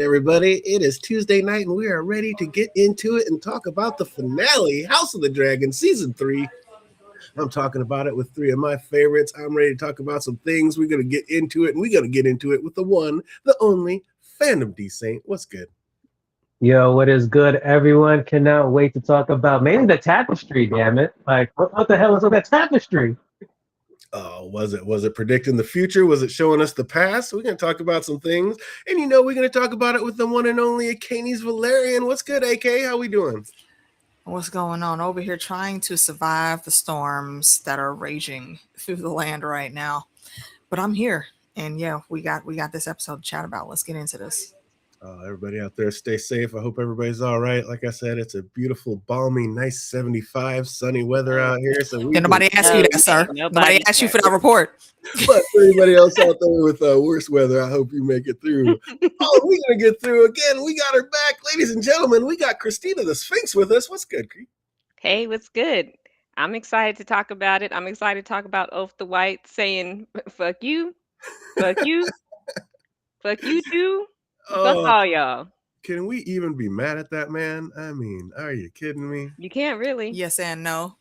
everybody? It is Tuesday night, and we are ready to get into it and talk about the finale, House of the Dragon, Season 3. I'm talking about it with three of my favorites. I'm ready to talk about some things. We're going to get into it, and we're going to get into it with the one, the only, Fandom D Saint. What's good? Yo, what is good, everyone? Cannot wait to talk about mainly the tapestry, damn it. Like, what the hell is with that tapestry? Oh, was it predicting the future? Was it showing us the past? We're going to talk about some things. And we're going to talk about it with the one and only Akanis Valerian. What's good, AK? How we doing? What's going on over here trying to survive the storms that are raging through the land right now? But I'm here. And yeah, we got this episode to chat about. Let's get into this. Everybody out there, stay safe. I hope everybody's all right. Like I said, it's a beautiful, balmy, nice 75 sunny weather out here. So nobody asked you that, sir. Nobody asked you for that report. But for anybody else out there with worse weather, I hope you make it through. Oh, we're gonna get through again. We got her back, ladies and gentlemen. We got Christina the Sphinx with us. What's good, Cree? Hey, what's good? I'm excited to talk about it. I'm excited to talk about Oath the White saying "fuck you, fuck you, fuck you too." Fuck all y'all. Can we even be mad at that man? I mean, are you kidding me? You can't really. Yes and no.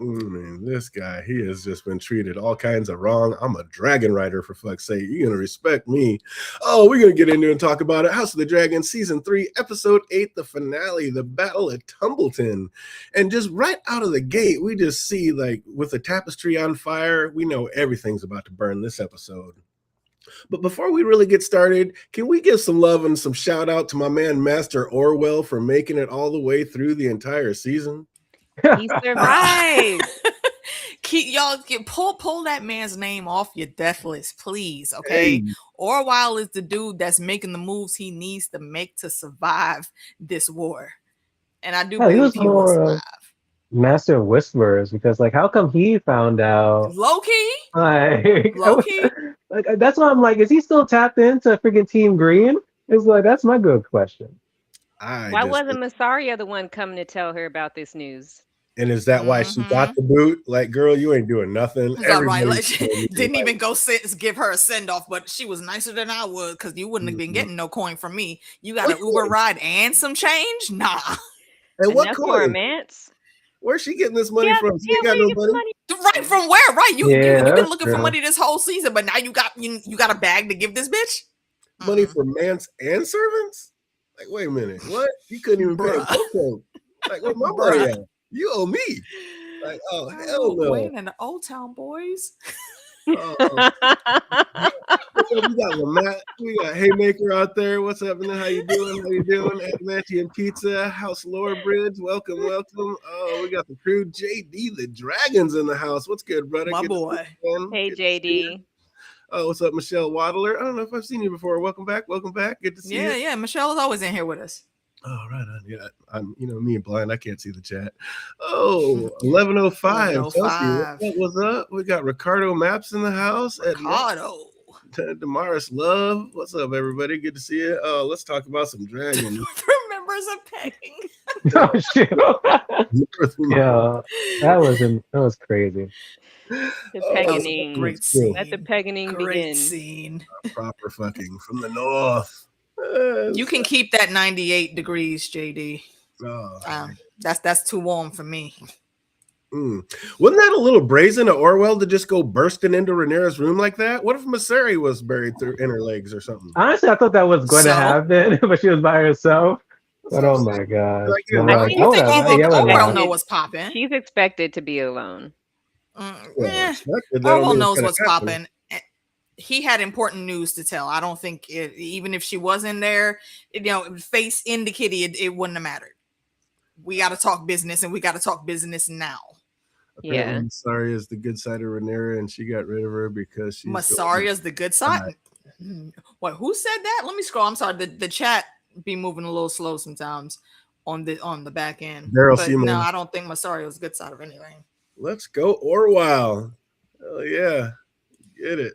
Man, this guy, he has just been treated all kinds of wrong. I'm a dragon rider, for fuck's sake. You're going to respect me. Oh, we're going to get into and talk about it. House of the Dragon, Season 3, Episode 8, the finale, the Battle at Tumbleton. And just right out of the gate, we just see, like, with the tapestry on fire, we know everything's about to burn this episode. But before we really get started, can we give some love and some shout out to my man, Master Orwell, for making it all the way through the entire season? He survived. Pull that man's name off your death list, please. Okay. Hey. Orwell is the dude that's making the moves he needs to make to survive this war. And I do believe he will survive. Master of Whisperers, because like, how come he found out? Low key? Low key? Like, that's why I'm like, is he still tapped into freaking Team Green? It's like, that's my good question. Why wasn't Massaria the one coming to tell her about this news? And is that why she got the boot? Like, girl, you ain't doing nothing. Right. Like, didn't even go give her a send off, but she was nicer than I would because you wouldn't have been getting no coin from me. You got an Uber ride and some change? Nah. And what coin? Romance? Where's she getting this money from? She ain't got no money. Right, from where? Right, you've been looking for money this whole season, but now you got a bag to give this bitch. Money for mans and servants? Like, wait a minute, what? You couldn't even pay a cocoa. Like, where my money at? You owe me. Like, oh hell no. Waiting in the Old Town boys. We got Lamont, we got Haymaker out there. What's up, man? How you doing? Adamantium Pizza, House Lower Bridge. Welcome. Oh, we got the crew. JD, the Dragons in the house. What's good, brother? My boy. Hey, JD. Oh, what's up, Michelle Waddler? I don't know if I've seen you before. Welcome back. Good to see you. Yeah. Michelle is always in here with us. Oh, right on. Yeah, I'm, me and blind. I can't see the chat. Oh, 11:05. 11:05. What's up? We got Ricardo Maps in the house. Ricardo. Damaris Love. What's up, everybody? Good to see you. Oh, let's talk about some dragons. Remembers of pegging. Oh, shit. Yeah, that was crazy. The pegging. Great scene. Let the pegging begin. Scene. Proper fucking from the north. You can keep that 98 degrees, JD. Oh, that's too warm for me. Wasn't that a little brazen of Orwell to just go bursting into Rhaenyra's room like that? What if Masari was buried through inner legs or something? Honestly, I thought that was going to happen, but she was by herself. But oh my god! I think Orwell know what's popping. She's expected to be alone. Orwell knows what's popping. He had important news to tell. I don't think even if she wasn't there, face in the kitty, it wouldn't have mattered. We got to talk business, and we got to talk business now. Apparently, Massaria is the good side of Rhaenyra, and she got rid of her because she's Massaria's the good side. What? Who said that? Let me scroll. I'm sorry. The chat be moving a little slow sometimes on the back end. No, I don't think Massaria was the good side of anything. Let's go, Orwell. Hell yeah, get it.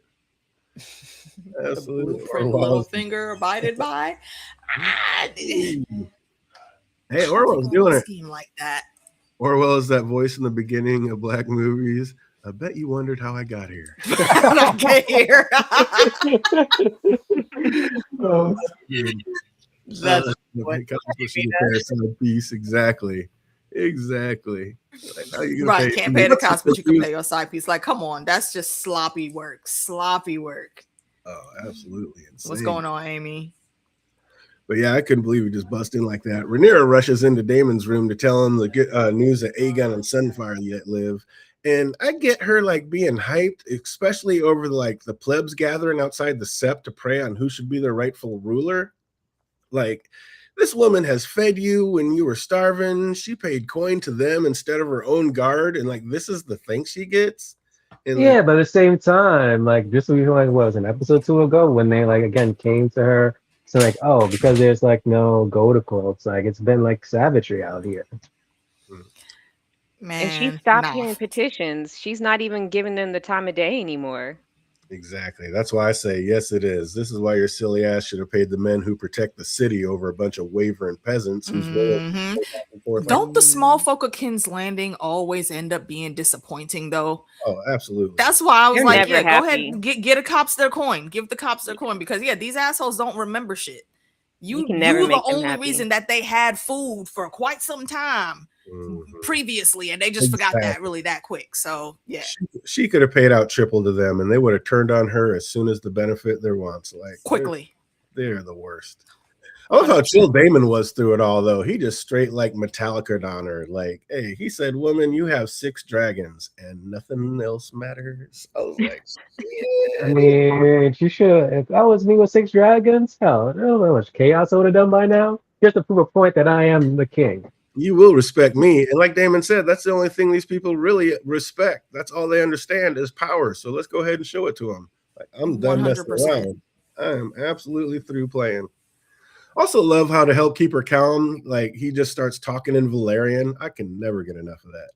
Absolutely. Little finger abided by. Hey, Orwell's doing it. Scheme like that. Orwell is that voice in the beginning of Black movies. I bet you wondered how I got here. I got here. That's what She can pay a side piece. Exactly. Like, how you gonna right. pay? Can't pay the cops, but you can confused. pay your side piece. Like, come on, that's just sloppy work. Sloppy work. Oh, absolutely insane. What's going on, Amy? But yeah, I couldn't believe he just bust in like that. Rhaenyra rushes into Damon's room to tell him the news that Aegon and Sunfire yet live. And I get her like being hyped, especially over like the plebs gathering outside the sept to pray on who should be their rightful ruler. Like, this woman has fed you when you were starving. She paid coin to them instead of her own guard. And like, this is the thanks she gets. And Yeah, but at the same time, like this was like was an episode 2 ago when they like again came to her. So like, oh, because there's like no go-to quotes, like it's been like savagery out here. Man, And she stopped getting petitions. She's not even giving them the time of day anymore. Exactly. That's why I say, yes, it is. This is why your silly ass should have paid the men who protect the city over a bunch of wavering peasants who's Don't the small folk of King's Landing always end up being disappointing, though? Oh, absolutely. That's why I was They're like, never yeah, go happy. ahead, get the cops their coin. Give the cops their coin because yeah, these assholes don't remember shit. You can never were the make them only happy. reason that they had food for quite some time previously, and they just forgot that really that quick. So yeah, she could have paid out triple to them, and they would have turned on her as soon as the benefit their wants. Like quickly. They're the worst. I love how chill Damon was through it all, though. He just straight like Metallica'd on her. Like, hey, he said, woman, you have 6 dragons and nothing else matters. I was like, yeah. I mean, she should. If that was me with 6 dragons, hell, I don't know how much chaos I would have done by now. Just to prove a point that I am the king. You will respect me. And like Damon said, that's the only thing these people really respect. That's all they understand is power. So let's go ahead and show it to them. Like, I'm done 100%. messing around. I am absolutely through playing. Also love how to help keep her calm. Like, he just starts talking in Valyrian. I can never get enough of that.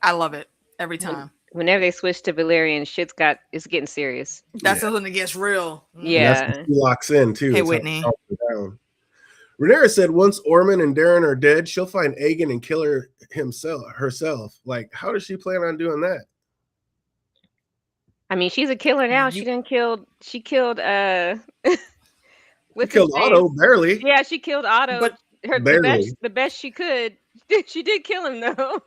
I love it every time. Whenever they switch to Valyrian, it's getting serious. That's when it gets real. Yeah. And that's when she locks in too. Hey, Whitney. Rhaenyra said once Ormond and Darren are dead, she'll find Aegon and kill her herself. Like, how does she plan on doing that? I mean, she's a killer now. She killed She killed Otto, barely. Yeah, she killed Otto. But the best she could. She did kill him though.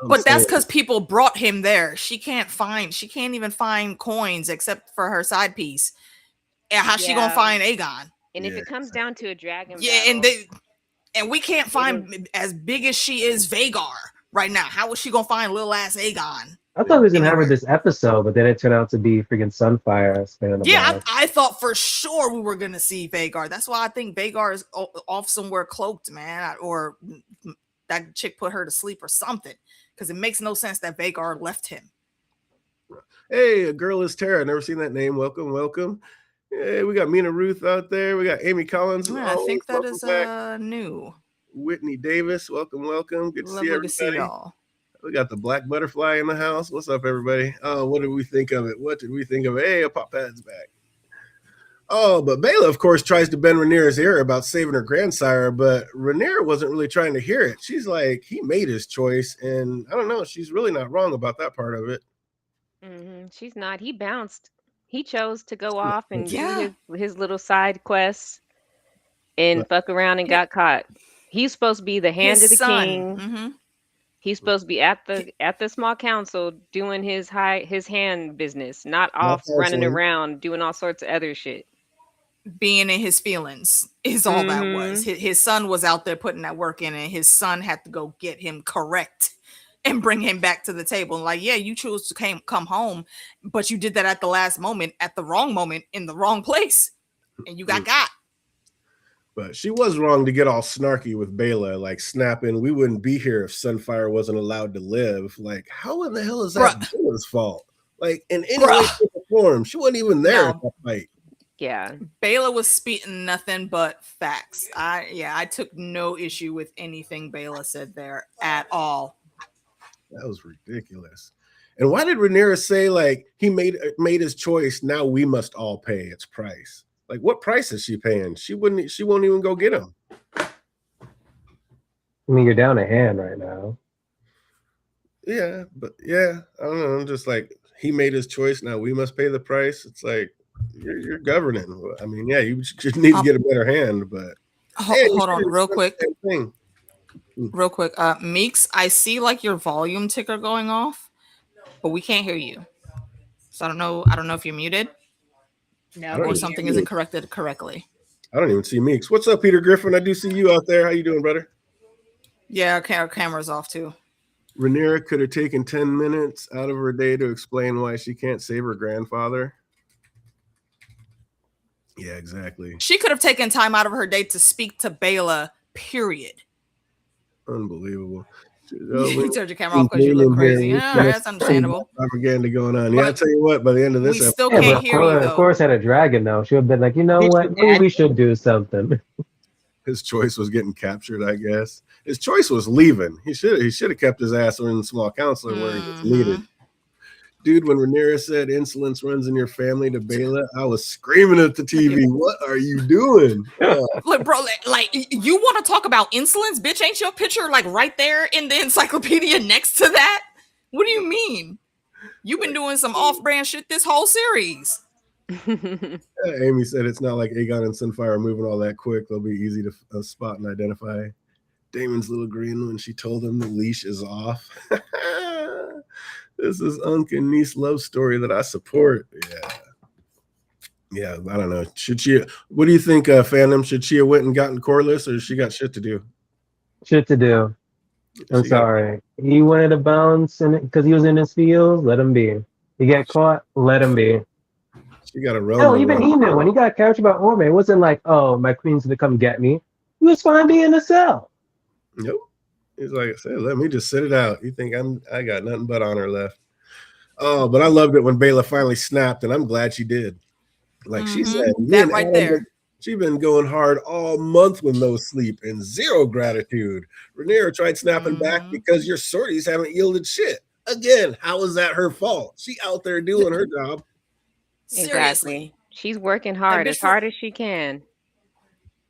But that's because people brought him there. She can't even find coins except for her side piece. And how's she gonna find Aegon? And if it comes down to a dragon and we can't find as big as she is Vhagar right now. How is she gonna find little ass Aegon? I thought we was gonna have her this episode, but then it turned out to be freaking Sunfire. Yeah, I thought for sure we were gonna see Vhagar. That's why I think Vhagar is off somewhere cloaked, man, or that chick put her to sleep or something. Because it makes no sense that Vhagar left him. Hey, a girl is Tara. Never seen that name. Welcome. Hey, we got Mina Ruth out there. We got Amy Collins. Yeah, I think that is new. Whitney Davis. Welcome. Good to see everybody. To see y'all. We got the black butterfly in the house. What's up, everybody? What did we think of it? Hey, a Pop Pad's back. Oh, but Baela, of course, tries to bend Rhaenyra's ear about saving her grandsire, but Rhaenyra wasn't really trying to hear it. She's like, he made his choice, and I don't know. She's really not wrong about that part of it. She's not. He bounced. He chose to go off and do his little side quests and fuck around and got caught. He's supposed to be the hand of the king. He's supposed to be at the small council doing his hand business, not off running around doing all sorts of other shit. Being in his feelings is all that was. His son was out there putting that work in, and his son had to go get him correct and bring him back to the table. Like, yeah, you chose to come home, but you did that at the last moment, at the wrong moment, in the wrong place, and you got. But she was wrong to get all snarky with Baela, like snapping, we wouldn't be here if Sunfire wasn't allowed to live. Like, how in the hell is that Baela's fault? Like, in any way, shape, or form, she wasn't even there at that fight. Yeah. Baela was speaking nothing but facts. I took no issue with anything Baela said there at all. That was ridiculous. And why did Rhaenyra say, like, he made his choice, now we must all pay its price? Like, what price is she paying? She won't even go get him. I mean, you're down a hand right now. Yeah, but I don't know. I'm just like, he made his choice. Now we must pay the price. It's like, You're governing. I mean, yeah, you should need to get a better hand, but hold on, real quick. Thing. Real quick, Meeks, I see like your volume ticker going off, but we can't hear you. So I don't know if you're muted. No, or something isn't corrected correctly. I don't even see Meeks. What's up, Peter Griffin? I do see you out there. How you doing, brother? Yeah, our camera's off too. Rhaenyra could have taken 10 minutes out of her day to explain why she can't save her grandfather. Yeah, exactly. She could have taken time out of her day to speak to Baela, period. Unbelievable. You turned your camera off because you look crazy. Yeah, that's understandable. Propaganda going on. Yeah, I'll tell you what, by the end of this we still can't hear you, though. Of course, had a dragon, though. She would have been like, you know what? Maybe we should do something. His choice was getting captured, I guess. His choice was leaving. He should have kept his ass in the small counselor where he was needed. Dude, when Rhaenyra said insolence runs in your family to Baela, I was screaming at the TV. What are you doing? Look, bro, like you want to talk about insolence, bitch? Ain't your picture like right there in the encyclopedia next to that? What do you mean? You've been doing some off-brand shit this whole series. Amy said it's not like Aegon and Sunfire are moving all that quick. They'll be easy to spot and identify. Damon's little grin when she told him the leash is off. This is Unc and niece love story that I support. Yeah, I don't know. Should she? What do you think, Phantom? Should she have went and gotten Corliss, or she got shit to do? Shit to do. I'm sorry. He wanted to bounce because he was in his fields. Let him be. He got caught. Let him be. She got a run. No, even when he got captured by Orme, it wasn't like, oh, my queen's gonna come get me. He was fine being in a cell. Nope. He's like I said, let me just sit it out. You think I got nothing but honor left. Oh, but I loved it when Baela finally snapped, and I'm glad she did. Like she said, that right there. She's been going hard all month with no sleep and zero gratitude. Rhaenyra tried snapping back because your sorties haven't yielded shit. Again, how is that her fault? She out there doing her job. Seriously. She's working hard as she can.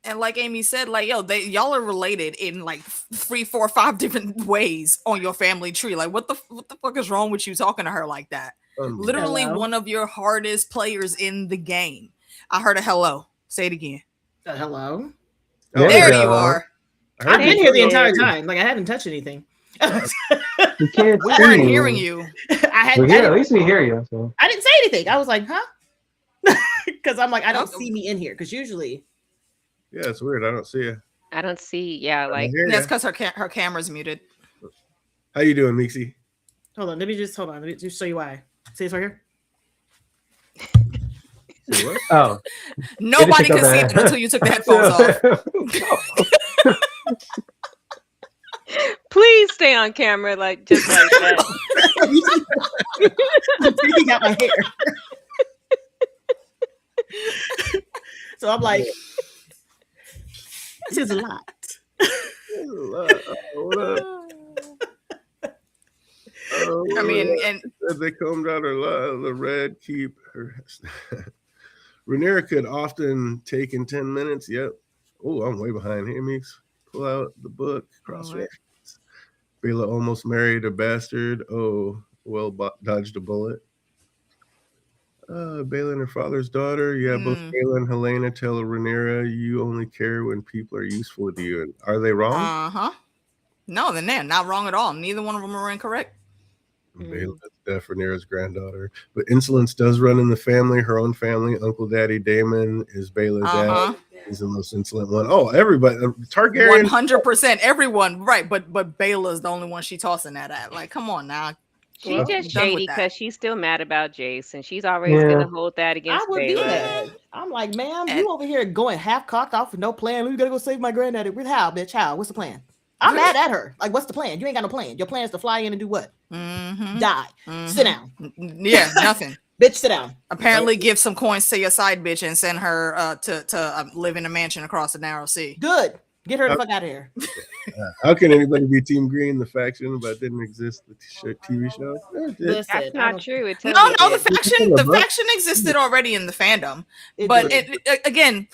And like Amy said, like, yo, y'all are related in like 3, 4, 5 different ways on your family tree. Like, what the fuck is wrong with you talking to her like that? Literally one of your hardest players in the game. I heard a hello. Say it again. Hello. There you are. I've been here the entire time. Like I haven't touched anything. You can't. We weren't hearing you. At least we hear you. So. I didn't say anything. I was like, huh? Because I'm like, I don't see me in here. Because usually. Yeah, it's weird. I don't see you. I don't see. Yeah, like that's because her camera's muted. How you doing, Mixie? Hold on. Let me just show you why. See this right here. What? Oh, nobody can see it until you took the headphones off. Please stay on camera, like just like that. I'm taking out my hair. So I'm like, this is a lot. I mean, and they combed out the red keep her. Rhaenyra could often take in 10 minutes. Yep. Oh, I'm way behind here, Meeks. Pull out the book. Cross-reference. Baela almost married a bastard. Oh, well, dodged a bullet. Baela and her father's daughter. Yeah, both Baela and Helena tell Rhaenyra you only care when people are useful to you. And are they wrong? Uh-huh. No, they're not wrong at all. Neither one of them are incorrect. Baela's deaf, Rhaenyra's granddaughter. But insolence does run in the family, her own family. Uncle Daddy Daemon is Baela's dad. He's the most insolent one. Oh, everybody. Targaryen. 100%. Everyone. Right. But Baela's the only one she tossing that at. Like, come on now. She's just shady because she's still mad about Jace, and she's always gonna hold that against I would be mad. I'm like, ma'am, you over here going half cocked off with no plan. We gotta go save my granddaddy. With how, bitch? How? What's the plan? I'm mad at her. Like, what's the plan? You ain't got no plan. Your plan is to fly in and do what? Die. Sit down. Yeah, nothing. Bitch, sit down. Apparently, give some coins to your side bitch and send her to live in a mansion across the narrow sea. Good. Get her the fuck out of here. How can anybody be Team Green? The faction, but didn't exist. The TV show. That's not true. No, the faction existed already in the fandom, but again.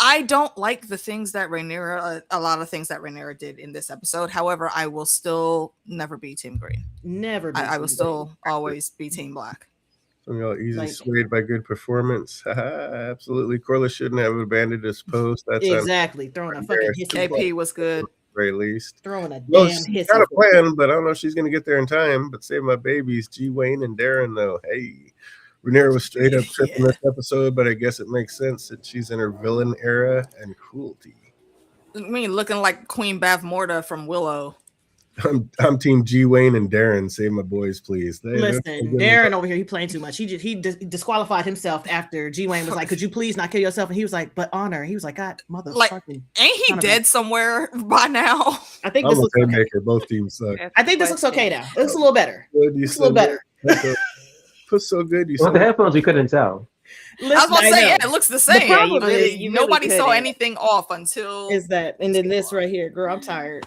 I don't like the things that Rhaenyra, a lot of things that Rhaenyra did in this episode. However, I will still never be Team Green. Never. I will still always be Team Black. Some of y'all easy Like- swayed by good performance. Absolutely. Corliss shouldn't have abandoned his post. That's exactly. Throwing a fucking hissy fit. KP was good. at the very least. Throwing a Well, damn she's hissy got a fit. plan, but I don't know if she's going to get there in time. But save my babies, G. Wayne and Darren, though. Hey, Rhaenyra was straight up tripping this episode, but I guess it makes sense that she's in her villain era and cruelty. I mean, looking like Queen Bavmorda from Willow. I'm Team G. Wayne and Darren. Save my boys, please. Listen, Darren over here, he playing too much. He disqualified himself after G. Wayne was like, "Could you please not kill yourself?" And he was like, "But honor." He was like, "God, motherfucking." Like, ain't he dead somewhere by now? I think I'm this a looks okay. maker. Both teams suck. I think this looks okay now. It looks a little better. Good, you It's a little better. Put so good. You With the said headphones, you couldn't tell. Listen, I was about to say, know. yeah, it looks the same. problem is you really Nobody saw couldn't. anything off until Is that and then this right here, girl? I'm tired.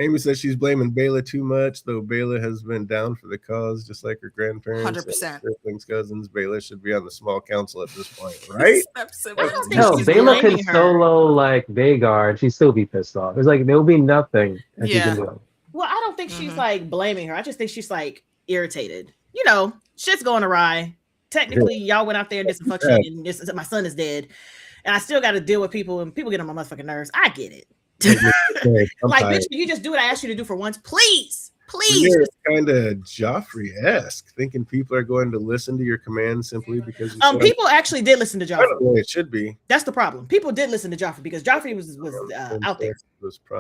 Amy says she's blaming Bayla too much, though Bayla has been down for the cause, just like her grandparents. 100%. Siblings, cousins. Bayla should be on the small council at this point, right? think Hell, she's Bayla can blaming her. solo like Vhagar and she'd still be pissed off. It's like there'll be nothing that she Yeah. can do. Well, I don't think she's like blaming her. I just think she's like irritated. You know, shit's going awry. Technically, y'all went out there and did some fuck shit, and my son is dead, and I still got to deal with people, and people get on my motherfucking nerves. I get it. Like, bitch, you just do what I asked you to do for once, please. You're kind of Joffrey-esque, thinking people are going to listen to your commands simply because you said, people actually did listen to I don't Joffrey. know, it should be. That's the problem. People did listen to Joffrey because Joffrey was out there.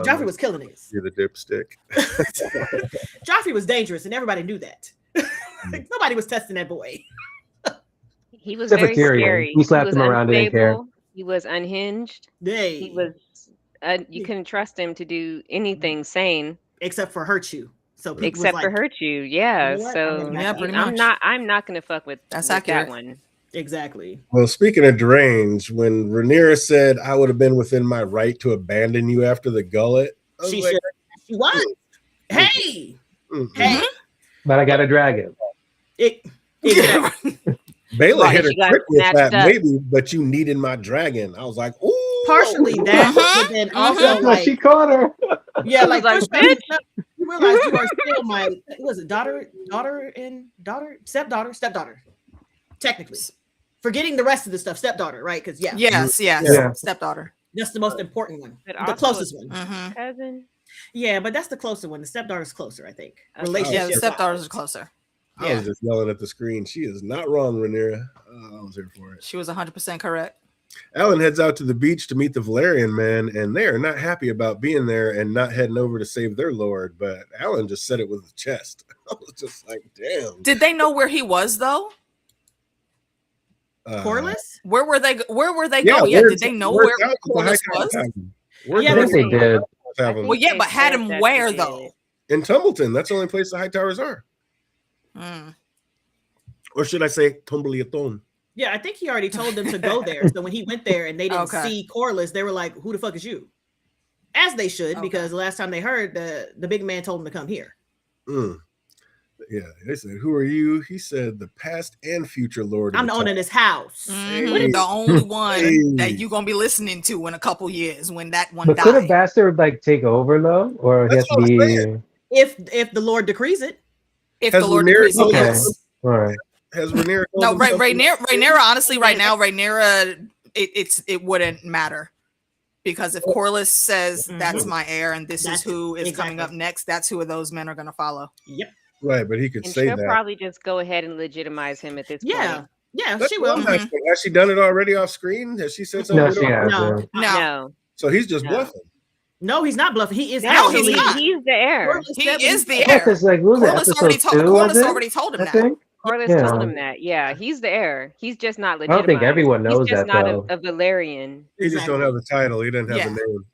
Joffrey was killing niggas. You're the dipstick. Joffrey was dangerous, and everybody knew that. Nobody was testing that boy. He was Except for very Tyrion. scary. He slapped was him around, didn't care. unstable. He was unhinged. Hey, He was. You couldn't trust him to do anything sane except for hurt you. So people was except for like, hurt you. Yeah. You know what? So Yeah, pretty I'm much. not gonna fuck with That's with accurate. that one. Exactly. Well, speaking of deranged, when Rhaenyra said, I would have been within my right to abandon you after the gullet, I was She like, should. She was. Hey, mm-mm. hey. But I got a dragon. Exactly. Bayla Right, hit her she got trick with that, snatched up. maybe, but you needed my dragon. I was like, ooh. Partially that, but then also That's why like, she caught her. yeah, like, like, push back and stuff. You realize you are still my was it stepdaughter, technically. Forgetting the rest of the stuff, stepdaughter, right? Because Yes, Yeah. stepdaughter. that's the most important one, But the also closest one. Mhm. Cousin. Yeah, but that's the closer one. The stepdaughter's closer, I think. Okay. Relationship. Yeah, the stepdaughters are closer. I was just yelling at the screen. She is not wrong, Rhaenyra. I was here for it. She was 100% correct. Alan heads out to the beach to meet the Valerian man, and they are not happy about being there and not heading over to save their lord. But Alan just said it with his chest. I was just like, damn. Did they know where he was though? Corliss? Where were they Yeah, going? Yeah, where's- did they know where's where out the Corliss High was? Tavern? Yeah, I Where's think they did. Tavern? Well, yeah, They but had said him that where they though? did. In Tumbleton. That's the only place the High Towers are. Mm. Or should I say Tumbleton? Yeah, I think he already told them to go there. So when he went there and they didn't Okay. see Corliss, they were like, "Who the fuck is you?" As they should, Okay. because the last time they heard, the big man told them to come here. Mm. Yeah, they said, "Who are you?" He said, "The past and future Lord." of I'm the owner of Tower." this house. Mhm. The only one Hey. that you're gonna be listening to in a couple years when that one But could a died. bastard like take over though, or it has That's to what I'm be? saying. If the Lord decrees it, If Has the Lord Rhaenyra decrees it, told Okay. yes. All right. Has Rhaenyra? told No, him Ray, something? Rhaenyra, honestly, right now, Rhaenyra, it wouldn't matter. Because if Corliss says that's my heir and this That's is who is coming exactly. up next, that's who of those men are gonna follow. Yep. Right, but he could And say she'll that. probably just go ahead and legitimize him at this Yeah. point. Yeah, That's she what will. I'm asking. Has she done it already off screen? Has she said something? No, we she don't has. know? Yeah. No, No, So he's just No. bluffing. No, he's not bluffing. He is No, actually. he's not. he's the heir. Corliss he said is what the he Yeah, heir. because like what was it, Corliss episode already told 2, was Corliss it? already told him I that. think. Corliss Yeah. told him that. Yeah, he's the heir. He's just not I legitimized. don't think everyone knows He's just that not though. a Valerian. He just don't have the title. He doesn't have Yeah. the name.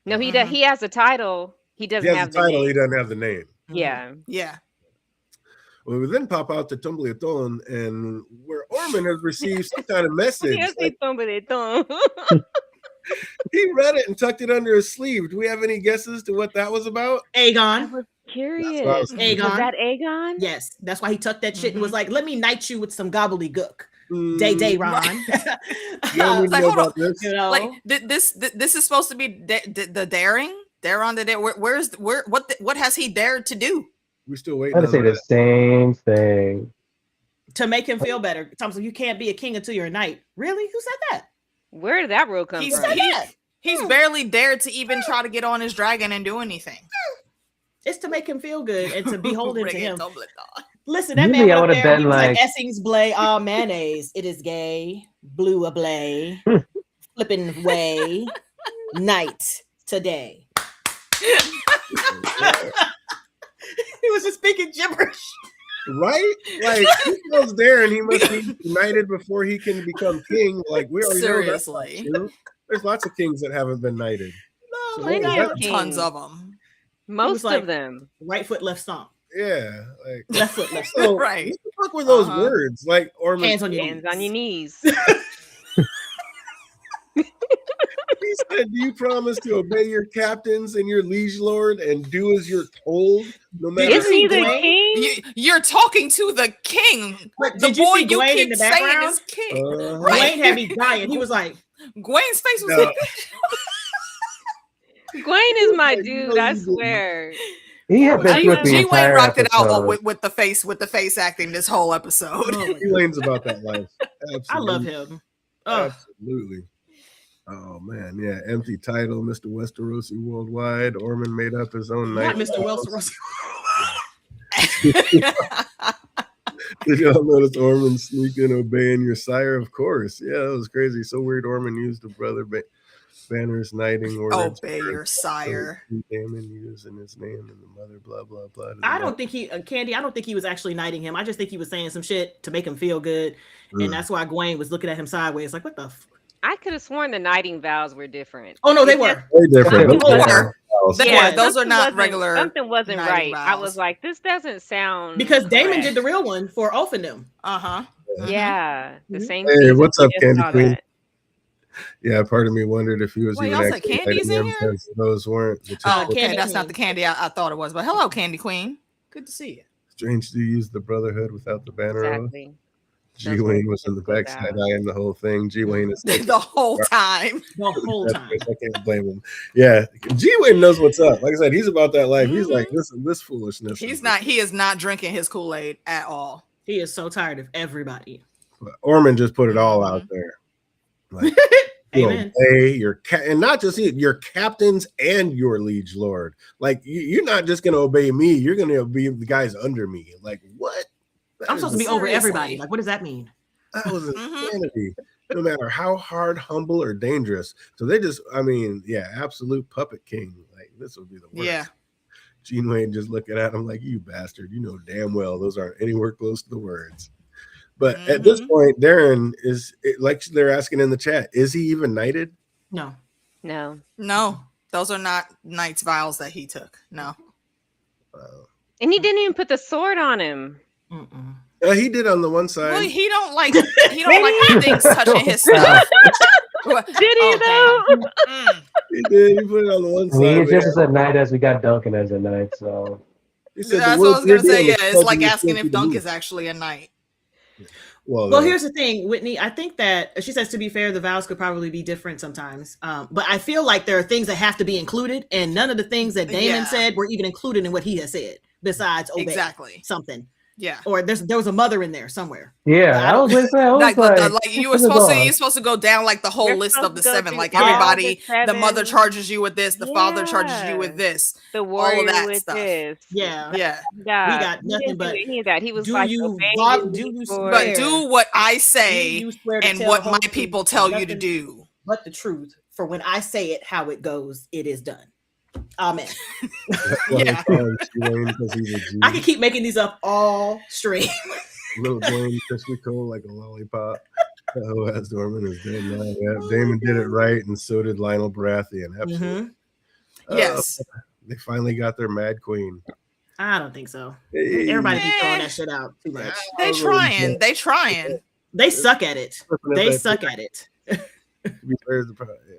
No, he Mhm. he has a title. He He doesn't has have the title. name. He doesn't have the name. Yeah. Yeah. Well, we then pop out to Tumbleton, and where Ormond has received some kind of message. Like, he read it and tucked it under his sleeve. Do we have any guesses to what that was about? I Aegon. was curious. That's what I was Was thinking. Aegon. that Aegon? Yes, that's why he tucked that shit and was like, "Let me knight you with some gobbledygook." Mm, Day, Ron. You don't Like, know hold on. about this? You know? Like this is supposed to be the daring. Dare on the dare. What has he dared to do? We're still waiting. I'm on gonna say the that. same thing. to make him feel better. Thompson, you can't be a king until you're a knight. Really? Who said that? Where did that rule come from? He's barely dared to even try to get on his dragon and do anything. It's to make him feel good and to be beholden to him. Dumbledore. Listen, that Usually man I went up would've there, been he was like, like- Essings blay, all mayonnaise. It is gay. Blue ablay. Flipping way. Night today. He was just speaking gibberish. Right? Like, he goes there and he must be knighted before he can become king. Like, we already know that's not Seriously. true. There's lots of kings that haven't been knighted. No, Plenty my of God. kings. Tons of them. Most like- of them. Right foot, left stomp. Yeah. Like, Left foot, left stomp. so, Right. what the fuck were those Uh-huh. words? Like, Ormond, Hands on your Hands on your knees. he said, do you promise to obey your captains and your liege lord and do as you're told? No matter Isn't he the Dwayne? king? You're talking to the king. But The did you boy see you Dwayne in keep the saying background? is king. Dwayne had me dying. He was like, Gwen's face was No. like, Gwen is my Like, dude, no, I you didn't. swear. He had been G with the Wayne entire rocked it out episode. with the face acting this whole episode. oh my God. Elaine's about that life. Absolutely. I love him. Oh, Absolutely. Oh man, yeah. Empty title, Mr. Westerosi Worldwide. Ormond made up his own not night. Mr. Wilson. Did y'all notice Ormond sneaking, obeying your sire? Of course. Yeah, that was crazy. So weird. Ormond used the brother Banner's knighting words. Obey your sire. Damon using his name and the mother, blah, blah, blah. I don't think he, Candy, I don't think he was actually knighting him. I just think he was saying some shit to make him feel good. And that's why Gwen was looking at him sideways, like, what the I could have sworn the knighting vows were different. Oh, no, they It were. Very different. Something Those were. are else. They Yeah, were. Those are something not wasn't- regular Something wasn't knighting right. I vows. was like, this doesn't sound Because Damon correct. did the real one for Oath and them. Uh-huh. Yeah, the Mhm. same. Hey, season what's we up, just Candy saw Queen? that. Yeah, part of me wondered if he was Wait, even y'all said actually Candy's knighting in him, here? since those weren't. The Oh, typical- okay. Candy That's not Queen. the Candy I thought it was. But hello, Candy Queen. Good to see you. Strange to use the brotherhood without the banner. Oath. Exactly. G Wayne was in the backside eyeing the whole thing. G Wayne is The whole time. The whole time. I can't blame him. Yeah, G Wayne knows what's up. Like I said, he's about that life. He's like, listen, this foolishness. He is not drinking his Kool-Aid at all. He is so tired of everybody. But Ormond just put it all out there. Like, you Amen. obey your and not just your captains and your liege lord. Like you're not just gonna obey me. You're gonna obey the guys under me. Like what? I'm supposed to be over Seriously. everybody. Like, what does that mean? That was insanity. No matter how hard, humble, or dangerous. So they just, I mean, yeah, absolute puppet king. Like this would be the worst. Yeah. Gene Wayne just looking at him like, you bastard. You know damn well those aren't anywhere close to the words. But at this point, Darren is like they're asking in the chat, is he even knighted? No. No. No, those are not knight's vows that he took. No. And he didn't even put the sword on him. Mm-mm. He did on the one side. Well, he don't like things touching his stuff. Did he though? He did. He put it on the one I mean, side. it's just as a knight as we got Duncan as a knight, so He said the That's what I work was you're gonna say. doing Yeah, is it's causing like you asking to if Dunk lose. is actually a knight. Well, here's the thing, Whitney. I think that she says, to be fair, the vows could probably be different sometimes. But I feel like there are things that have to be included, and none of the things that Damon Yeah. said were even included in what he has said, besides obey Exactly. something. Yeah. Or there was a mother in there somewhere. yeah, I was like, Like you were what's supposed to, going you're supposed to go down like the whole You're list of the supposed to go 7. through Like all everybody, the the mother 7. charges you with this, the father charges you with Yeah. this. The warrior that with stuff. this. Yeah. Yeah. Yeah. We got He nothing didn't do but any of that. He was do like, you obey vow- your do you lead swear? lord. But do what I Do say you swear to and tell what the whole my truth people and tell you to nothing do. but the truth. For when I say it, how it goes, it is done. Amen. Yeah. Because he's a G. I can keep making these up all stream. Little Dwayne crispy cold like a lollipop. Oh, as Dorman is dead now. Yeah, Damon did it right, and so did Lionel Baratheon. Absolutely. Yes. They finally got their Mad Queen. I don't think so. Hey. Everybody be throwing that shit out too much. They trying. They trying. They suck at it. They suck at it. To be fair, yeah.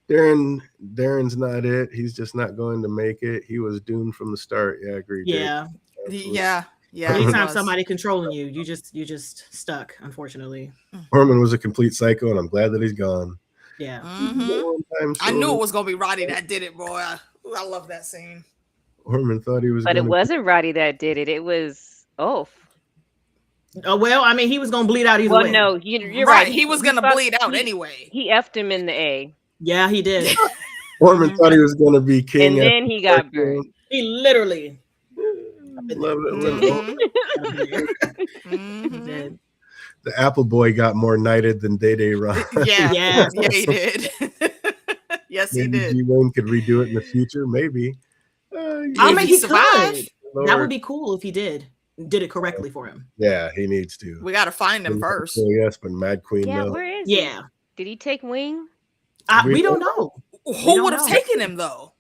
Darren's not it. He's just not going to make it. He was doomed from the start. Yeah, I agree. Jake. Yeah. Absolutely. Yeah. Yeah. it Anytime was. somebody controlling you, you just stuck, unfortunately. Ormond was a complete psycho, and I'm glad that he's gone. Yeah. Mhm. Time I knew soon, it was gonna be Roddy that did it, boy. I love that scene. Ormond thought he was But it gonna- wasn't Roddy that did it. It was Oath. Oh well, I mean, he was gonna bleed out either Well, way. no, you're Right, right. he was gonna bleed out anyway. He effed him in the A, Yeah, he did. Orman thought he was going to be king. and then he got burned. He literally. Love it. Mhm. The Apple Boy got more knighted than Day Day Ron. Yeah, Yeah. yeah, he did. Yes, he Maybe did. G Wayne could redo it in the future. Maybe. I mean, he he survived. could. That would be cool if he did it correctly for him. Yeah, he needs to. We got to find him first. So yes, but Mad Queen. Yeah, no. where is he? Yeah, Did he take wing? we don't know. Who would have know. taken him though?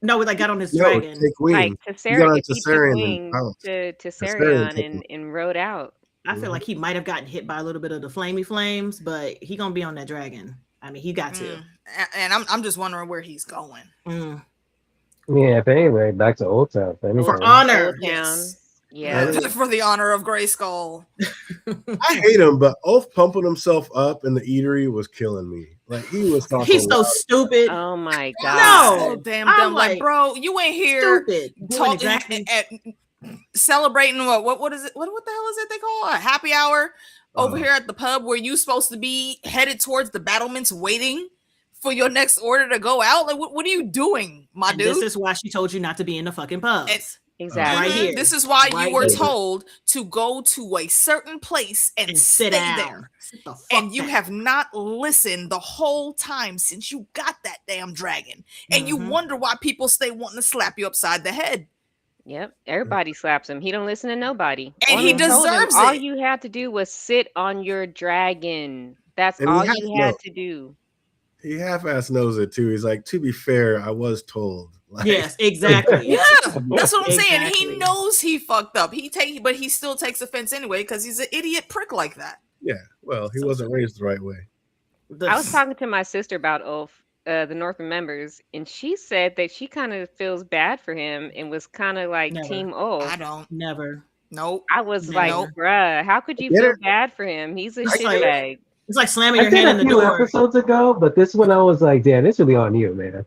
No, we like got on his No, dragon. take Wing. Like He got on if he took Tessarian wing and to Tessarian took Tessarion and rode out. I feel like he might have gotten hit by a little bit of the flamey flames, but he gonna be on that dragon. I mean, he got to. And I'm just wondering where he's going. Mm. Yeah, if anyway, back to Old Town. For Anyway. honor. Old Town. Yes. Yeah. For the honor of Grayskull. I hate him, but Ulf pumping himself up in the eatery was killing me. Like he was talking. He's so stupid. Oh my god. No. So damn I'm dumb. Like, like, bro, you ain't here Stupid. Doing talking exactly. celebrating what is it? What the hell is it they call a happy hour over here at the pub where you supposed to be headed towards the battlements waiting for your next order to go out? Like, what are you doing, my And dude? this is why she told you not to be in the fucking pub. Exactly. Right here. This is why Right you were here. told to go to a certain place and stay sit down. there. Sit the fuck And you down. have not listened the whole time since you got that damn dragon. And you Mhm. wonder why people stay wanting to slap you upside the head. Yep. Everybody slaps him. He don't listen to nobody. And he Orman told him deserves all it. you had to do was sit on your dragon. That's And he all has you had no- to do. He half-ass knows it too. He's like, to be fair, I was told. Like, Yes, exactly. Yeah, that's what I'm saying. He Exactly. knows he fucked up. But he still takes offense anyway because he's an idiot prick like that. Yeah. Well, he wasn't raised the right way. I was talking to my sister about Ulf, the Northern members, and she said that she kind of feels bad for him and was kind of like Never. Team Ulf. I don't. Never. Nope. I was Never. like, Nope. bruh, how could you Get feel it? bad for him? He's a That's like- shitbag. It's like slamming I your said hand in a the few door. episodes ago, but this one I was like, damn, it's really on you, man.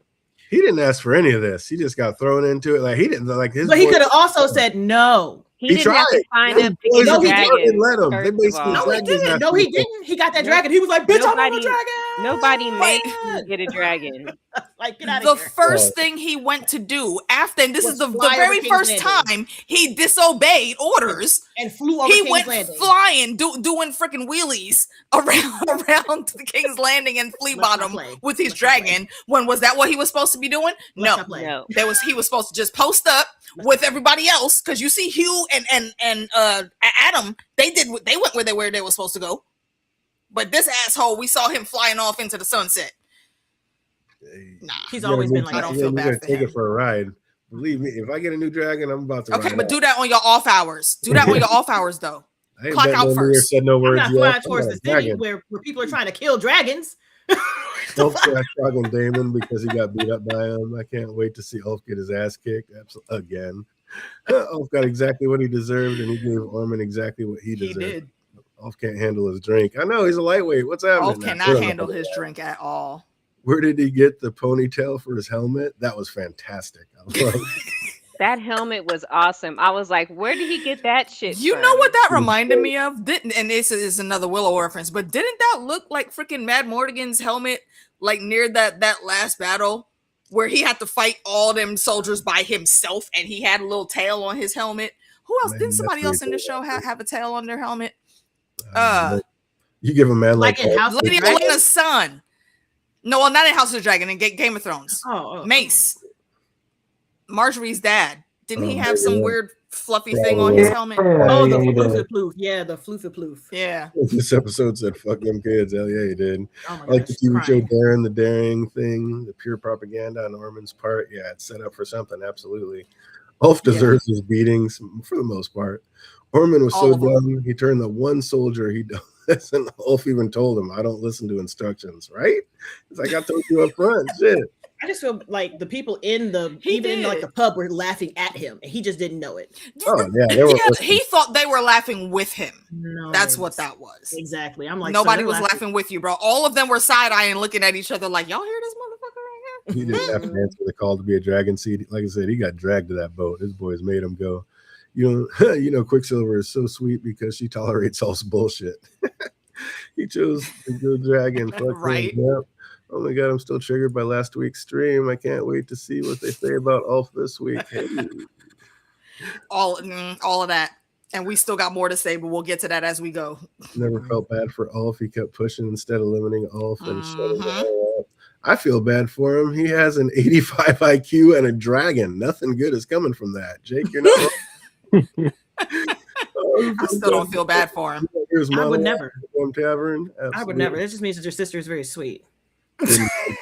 He didn't ask for any of this. He just got thrown into it. Like he didn't like his. But he boys- could have also said no. He He didn't have to tried. sign up to His get No, a he dragon. didn't let him. They first of basically all. No, he dragged his didn't. ass No, to he the- didn't. He got that dragon. He was like, bitch, I'm on the Nobody- dragon. Nobody made God. him get a dragon. Like, get out The of here. first thing he went to do after, and this Was is the fly over very King's first Landing. time he disobeyed orders. And flew over He King's went Landing. flying, doing freaking wheelies around the King's Landing and Flea Let's not Bottom play. with his Let's not play. dragon. When was that what he was supposed to be doing? Let's No, not play. No. he was supposed to just post up with everybody else because you see Hugh and Adam, they went where they were supposed to go. But this asshole, we saw him flying off into the sunset. Nah. He's Yeah, always me been like too. I that. don't Yeah, feel we're bad gonna for take him. it for a ride. Believe me, if I get a new dragon, I'm about to. Okay, ride but it. do that on your off hours. Do that on your off hours though. I ain't clock betting out on me or first. Said no I'm words not yet. flying I'm towards not the a city dragon. where people are trying to kill dragons. Ulf got fucking Damon because he got beat up by him. I can't wait to see Ulf get his ass kicked again. Ulf got exactly what he deserved, and he gave Orman exactly what he He deserved. did. Ulf can't handle his drink. I know he's a lightweight. What's happening? Ulf cannot handle his drink at all. Where did he get the ponytail for his helmet? That was fantastic. I was like, That helmet was awesome. I was like, where did he get that shit You from? know what that reminded me of? And this is another Willow reference, but didn't that look like freaking Mad Mortigan's helmet, like near that last battle where he had to fight all them soldiers by himself, and he had a little tail on his helmet? Who else? Man, Didn't somebody that's else in the pretty show have a tail on their helmet? you give a man Like like in that. House of the Lady Dragon? Elena's son. No, well, not in House of the Dragon, in Game of Thrones. Oh, Mace. Marjorie's dad. Didn't he Oh, have some yeah. weird fluffy thing on his helmet? Oh, the he did. floofy-ploof. Yeah, the floofy-ploof. Yeah. This episode said, fuck them kids. Hell yeah, he did. Oh my Like the gosh, TV show crying. Darren the Daring thing, the pure propaganda on Orman's part. Yeah, it's set up for something. Absolutely. Ulf Yeah. deserves his beatings for the most part. Orman was All so of them. dumb, he turned the one soldier he does, and Ulf even told him, I don't listen to instructions, right? It's like I told you up front. Shit. I just feel like the people in the He even in like did. the pub were laughing at him, and he just didn't know it. Oh, yeah. They were Yeah, listening. he thought they were laughing with him. No, That's what that was. exactly. I'm like, Nobody so was they're laughing with you, bro. All of them were side eyeing, looking at each other like, y'all hear this motherfucker right He didn't have to answer the call to be a dragon seed. Like I said, he got dragged to that boat. His boys made him go. You know, Quicksilver is so sweet because she tolerates all bullshit. He chose the dragon. Right. Yep. Oh my god, I'm still triggered by last week's stream. I can't wait to see what they say about Ulf this week. Hey. All of that. And we still got more to say, but we'll get to that as we go. Never felt bad for Ulf. He kept pushing instead of limiting Ulf and shutting the hell up. I feel bad for him. He has an 85 IQ and a dragon. Nothing good is coming from that. Jake, you're not wrong. I still don't feel bad for him. I would never. Tavern. I would never. It just means that your sister is very sweet.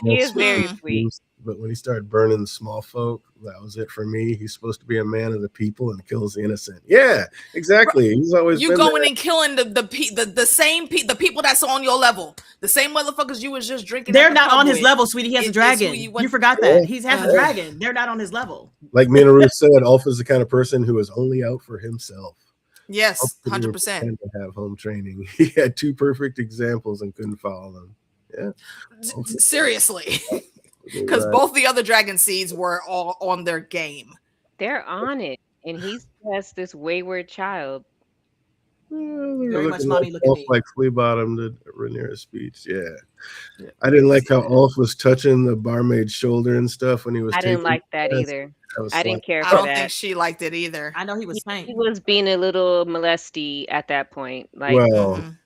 He is very sweet. But when he started burning small folk, that was it for me. He's supposed to be a man of the people and kills the innocent. Yeah, exactly. He's always you going and killing the same the people that's on your level, the same motherfuckers you was just drinking. They're not on his level, sweetie. He has a dragon. You forgot that. He has a dragon. They're not on his level. Like me and Ruth said, Ulf is the kind of person who is only out for himself. Yes, 100%. To have home training. He had two perfect examples and couldn't follow them. Yeah, seriously. Because both the other dragon seeds were all on their game. They're on it. And he's just this wayward child. Very much mommy looking at me. Like flea bottom to Rhaenyra's speech. Yeah. I didn't like how Ulf was touching the barmaid's shoulder and stuff when he was I didn't like that either. I didn't care for that. I don't think she liked it either. I know he was He was being a little molesty at that point. Like,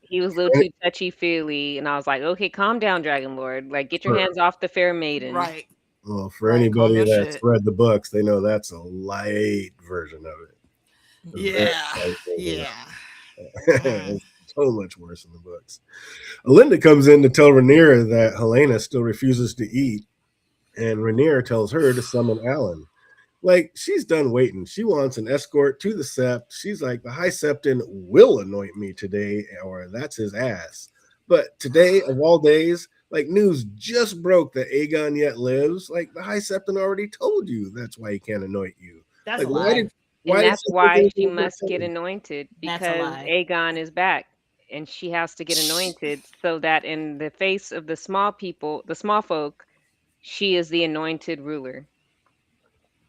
he was a little too touchy-feely, and I was like, okay, calm down, Dragon Lord. Like, get your hands off the fair maiden. Right. Well, for anybody that's read the books, they know that's a light version of it. Yeah. It's so much worse in the books. Alinda comes in to tell Rhaenyra that Helena still refuses to eat, and Rhaenyra tells her to summon Alan. Like, she's done waiting. She wants an escort to the sept. She's like, the High Septon will anoint me today, or that's his ass. But today, of all days, like, news just broke that Aegon yet lives. Like, the High Septon already told you that's why he can't anoint you. That's like, a lie. And that's why she must get anointed, because Aegon is back. And she has to get anointed so that in the face of the small people, the small folk, she is the anointed ruler.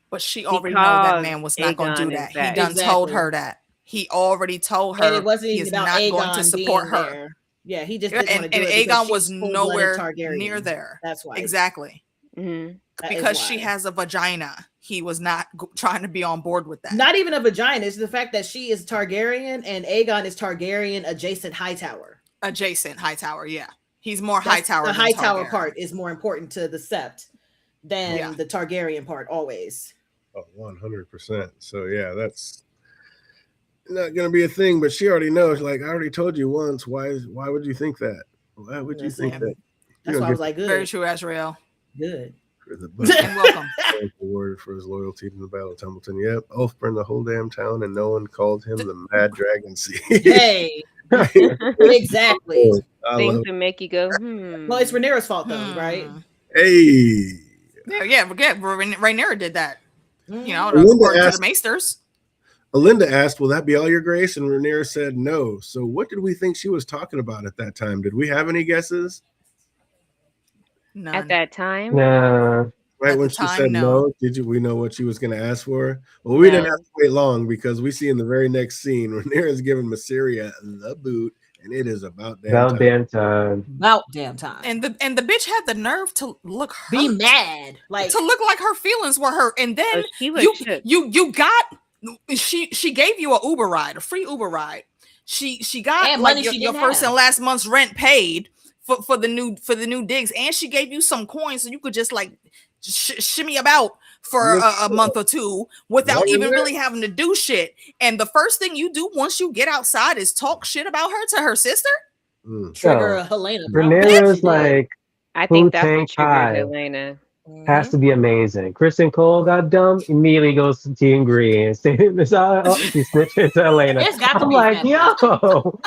But she already know that man was not going to do that. He done told her that. He already told her and it wasn't he is about not Aegon going to support her. There. Yeah, he just didn't want to do it. And Aegon was nowhere near there. That's why. Exactly. Mm-hmm. Because she has a vagina. He was not trying to be on board with that. Not even a vagina. It's the fact that she is Targaryen and Aegon is Targaryen adjacent Hightower. Adjacent Hightower, yeah. He's more Hightower. The Hightower part is more important to the sept than the Targaryen part always. Oh, 100%. So yeah, that's not gonna be a thing. But she already knows. Like, I already told you once. Why would you think that? Why would you think that? That's why I was like, good. Very true, Azrael. Good. For the and welcome. Award for his loyalty to the Battle of Templeton. Yep, Ulf burned the whole damn town, and no one called him the Mad Dragon Seed. Hey, exactly. Things that make you go, Well, it's Rhaenyra's fault though, right? Hey. Yeah, Rhaenyra did that. You know, according to the Maesters. Alinda asked, will that be all your grace? And Rhaenyra said no. So what did we think she was talking about at that time? Did we have any guesses? None. At that time? No. Right when she said no, we know what she was going to ask for? Well, we didn't have to wait long, because we see in the very next scene, Rhaenyra's giving Mysaria the boot, and it is about damn time. About damn time. And the bitch had the nerve to look hurt. Be mad. Like, to look like her feelings were hurt. And then you got she gave you a Uber ride, a free Uber ride. She got and like money your first and last month's rent paid for the new digs, and she gave you some coins so you could just like shimmy about for a month or two without even really having to do shit. And the first thing you do once you get outside is talk shit about her to her sister. Trigger Helena. Rhaenyra's like, I think that's what triggered Helena. Has to be amazing. Kristen Cole got dumb, immediately goes to Team Green. She snitches to Helena. It's got to I'm be like, yo.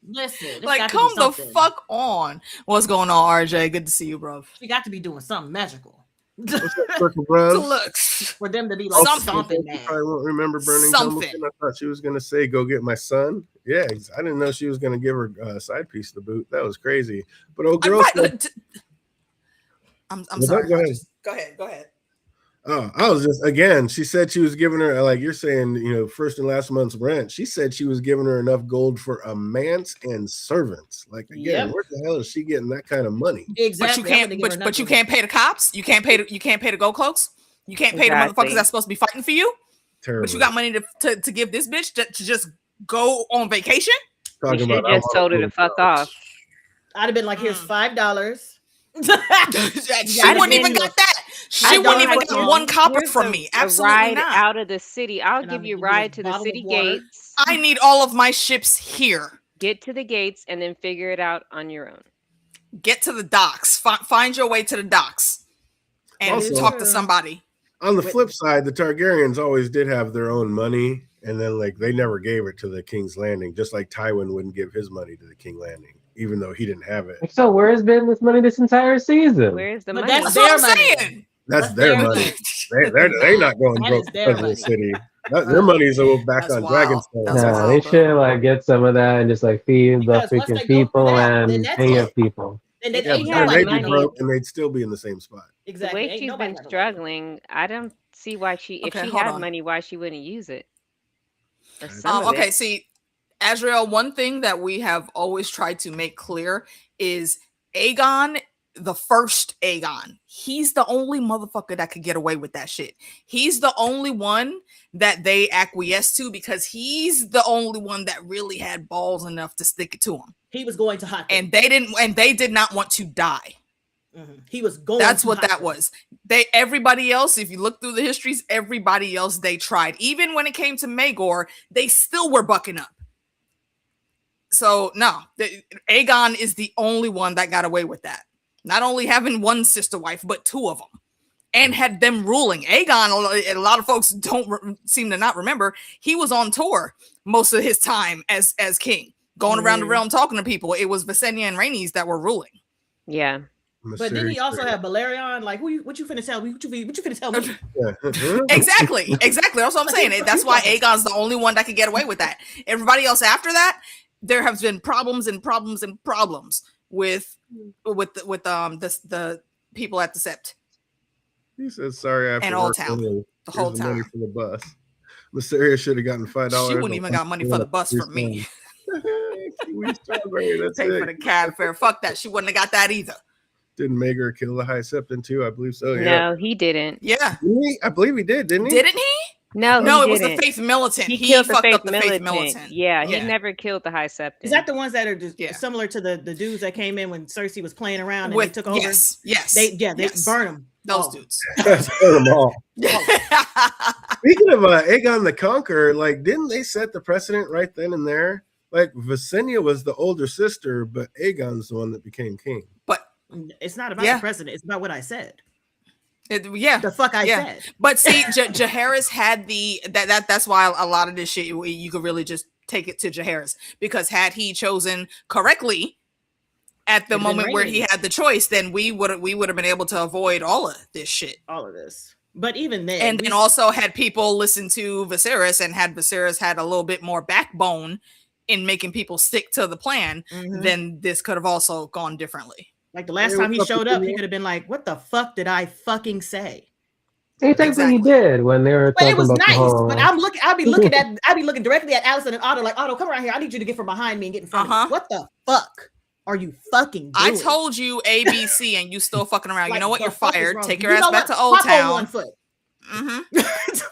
Listen, like, come the fuck on. What's going on, RJ? Good to see you, bro. She got to be doing something magical. Look, for them to be like something. I won't remember burning something. I thought she was gonna say, "Go get my son." Yeah, I didn't know she was gonna give her a side piece to boot. That was crazy. But old girl, I'm sorry. Go ahead. Oh, I was just again. She said she was giving her, like you're saying, first and last month's rent. She said she was giving her enough gold for a manse and servants. Like again, where the hell is she getting that kind of money? Exactly. But you can't pay the cops. You can't pay the gold cloaks. You can't pay the motherfuckers that's supposed to be fighting for you. Terrible. But you got money to give this bitch to just go on vacation. You should have just told her to fuck off. I'd have been like, here's $5. She wouldn't even got that. She wouldn't even get one copper from me. Absolutely not. Out of the city. I'll give you a ride to the city gates. I need all of my ships here. Get to the gates and then figure it out on your own. Get to the docks. Find your way to the docks and also, talk to somebody. On the flip side, the Targaryens always did have their own money, and then like they never gave it to the King's Landing, just like Tywin wouldn't give his money to the King Landing, even though he didn't have it. So where's been this money this entire season? Where's the money? That's their money. That's their money. They're not going broke because of the city. Their money's back on Dragonstone. Nah, they should like get some of that and just like feed the freaking people and pay your people. And they'd be broke and they'd still be in the same spot. Exactly. The way she's been struggling, I don't see why if she had money, why she wouldn't use it. Okay, see, Azrael, one thing that we have always tried to make clear is Aegon, the first Aegon, he's the only motherfucker that could get away with that shit. He's the only one that they acquiesced to because he's the only one that really had balls enough to stick it to him. He was going to hot and they did not want to die. He was going. That's what that was. Everybody else, if you look through the histories, everybody else they tried. Even when it came to Maegor, they still were bucking up. So no, Aegon is the only one that got away with that. Not only having one sister wife, but two of them, and had them ruling. Aegon, a lot of folks don't seem to not remember. He was on tour most of his time as king, going around the realm talking to people. It was Visenya and Rhaenys that were ruling. Yeah. But didn't he also have Balerion? Like, what you finna tell me? What you finna tell me? Exactly. That's what I'm saying. That's why Aegon's the only one that could get away with that. Everybody else after that, there have been problems with the people at the Sept. He said sorry after and Old Town the whole time. Money for the bus. Mysteria should have gotten $5. She wouldn't even got money for the bus from me. That's Pay for the cab fare. Fuck that. She wouldn't have got that either. Didn't Maegor kill the High Septon too? I believe so. Yeah. No, he didn't. Yeah, I believe he did. Didn't he? Didn't he? No, it was the Faith Militant. He killed the Faith Militant. Yeah, he never killed the High Septon. Is that the ones that are just similar to the dudes that came in when Cersei was playing around and they took over? Yes. They burn them. Those dudes. Burn them all. Speaking of Aegon the Conqueror, like, didn't they set the precedent right then and there? Like, Visenya was the older sister, but Aegon's the one that became king. But it's not about the president. It's about what I said. The fuck I said. But see, Jaehaerys had that's why a lot of this shit you could really just take it to Jaehaerys, because had he chosen correctly at the moment where he had the choice, then we would have been able to avoid all of this shit. All of this. But even then, and then also had people listen to Viserys, and had Viserys had a little bit more backbone in making people stick to the plan, then this could have also gone differently. Like the last time he showed up, he could have been like, "What the fuck did I fucking say?" Exactly. He did when they were. But it was nice. But I'll be looking directly at Alicent and Otto, like, Otto, come around here. I need you to get from behind me and get in front of me. What the fuck are you fucking doing? I told you ABC, and you still fucking around. You know what? You're fired. Take your ass back to Old Town. On 1 foot.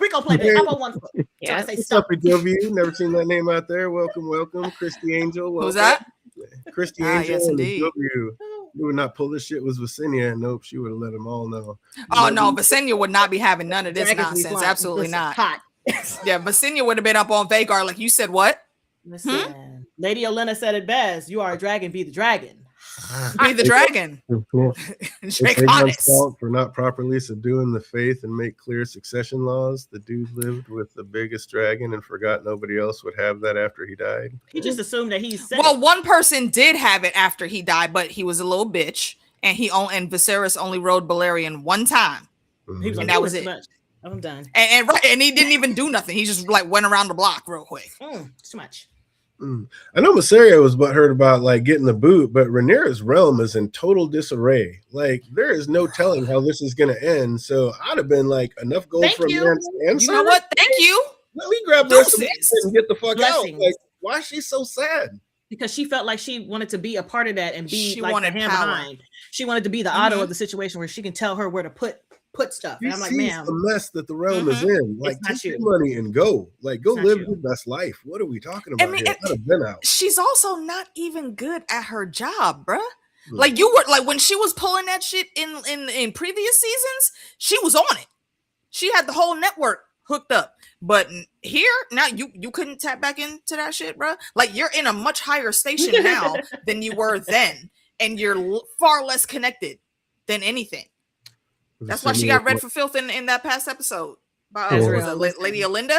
We gonna play that. Hop on 1 foot. Yeah. What's up, W? Never seen that name out there. Welcome, Christy Angel. Welcome. Who's that? Christy Angel. Yes, indeed. W. You would not pull this shit with Visenya. Nope, she would have let them all know. Oh no, Visenya would not be having none of this nonsense. Absolutely not. Hot. Yeah, Visenya would have been up on Vhagar like you said. What? Listen, Lady Olenna said it best. You are a dragon. Be the dragon. Be the dragon. It's fault for not properly subduing the faith and make clear succession laws. The dude lived with the biggest dragon and forgot nobody else would have that after he died. He just assumed that he said. Well, one person did have it after he died, but he was a little bitch, and Viserys only rode Balerion one time, and that was it. I'm done. And he didn't even do nothing. He just like went around the block real quick. Too much. I know Mysaria was butthurt about like getting the boot, but Rhaenyra's realm is in total disarray. Like there is no telling how this is going to end. So I'd have been like enough gold Thank from you. man. You know what? Thank you. Let me grab the rest of Deuces. this and get the fuck Blessings. out. Like why is she so sad? Because she felt like she wanted to be a part of that and be She like the wanted hand power. behind. She wanted to be the Otto of the situation where she can tell her where to put stuff. She And I'm like, sees ma'am, the mess that the realm is in. Like not take your you. money and go. Like go not live you. your best life. What are we talking I about mean, here? I'd have been out. She's also not even good at her job, bruh. Like you were like when she was pulling that shit in previous seasons, she was on it. She had the whole network hooked up. But here now you couldn't tap back into that shit, bruh. Like you're in a much higher station now than you were then, and you're far less connected than anything. That's why she got read for filth in that past episode. By what was Azrael, it, Lady Alinda?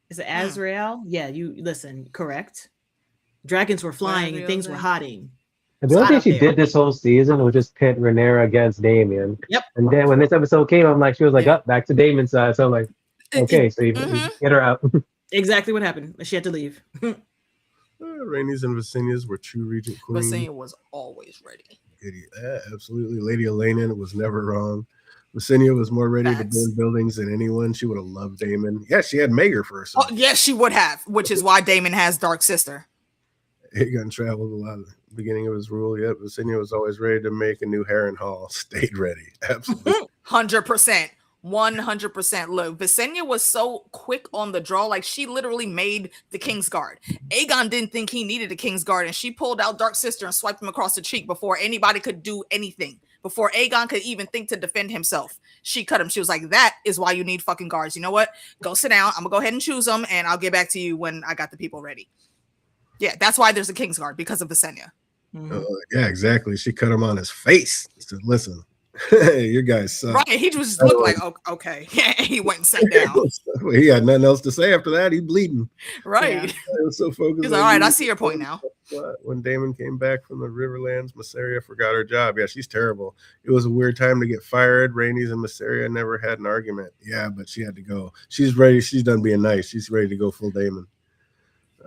Is it Azrael? Yeah, you listen, correct. Dragons were flying and things were hotting. And the only thing she did this whole season was just pit Rhaenyra against Damien. Yep. And then when this episode came, I'm like, she was like, up back to Damon's side. So I'm like, okay, so you get her out. Exactly what happened. She had to leave. Rhaenys and Visenia's were true regent queen. Visenya was always ready. Absolutely. Lady Elena was never wrong. Visenya was more ready to burn buildings than anyone. She would have loved Daemon. Yeah, she had Maegor first. Oh, yes, she would have, which is why Daemon has Dark Sister. Aegon traveled a lot at the beginning of his rule. Yep, Visenya was always ready to make a new Harrenhal. Stayed ready. Absolutely. 100%. 100%. Look, Visenya was so quick on the draw. Like she literally made the Kingsguard. Aegon didn't think he needed a Kingsguard, and she pulled out Dark Sister and swiped him across the cheek before anybody could do anything. Before Aegon could even think to defend himself, she cut him. She was like, that is why you need fucking guards. You know what? Go sit down. I'm gonna go ahead and choose them, and I'll get back to you when I got the people ready. Yeah, that's why there's a Kingsguard, because of Visenya. Yeah, exactly. She cut him on his face. Said, listen, your guys suck. Right. He just looked like, oh, okay. Yeah, he went and sat down. He had nothing else to say after that. He's bleeding. Right. Yeah. I was so focused. He's like, all right, I see your point now. When Daemon came back from the Riverlands, Mysaria forgot her job. Yeah, she's terrible. It was a weird time to get fired. Rhaenys and Mysaria never had an argument. Yeah, but she had to go. She's ready. She's done being nice. She's ready to go full Daemon.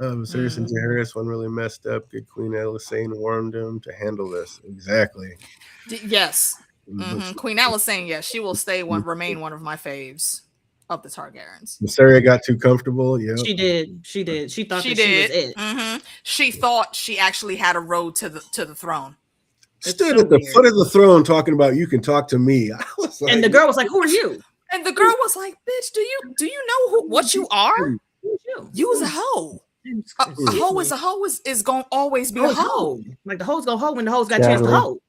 Viserys and Jaehaerys, one really messed up. Good Queen Alysanne warned him to handle this. Exactly. Yes. Queen Alysanne, yes, she will remain one of my faves of the Targaryens. Mysaria got too comfortable. Yeah, she did. She thought she was it. She thought she actually had a road to the throne. Stood at the foot of the throne talking about you can talk to me. I was like, and the girl was like, "Who are you?" And the girl was like, "Bitch, do you know what you are? You was a hoe. A hoe is a hoe is gonna always be a hoe. Like the hoe's gonna hoe when the hoe's got a chance to hoe."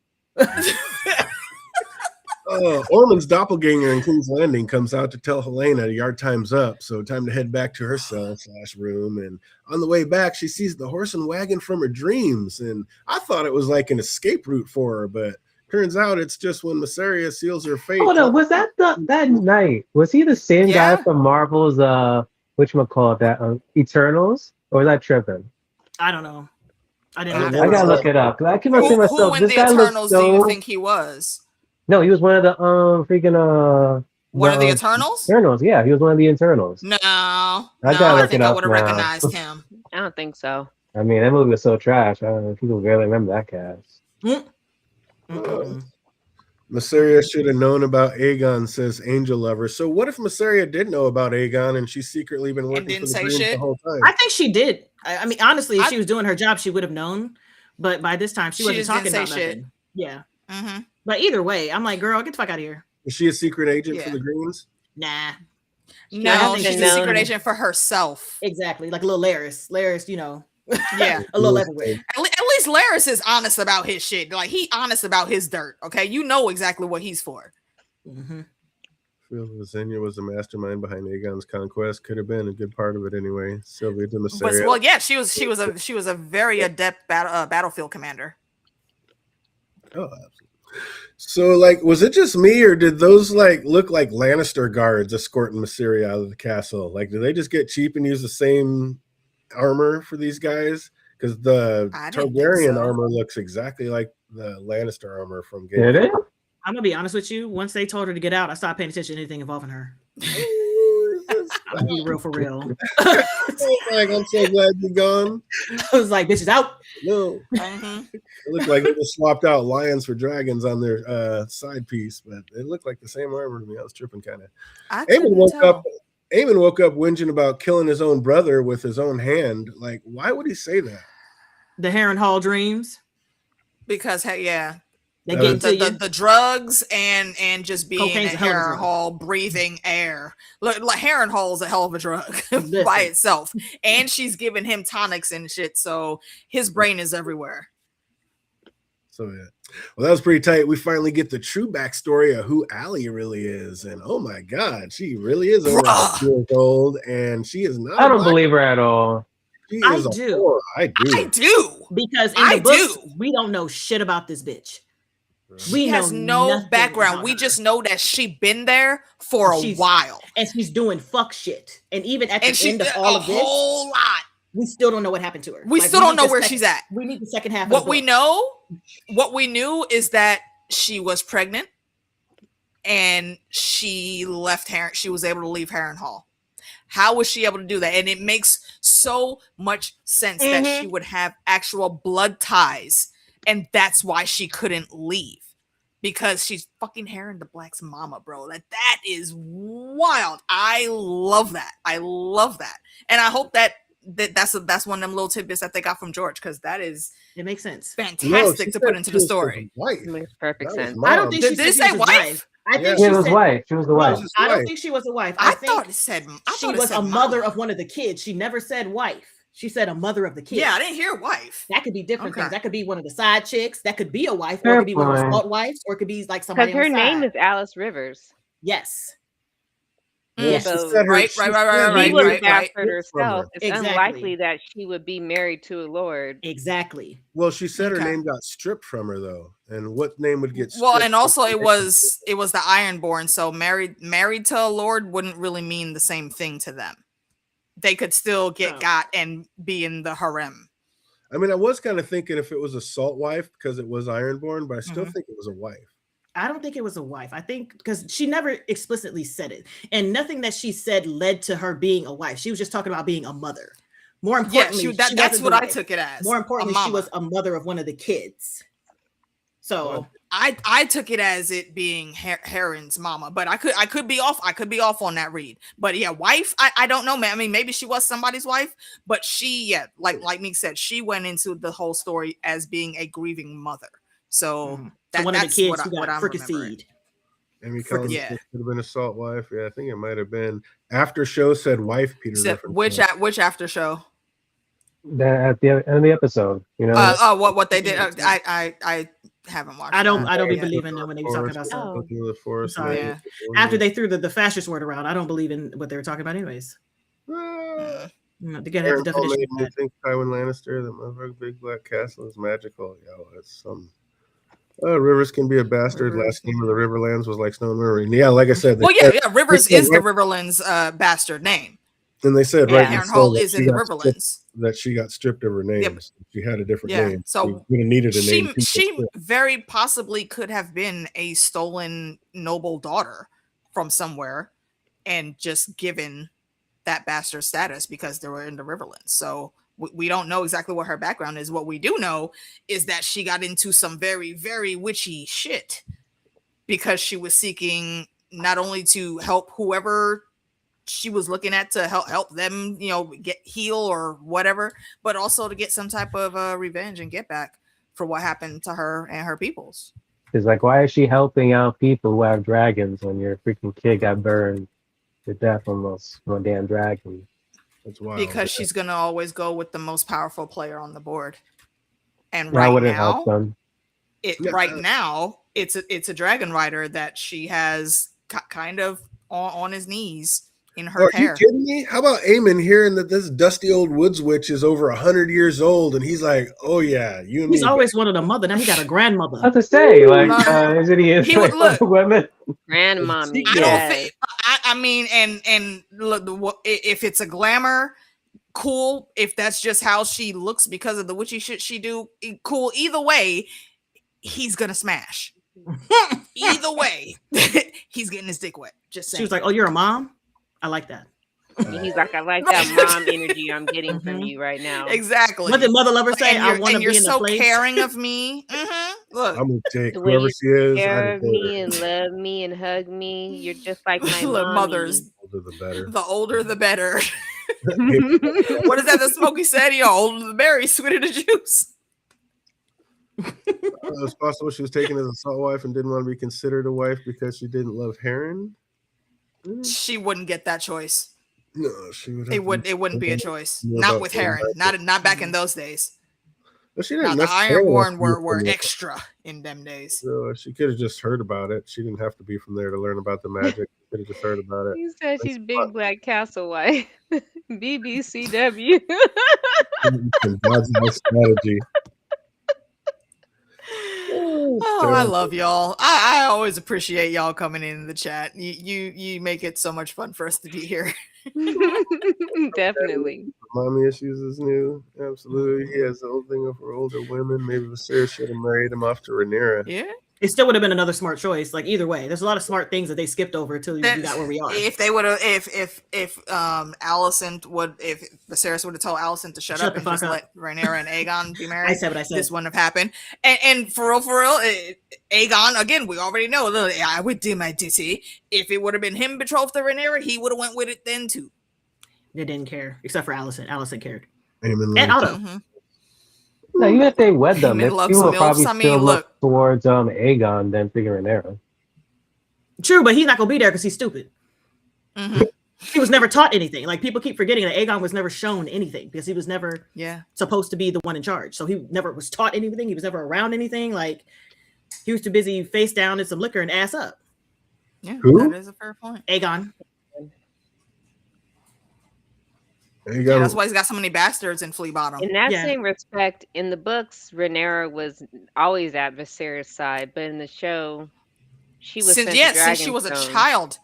Ormond's doppelganger in King's Landing comes out to tell Helena yard time's up, so time to head back to her cell/room. And on the way back, she sees the horse and wagon from her dreams, and I thought it was like an escape route for her, but turns out it's just when Mysaria seals her fate. Hold on, was that that night? Was he the same guy from Marvel's whatchamacallit, that Eternals, or was that tripping? I don't know. I gotta look it up. I keep asking myself, who in the Eternals do you think he was? No, he was one of the freaking one of the Eternals? Eternals, yeah, he was one of the Eternals. I think I would have recognized him. I don't think so. I mean, that movie was so trash. I don't know if people barely remember that cast. Mysaria should have known about Aegon, says Angel Lover. So what if Mysaria did know about Aegon and she's secretly been working for the Greens the whole time? I think she did. I mean, honestly, if she was doing her job, she would have known. But by this time, she wasn't talking about nothing. Yeah. But either way, I'm like, girl, get the fuck out of here. Is she a secret agent for the Greens? Nah. No, she's a secret agent for herself. Exactly. Like a little Laris. Laris, you know. Yeah. A little everywhere. At least Laris is honest about his shit. Like, he honest about his dirt. Okay. You know exactly what he's for. Feel Visenya was the mastermind behind Aegon's conquest. Could have been a good part of it anyway. Sylvia de Mysaria. Well, yeah, she was a very adept battlefield commander. Oh, absolutely. So, like, was it just me, or did those like look like Lannister guards escorting Mysaria out of the castle? Like, did they just get cheap and use the same armor for these guys? Because the Targaryen armor looks exactly like the Lannister armor from Game. Did it? I'm gonna be honest with you. Once they told her to get out, I stopped paying attention to anything involving her. be real for real. Like, I'm so glad you're gone. I was like, bitch is out. No. It looked like they just swapped out lions for dragons on their side piece, but it looked like the same armor to me. I was tripping kind of. Eamon woke up whinging about killing his own brother with his own hand. Like, why would he say that? The Harrenhal dreams. Because they get the drugs and just being in Harrenhal, breathing air. Like Harrenhal is a hell of a drug by itself, and she's giving him tonics and shit, so his brain is everywhere. So yeah, well, that was pretty tight. We finally get the true backstory of who Allie really is, and oh my god, she really is over 100 years old, and she is not. I don't believe her at all. I do. Because in the books, we don't know shit about this bitch. She has no background. We just know that she been there for a while, and she's doing fuck shit. And even at the end of all of this, whole lot, we still don't know what happened to her. We still don't know where she's at. We need the second half. What we knew is that she was pregnant, and she left She was able to leave Harrenhal. How was she able to do that? And it makes so much sense that she would have actual blood ties, and that's why she couldn't leave, because she's fucking Harren the Black's mama, bro. That is wild. I love that. And I hope that's one of them little tidbits that they got from George, because it makes sense. Fantastic to put into the story. It makes perfect sense. I don't think did it say wife? I think she was wife. She was the wife. I don't think she was a wife. I thought it said she was a mother of one of the kids. She never said wife. She said a mother of the kids. Yeah, I didn't hear wife. That could be different things. That could be one of the side chicks. That could be a wife, or it could be one of the salt wives, or it could be like somebody. Because her name is Alice Rivers. Yes. Yeah, so, right. She was a bastard herself. It's unlikely that she would be married to a lord. Exactly. Well, she said her name got stripped from her though, and what name would get stripped? Well, and also it was the Ironborn, so married to a lord wouldn't really mean the same thing to them. They could still got and be in the harem. I mean, I was kind of thinking if it was a salt wife because it was Ironborn, but I still think it was a wife. I don't think it was a wife. I think because she never explicitly said it, and nothing that she said led to her being a wife. She was just talking about being a mother. More importantly, that's what I took it as. More importantly, she was a mother of one of the kids. So I took it as it being Harren's mama, but I could be off. I could be off on that read. But yeah, wife. I don't know, man. I mean, maybe she was somebody's wife, but she, like Meek said, she went into the whole story as being a grieving mother. So one of the kids who got fricasseed. Amy Collins could have been a salt wife. Yeah, I think it might have been. After show said wife. Peter. Which after show? At the end of the episode, you know. What they did. I haven't watched. I don't be believing them when they were talking about stuff. Sorry. After they threw the fascist word around, I don't believe in what they were talking about, anyways. They gotta have the definition. I think Tywin Lannister, the motherfucking big black castle, is magical. Yo, it's some. Rivers can be a bastard. Last name of the Riverlands was like Stone River. And yeah, like I said. Rivers is the Riverlands bastard name. And they said Harrenhal is in the Riverlands. That she got stripped of her name. Yep. She had a different name. So we needed a name. She very possibly could have been a stolen noble daughter from somewhere and just given that bastard status because they were in the Riverlands. So we don't know exactly what her background is. What we do know is that she got into some very, very witchy shit because she was seeking not only to help whoever she was looking at to help them, get heal or whatever, but also to get some type of revenge and get back for what happened to her and her peoples. It's like, why is she helping out people who have dragons when your freaking kid got burned to death almost from a damn dragon? That's wild. Because she's gonna always go with the most powerful player on the board, and why would it help them? Right now, it's a dragon rider that she has kind of on his knees in her hair. Are you kidding me? How about Aemon hearing that this dusty old woods witch is over 100 years old, and he's like, "Oh yeah, you and me." He's always wanted a mother. Now he got a grandmother. I have to say, like, isn't he would look women? Grandmommy. I don't think. I mean, and look, if it's a glamour, cool. If that's just how she looks because of the witchy shit she do, cool. Either way, he's gonna smash. Either way, he's getting his dick wet. Just saying. She was like, "Oh, you're a mom? I like that." He's like, I like that mom energy I'm getting from you right now. Exactly. What did Mother Lover say? And I want to you're be in the so place. caring of me. Look, I'm gonna take The way whoever you she is. take I care of deport me her. and love me and hug me. You're just like my look, mommy. mothers. Older the better. The older, the better. Hey, What is that? The Smokey said, "Yo, older the berry, sweeter the juice." it's possible she was taken as a salt wife and didn't want to be considered a wife because she didn't love Heron. She wouldn't get that choice. No, she would. It wouldn't be a choice. know Not about with Heron Heron. Not back in those days. But she Now didn't the necessarily Ironborn have to be were from there. extra in them days. So she could have just heard about it. She didn't have to be from there to learn about the magic. She could have just heard about it. He said she's That's big black castle wife. BBCW. some God's eye strategy. Oh, I love y'all. I always appreciate y'all coming in the chat. You make it so much fun for us to be here. Definitely. Mommy issues is new. Absolutely. He has the whole thing for older women. Maybe Viserys should have married him off to Rhaenyra. Yeah. It still would have been another smart choice. Like either way, there's a lot of smart things that they skipped over until we got where we are. If they would have, if Alicent would, if Viserys would have told Alicent to shut up and just let Rhaenyra and Aegon be married, I said what I said. this wouldn't have happened. And for real, Aegon, again, we already know. Look, I would do my duty. If it would have been him betrothed to Rhaenyra, he would have went with it then too. They didn't care, except for Alicent. Alicent cared. Aemon And loved- Otto. No, even if they wed them, Aemon it loves people would milfs. probably I mean, still look. look towards Aegon than figuring Rhaenyra. True, but he's not gonna be there because he's stupid. Mm-hmm. He was never taught anything. Like people keep forgetting that Aegon was never shown anything because he was never supposed to be the one in charge. So he never was taught anything. He was never around anything. Like he was too busy face down in some liquor and ass up. Yeah, Who? that is a fair point. Aegon. Yeah, that's why he's got so many bastards in Flea Bottom. In that same respect, in the books, Rhaenyra was always at Viserys' side, but in the show, she was since she was a child.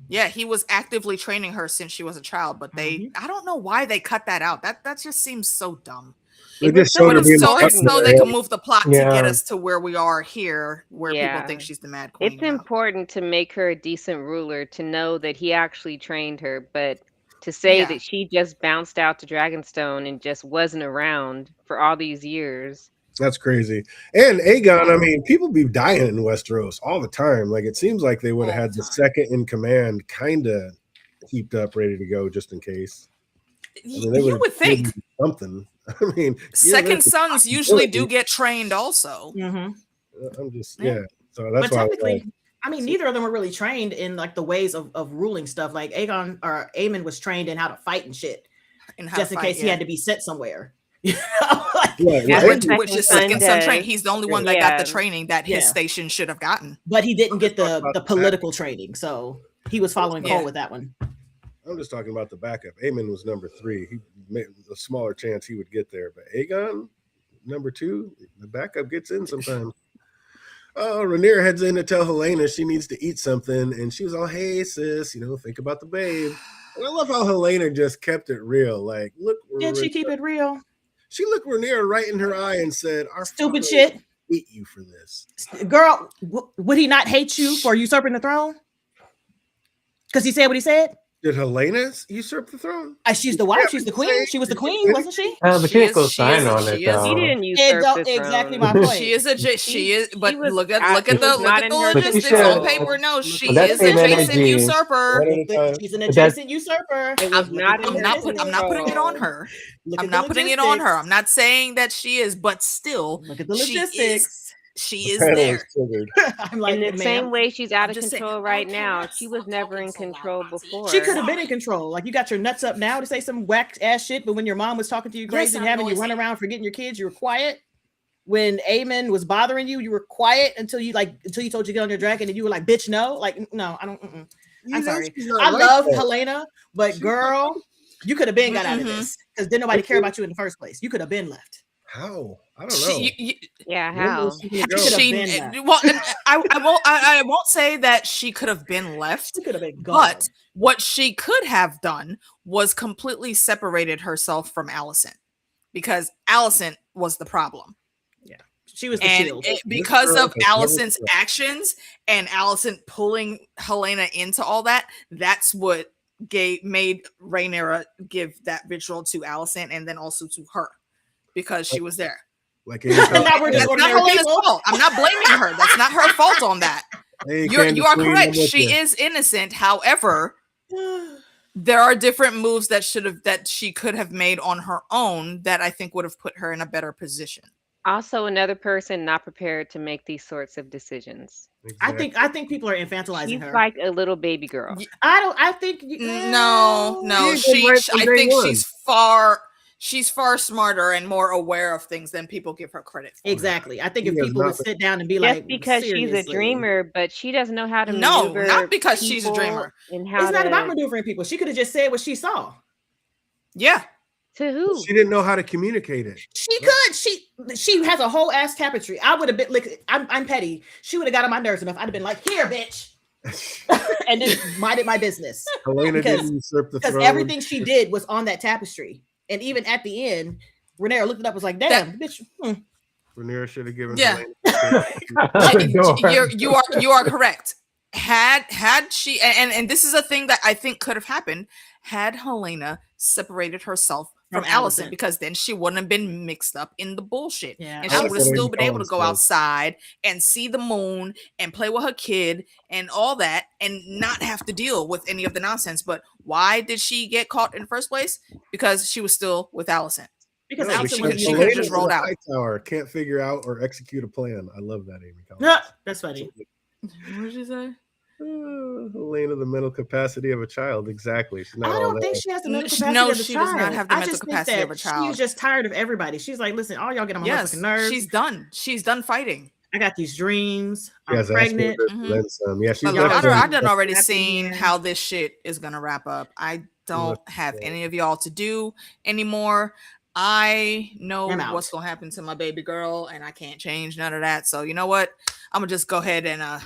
Yeah, he was actively training her since she was a child. But I don't know why they cut that out. That just seems so dumb. It's so they can move the plot to get us to where we are here, where people think she's the Mad Queen. It's important to make her a decent ruler, to know that he actually trained her, but to say that she just bounced out to Dragonstone and just wasn't around for all these years. That's crazy. And Aegon, I mean, people be dying in Westeros all the time. Like it seems like they would have had the second in command kind of heaped up, ready to go just in case. I mean, you would think something. I mean, second sons usually do get trained also. I'm just So that's why. Technically, I mean, neither of them were really trained in like the ways of ruling stuff. Like Aegon or Aemon was trained in how to fight and shit, just in case he had to be sent somewhere. Which is second son trained. He's the only one that got the training that his station should have gotten. But he didn't get the political training, so he was following Cole with that one. I'm just talking about the backup. Aemon was number 3. He made a smaller chance he would get there, but Aegon, number 2, the backup gets in sometimes. Rhaenyra heads in to tell Helena she needs to eat something, and she was all, "Hey sis, think about the babe." And I love how Helena just kept it real. Like, look, did she keep it real? She looked Rhaenyra right in her eye and said, "Our stupid shit. Hate you for this, girl. Would he not hate you for usurping the throne? Because he said what he said." Did Helena usurp the throne? She's the wife. She's the queen. She was the queen, wasn't she? But she didn't go sign on it. He didn't usurp the throne. Exactly my point. She is but look at the logistics on paper. No, she is adjacent usurper. She's an adjacent usurper. I'm not putting it on her. I'm not putting it on her. I'm not saying that she is, but still, look at the logistics. She is there. I'm like, in the same way she's out of control right now. She was never in control before. She could have been in control. Like you got your nuts up now to say some whack ass shit, but when your mom was talking to you crazy and having you run around forgetting your kids, you were quiet. When Aemon was bothering you, you were quiet until you told you to get on your dragon, and you were like, "Bitch, no!" Like, no, I don't. I'm sorry. I love Helena, but girl, you could have been got out of this because didn't nobody care about you in the first place. You could have been left. How? I don't know. How? I won't say that she could have been left. She could have been gone. But what she could have done was completely separated herself from Alicent, because Alicent was the problem. Yeah, she was the shield. Because of Alicent's actions and Alicent pulling Helena into all that, that's what made Rhaenyra give that ritual to Alicent and then also to her because she was there. Like That's not Helena's fault. I'm not blaming her. That's not her fault on that. Hey, you are correct. She is innocent. However, there are different moves that she could have made on her own that I think would have put her in a better position. Also, another person not prepared to make these sorts of decisions. Exactly. I think people are infantilizing She's her. like a little baby girl. I think no. I think she's far smarter and more aware of things than people give her credit for. Exactly. I think if people would sit down and be just like, because seriously. she's a dreamer, but she doesn't know how to No, maneuver not because she's a dreamer. And how it's not about maneuvering people. She could have just said what she saw. Yeah. To who? She didn't know how to communicate it. She could. She has a whole ass tapestry. I would have been like, I'm petty. She would have got on my nerves enough. I'd have been like, here, bitch. And just minded my business. Helena didn't usurp the throne. Because everything she did was on that tapestry. And even at the end, Rhaenyra looked it up, was like, damn, bitch. Rhaenyra should have given you are correct. Had she and this is a thing that I think could have happened had Helena separated herself from Alicent, because then she wouldn't have been mixed up in the bullshit. And she would have still been able to go outside and see the moon and play with her kid and all that and not have to deal with any of the nonsense. But why did she get caught in the first place? Because she was still with Alicent. Because she could have just rolled out. Tower can't figure out or execute a plan. I love that, Amy. No, that's funny. What did you say? Helena, the mental capacity of a child. Exactly. I don't think she has the mental capacity of a child. She does not have the mental capacity of a child. She's just tired of everybody. She's like, listen, all y'all get on my motherfucking nerves. She's done. She's done fighting. I got these dreams. I'm pregnant. Yeah, she's I've done already seen how this shit is gonna wrap up. I don't have any of y'all to do anymore. I know what's gonna happen to my baby girl, and I can't change none of that. So you know what? I'm gonna just go ahead and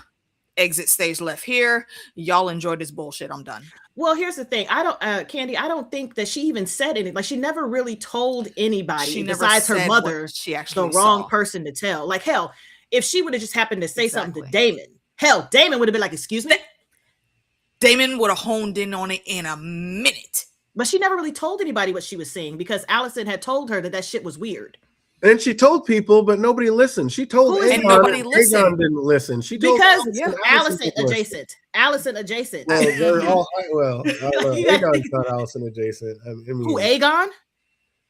exit stage left here. Y'all enjoy this bullshit. I'm done. Well, here's the thing. I don't, Candy. I don't think that she even said anything. Like, she never really told anybody besides her mother she actually the wrong person to tell. Like, hell, if she would have just happened to say something to Damon, Damon would have been like, "Excuse me." Damon would have honed in on it in a minute. But she never really told anybody what she was saying because Alicent had told her that shit was weird. And she told people, but nobody listened. She told Aegon, and nobody listened. Aegon didn't listen. She told Alicent adjacent. Alicent adjacent. Well, they're all Aegon thought Alicent adjacent. I mean, who, Aegon?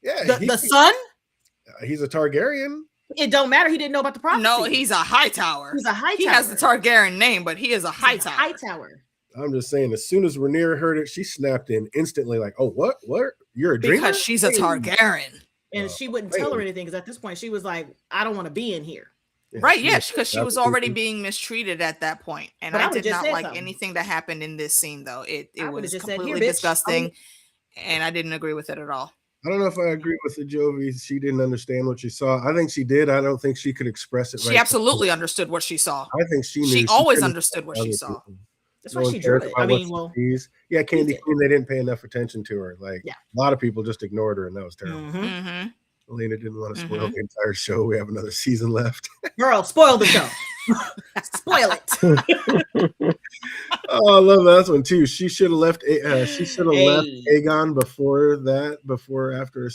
Yeah, the son. He's a Targaryen. It don't matter. He didn't know about the prophecy. No, he's a Hightower. He's a Hightower. He has the Targaryen name, but he is a Hightower. Hightower. I'm just saying, as soon as Rhaenyra heard it, she snapped in instantly, like, "Oh, what? You're a dreamer?" Because she's a Targaryen. And she wouldn't tell her anything because at this point she was like, I don't want to be in here. Yeah, right, because she was already being mistreated at that point. And I did not like anything that happened in this scene, though. It was completely disgusting, and I didn't agree with it at all. I don't know if I agree with the Jovi. She didn't understand what she saw. I think she did. I don't think she could express it right. She absolutely understood what she saw. I think she knew. She always understood what she saw. That's why she drew it. I mean, Candy Queen, they didn't pay enough attention to her. Like, a lot of people just ignored her, and that was terrible. Elena didn't want to spoil the entire show. We have another season left. Girl, spoil the show. Spoil it. Oh, I love that one too. She should have left. She should have left Aegon before or after her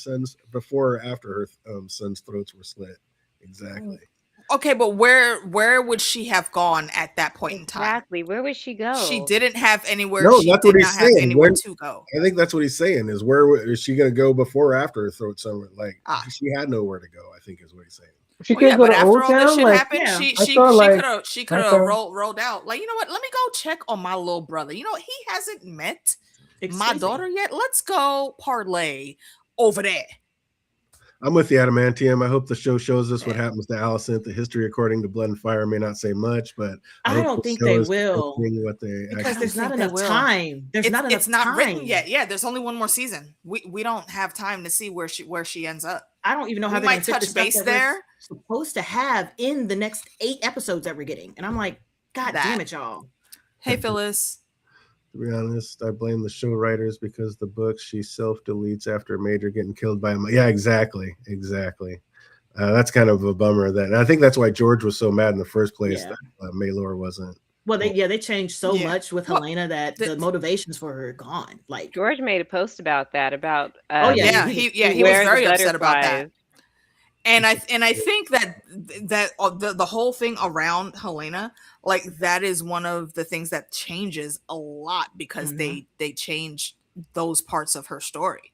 son's throats were slit. Exactly. Okay, but where would she have gone at that point in time? Exactly. Where would she go? She didn't have anywhere. No, she that's did what he's not have saying. Anywhere to go. I think that's what he's saying. Is where is she going to go before or after her throat somewhere? Like she had nowhere to go. I think is what he's saying. She could go to after Old all Town. This shit like, happened, she could have rolled out. Like, you know what? Let me go check on my little brother. You know what? He hasn't met my daughter yet. Let's go parlay over there. I'm with the Adamantium. I hope the show shows us what happens to Alicent. The history according to Blood and Fire may not say much, but I don't think they will. Because there's not enough time. It's not written yet. Yeah, there's only one more season. We don't have time to see where she ends up. I don't even know how they might touch base there. Supposed to have in the next 8 episodes that we're getting, and I'm like, God damn it, y'all. Hey, Phyllis. To be honest, I blame the show writers because the book she self-deletes after Major getting killed by him. Yeah, exactly. That's kind of a bummer. And I think that's why George was so mad in the first place that Maelor wasn't. Well, they changed so Yeah. much with Well, Helena that the motivations for her are gone. Like, George made a post about that, about oh yeah, he he was where the very upset about that. butterflies. And I think that the whole thing around Helena, like that is one of the things that changes a lot because they change those parts of her story.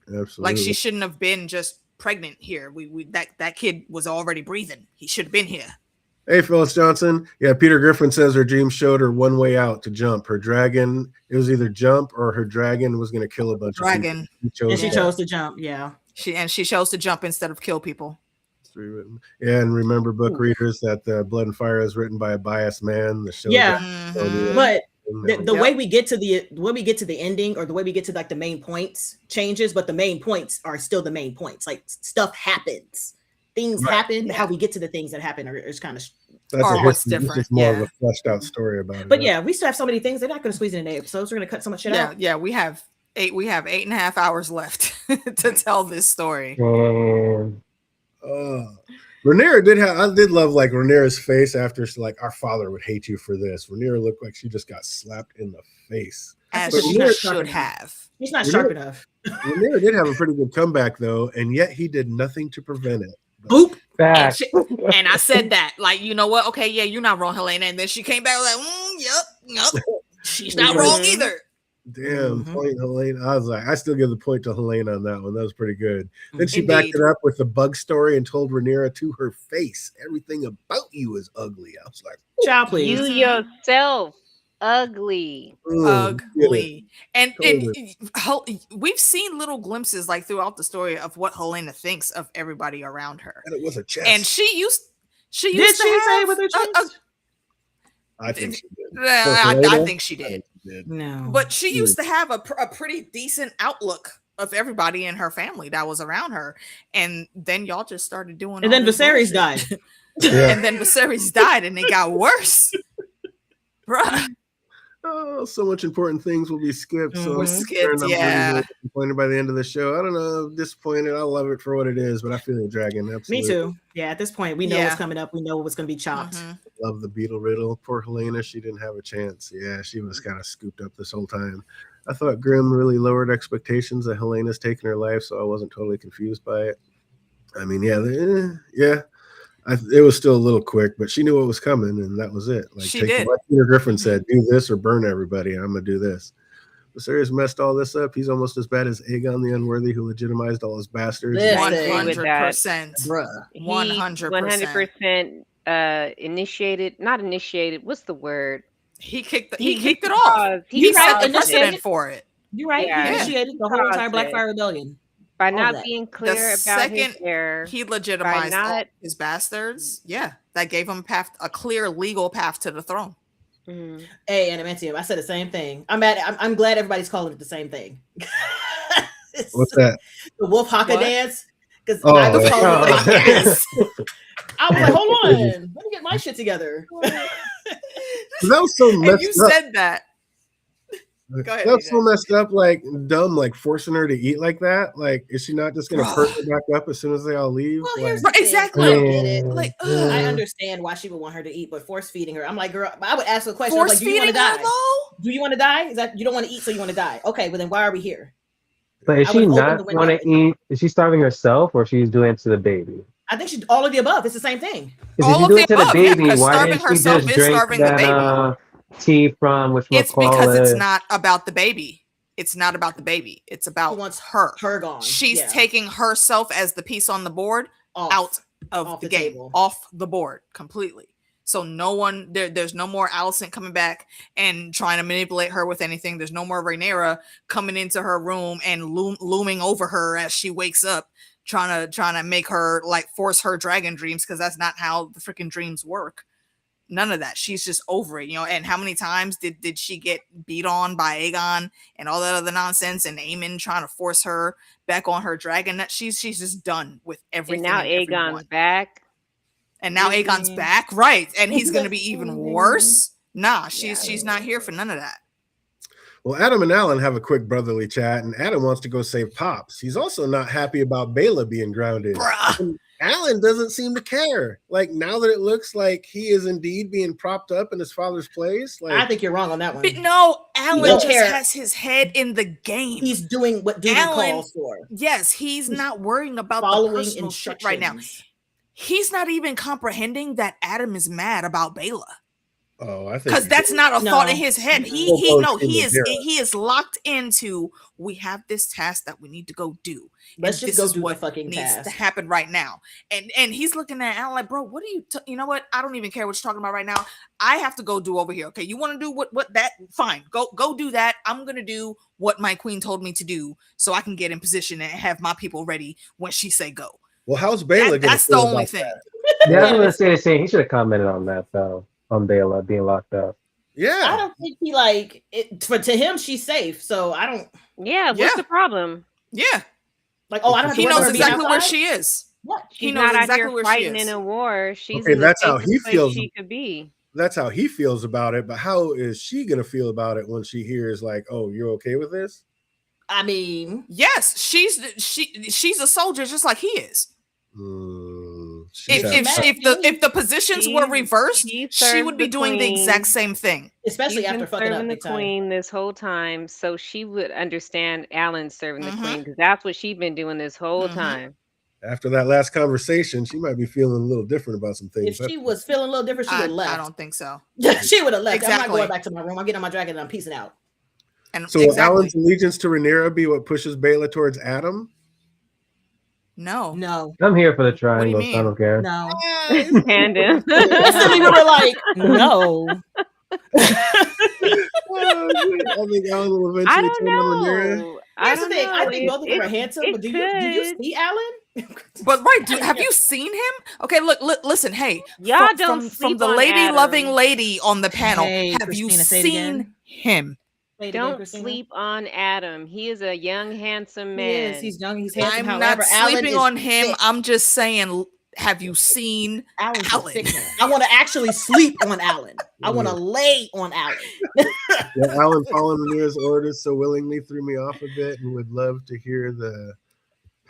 Absolutely. Like she shouldn't have been just pregnant here. We that kid was already breathing. He should have been here. Hey, Phyllis Johnson. Yeah, Peter Griffin says her dream showed her one way out to jump. Her dragon, it was either jump or her dragon was going to kill a bunch of people. She chose to jump. Yeah. She chose to jump instead of kill people. Yeah, and remember, book readers, that Blood and Fire is written by a biased man. The show, but the way we get to the ending, or the way we get to like the main points changes, but the main points are still the main points. Like stuff happens, things happen. How we get to the things that happen is kind of what's different. This is more of a fleshed out story about it. But yeah, we still have so many things. They're not going to squeeze in 8 episodes. We're going to cut so much shit out. Yeah, we have 8.5 hours left to tell this story. Rhaenyra I did love like Rhaenyra's face after like, our father would hate you for this. Rhaenyra looked like she just got slapped in the face. As she should have. He's not sharp enough. Rhaenyra did have a pretty good comeback though, and yet he did nothing to prevent it. Boop. And I said that, like, you know what? Okay, yeah, you're not wrong, Helena. And then she came back like, yep. She's not wrong either. Damn, point Helena. I was like, I still give the point to Helena on that one. That was pretty good. Then she backed it up with the bug story and told Rhaenyra to her face, everything about you is ugly. I was like, child, please. You yourself ugly. Ugly. And we've seen little glimpses like throughout the story of what Helena thinks of everybody around her. And it was a chest. And she used to say with her chest? I think she did. I think she did. No, but she used to have a pretty decent outlook of everybody in her family that was around her, and then y'all just started doing. And then Viserys died. And then Viserys died, and it got worse, bruh. Oh, so much important things will be skipped. So we're skipped, yeah. Disappointed by the end of the show. I don't know, disappointed. I love it for what it is, but I feel the dragon. Absolutely. Me too. Yeah, at this point, we know what's coming up. We know what's going to be chopped. Love the beetle riddle. Poor Helena, she didn't have a chance. Yeah, she was kind of scooped up this whole time. I thought Grimm really lowered expectations that Helena's taking her life, so I wasn't totally confused by it. I mean, it was still a little quick, but she knew what was coming, and that was it. Like, she did. Like Peter Griffin said, do this or burn everybody. I'm going to do this. Viserys messed all this up. He's almost as bad as Aegon the Unworthy, who legitimized all his bastards. 100%. 100% initiated. Not initiated. What's the word? He kicked it off. He set the precedent for it. You're right. Yeah. He initiated the whole entire Blackfire Rebellion. By not being clear about his hair, he legitimized all his bastards. Yeah, that gave him a clear legal path to the throne. Hey, Adamantium, I said the same thing. I'm glad everybody's calling it the same thing. What's that? The Wolf Haka dance. Because I was calling it dance. I was like, hold on, let me get my shit together. That was so messed up. You said that. Go ahead, that's so messed up, like dumb, like forcing her to eat like that. Like, is she not just gonna perk her back up as soon as they all leave? Well, like, here's the exactly. I get it. Like, I understand why she would want her to eat, but force feeding her, I'm like, girl, I would ask her a question. Force like, do you want to die? Though? Do you want to die? Is that you don't want to eat, so you want to die? Okay, well then why are we here? But is she not want to eat? Is she starving herself, or she's doing it to the baby? I think she's all of the above. It's the same thing. All of the above. Why didn't she just drink that tea from it's because it's not about the baby. It's not about the baby. It's about her gone. She's taking herself as the piece on the board out of the game, off the board completely. So no one there's no more Alicent coming back and trying to manipulate her with anything. There's no more Rhaenyra coming into her room and looming over her as she wakes up, trying to make her like force her dragon dreams, because that's not how the freaking dreams work. None of that. She's just over it, and how many times did she get beat on by Aegon and all that other nonsense, and Aemon trying to force her back on her dragon? That she's just done with everything. And now Aegon's back. And now Aegon's back, right? And he's gonna be even worse. Nah, she's not here for none of that. Well, Adam and Alan have a quick brotherly chat, and Adam wants to go save Pops. He's also not happy about Bela being grounded. And Alan doesn't seem to care. Like, now that it looks like he is indeed being propped up in his father's place. Like, I think you're wrong on that one. But no, Alan don't just care. has his head in the game. He's doing what duty calls for. Yes, he's not worrying about the Following personal shit instructions right now. He's not even comprehending that Adam is mad about Bela. Oh, I think Because that's not a thought in his head. He is locked into, we have this task that we need to go do. Let's just go do what the fucking needs task to happen right now. And he's looking at Alan like, bro, what are you you know what? I don't even care what you're talking about right now. I have to go do over here. Okay, you want to do what that? Fine, go do that. I'm gonna do what my queen told me to do, so I can get in position and have my people ready when she say go. Well, how's Bela? That's the only thing. Yeah, I was gonna say the same. He should have commented on that though, on Bela being locked up. Yeah, I don't think he like it. To him, she's safe. So I don't. Yeah, what's the problem? Yeah, like, oh, I don't. Have to he worry knows about being exactly where outside? she is. What? She's knows not out exactly here where she fighting is. in a war. She's Okay, in the that's how he safest place feels. she could be. That's how he feels about it. But how is she gonna feel about it when she hears like, "Oh, you're okay with this"? I mean, Yes, she's a soldier just like he is. If the positions were reversed, she would be doing the exact same thing. Especially She's after been fucking up serving the big time. queen this whole time, so she would understand Alan serving the Mhm. queen because that's what she's been doing this whole time. After that last conversation, she might be feeling a little different about some things. If she was feeling a little different, she would have left. I don't think so. She would have left. I'm not Exactly. going back to my room. I'm getting on my dragon and I'm peacing out. And So will Alan's allegiance to Rhaenyra be what pushes Bela towards Adam? No. I'm here for the triangle, so I don't care. No. Panda. Some people were like, no. I think Alan will eventually I don't turn on Rhaenyra. know. Here's the thing. I think both of them are handsome, but do you see Alan? But have you seen him? Okay, look, listen, hey, Y'all don't from sleep the on lady Adam. loving lady on the panel. Hey, have you Christina, say it seen again. him? Don't sleep on Adam. He is a young, handsome man. Yes, he's young, he's handsome. I'm However, not Alan sleeping is on him. thick. I'm just saying, have you seen Alan's Alan? a thick man. I want to actually sleep on Alan. I want to lay on Alan. Yeah, Alan following Rhaenyra's orders so willingly threw me off a bit and would love to hear the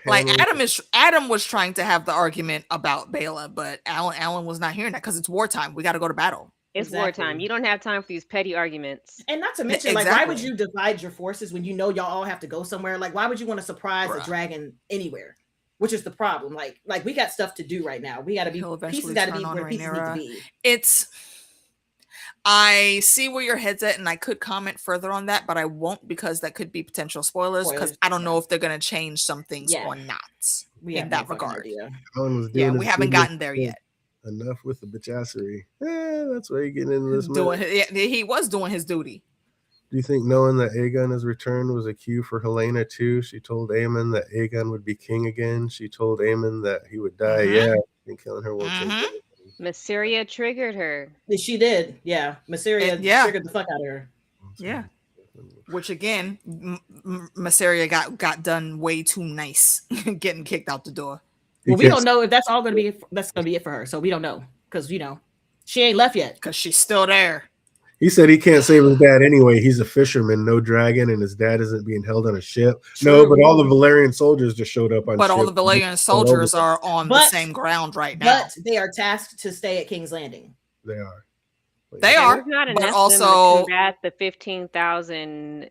Like panel. Adam was trying to have the argument about Bela, but Alan was not hearing that because it's wartime. We got to go to battle. It's Exactly. wartime. You don't have time for these petty arguments. And not to mention, like, why would Exactly. you divide your forces when you know y'all all have to go somewhere? Like, why would you want to surprise a dragon anywhere? Which is the problem. Like we got stuff to do right now. We got to be pieces got to be where pieces need to be. I see where your head's at, and I could comment further on that, but I won't because that could be potential spoilers. Because I don't know if they're going to change some things or not. In that regard, Alan was doing we haven't gotten there yet. Enough with the bitchassery. That's why you get into this. He was doing his duty. Do you think knowing that Aegon has returned was a cue for Helena too? She told Aemon that Aegon would be king again. She told Aemon that he would die. Yeah, and killing her won't change anything. Mysaria triggered her. She did. Yeah, Mysaria triggered the fuck out of her. Yeah. Which again, Mysaria got done way too nice, getting kicked out the door. Well, we don't know if that's all going to be. That's going to be it for her. So we don't know because she ain't left yet. Because she's still there. He said he can't save his dad anyway. He's a fisherman, no dragon, and his dad isn't being held on a ship. True. No, but all the Valerian soldiers just showed up on. But ship. all the Valerian soldiers are on the same ground right now. But they are tasked to stay at King's Landing. They are. They are. There's not but enough also to combat the 15,000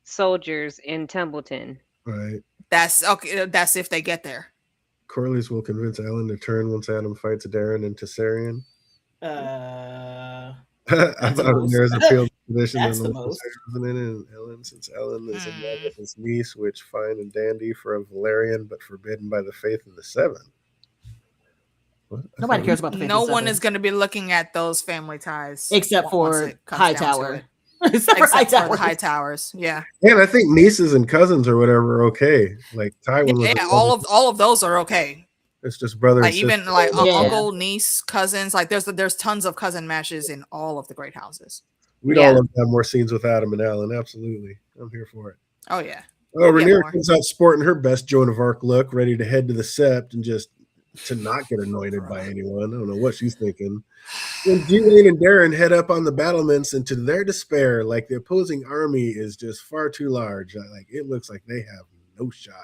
soldiers in Templeton. Right. That's okay. That's if they get there. Corlys will convince Alan to turn once Adam fights Darren and Tessarion. I thought there's a field position in the most, isn't it? And Ellen, since Ellen is in love with his niece, which fine and dandy for a Valerian, but forbidden by the faith of the Seven. What? Nobody cares about the faith No of the one Seven. is going to be looking at those family ties except for Hightower. Except for the high towers, yeah. And I think nieces and cousins or whatever are okay. Like Tywin was all of those are okay. It's just brother Like and even sister. like uncle, niece, cousins. Like there's tons of cousin matches in all of the great houses. We'd all love to have more scenes with Adam and Alan. Absolutely, I'm here for it. Oh yeah. Oh, Rhaenyra comes out sporting her best Joan of Arc look, ready to head to the Sept and just to not get anointed by anyone. I don't know what she's thinking. When G-Wayne and Darren head up on the battlements, and to their despair, like the opposing army is just far too large. Like it looks like they have no shot.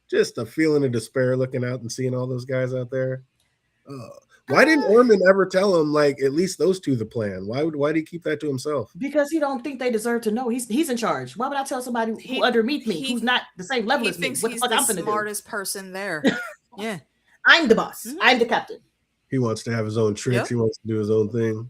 Just a feeling of despair looking out and seeing all those guys out there. Why didn't Orman ever tell him, like, at least those two the plan? Why did he keep that to himself? Because he don't think they deserve to know. He's in charge. Why would I tell somebody who underneath me, who's not the same level as me? What the fuck I'm finna do? Smartest person there. Yeah. I'm the boss. I'm the captain. He wants to have his own tricks. Yep. He wants to do his own thing.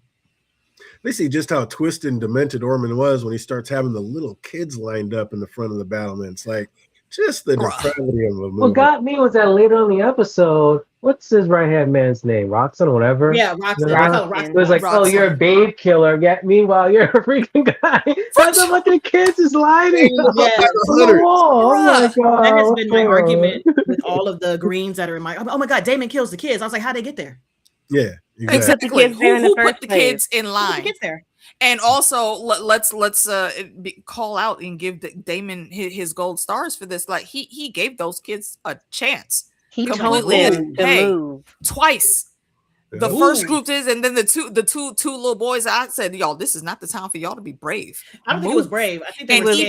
They see just how twisted and demented Orman was when he starts having the little kids lined up in the front of the battlements. Like, just the depravity of a movie. What got me was that later on in the episode, what's his right-hand man's name? Roxon or whatever? Yeah, Roxon. It was like, oh, you're a babe killer. Meanwhile, you're a freaking guy. That's what the kids is lighting on the wall. That has been my argument with all of the greens that are in my... Oh, my God, Damon kills the kids. I was like, how'd they get there? Yeah, exactly. Who put the kids in line? Who put the kids there? And also, let's call out and give Damon his gold stars for this. Like he gave those kids a chance. He told them to move twice. The first group is, and then the two little boys. I said, y'all, this is not the time for y'all to be brave. I don't think it was brave. I think and was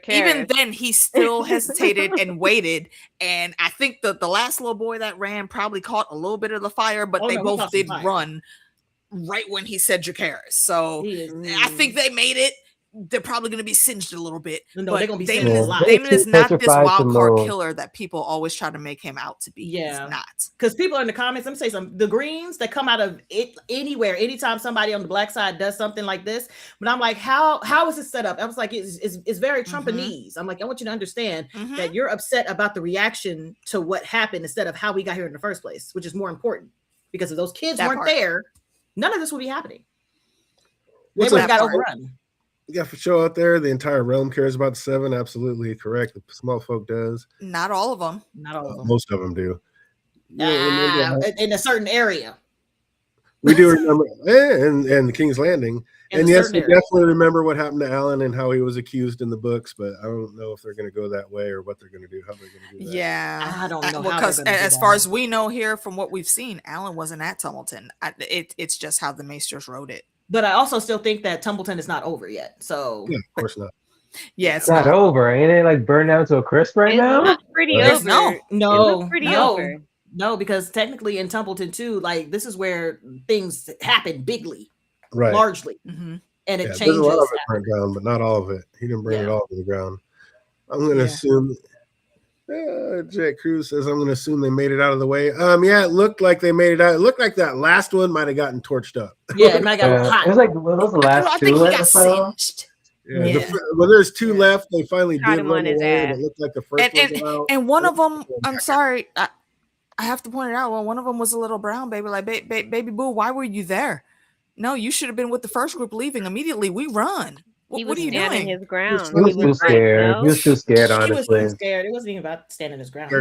even then, he still hesitated and waited. And I think the last little boy that ran probably caught a little bit of the fire, but they both did run right when he said Dracarys. So I think they made it. They're probably going to be singed a little bit. No, they're going to be Damon is not this wild card killer that people always try to make him out to be. Yeah. He's not. Because people in the comments, let me say something. The greens that come out of it anywhere, anytime somebody on the black side does something like this, but I'm like, how is it set up? I was like, it's very Trumpanese. I'm like, I want you to understand that you're upset about the reaction to what happened instead of how we got here in the first place, which is more important. Because if those kids weren't there, none of this would be happening. They would have got overrun. You got for show out there. The entire realm cares about the seven. Absolutely correct. The small folk does. Not all of them. Not all of them. Most of them do. In a certain area. We do remember, and the King's Landing. And yes, we definitely remember what happened to Alan and how he was accused in the books, but I don't know if they're going to go that way or what they're going to do, how they're going to do that. Yeah. I don't know. Because as far as we know here, from what we've seen, Alan wasn't at Tumbleton. It's just how the Maesters wrote it. But I also still think that Tumbleton is not over yet. So yeah, of course not. Yeah, it's not over. Ain't it like burned down to a crisp right now? Not pretty over. No, because technically in Tumbleton too, like this is where things happen bigly, largely, and it changes. A lot of it burnt down, but not all of it. He didn't bring it all to the ground. I'm going to assume. Jack Cruz says, I'm going to assume they made it out of the way. Yeah, it looked like they made it out. It looked like that last one might have gotten torched up. Yeah, it might have gotten hot. It was like, what was the last two? I think he got singed. Well, there's two left. They finally did run away. It looked like the first one. And one of them, I'm sorry, I have to point it out. Well, one of them was a little brown baby. Like, baby boo, why were you there? No, you should have been with the first group leaving immediately. We run. What are you doing? His ground. He was too scared. He was too scared, honestly. He was too scared. It wasn't even about standing his ground.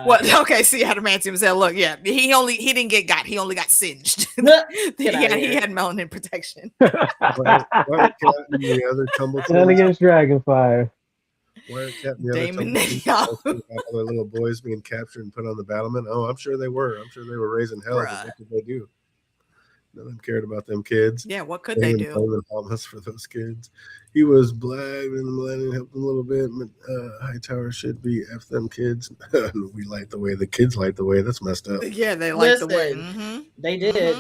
What? Okay, see how the man said, look, yeah, he didn't get got. He only got singed. he had melanin protection. The other Tumbleton. And against Dragonfire. Damon and all the little boys being captured and put on the battlement. Oh, I'm sure they were. I'm sure they were raising hell. But what did they do? None of them cared about them kids. Yeah, what could they do? For those kids, he was black and letting help them a little bit. Hightower should be F them kids. We light the way. The kids light the way. That's messed up. Yeah, they light the way. They did.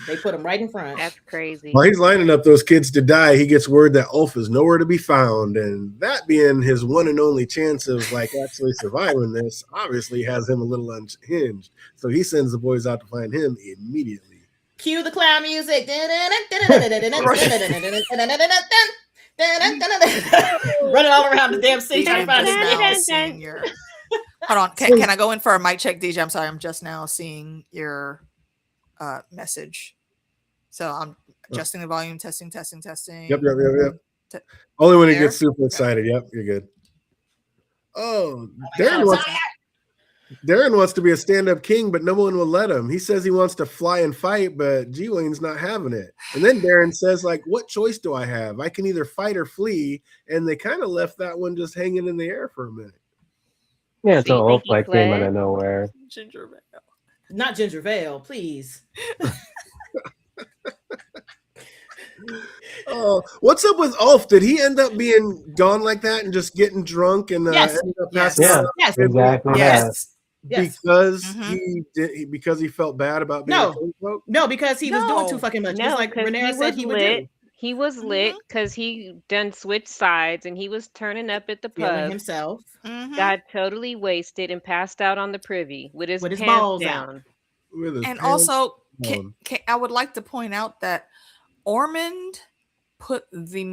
They put them right in front. That's crazy. While he's lining up those kids to die, he gets word that Ulf is nowhere to be found, and that being his one and only chance of actually surviving this, obviously has him a little unhinged. So he sends the boys out to find him immediately. Cue the clown music. Running all around the damn city trying to find this now. Hold on. Can I go in for a mic check, DJ? I'm sorry. I'm just now seeing your message. So I'm adjusting the volume, testing. Yep. Only when he gets super excited. Yep, you're good. Oh, Darren wants to be a stand-up king, but no one will let him. He says he wants to fly and fight, but G-Wayne's not having it. And then Darren says, what choice do I have? I can either fight or flee. And they kind of left that one just hanging in the air for a minute. Yeah, So you so think Ulf he like came out fled? of nowhere. Ginger Vale. Not Ginger Vale, please. Oh, what's up with Ulf? Did he end up being gone like that and just getting drunk and Yes. ended up Yes. passing out? Yeah, Yes. exactly that. Yes. Yes. Because Mhm. because he felt bad about being a No. folk? No, because he was doing No. too fucking much. Just No, like because Renera he said was he would lit. do. He was lit because he done switched sides and he was turning up at the Feeling pub. himself Mhm. Got totally wasted and passed out on the privy with his with his pants balls out. down. With his And pants also, down. I would like to point out that Ormond put the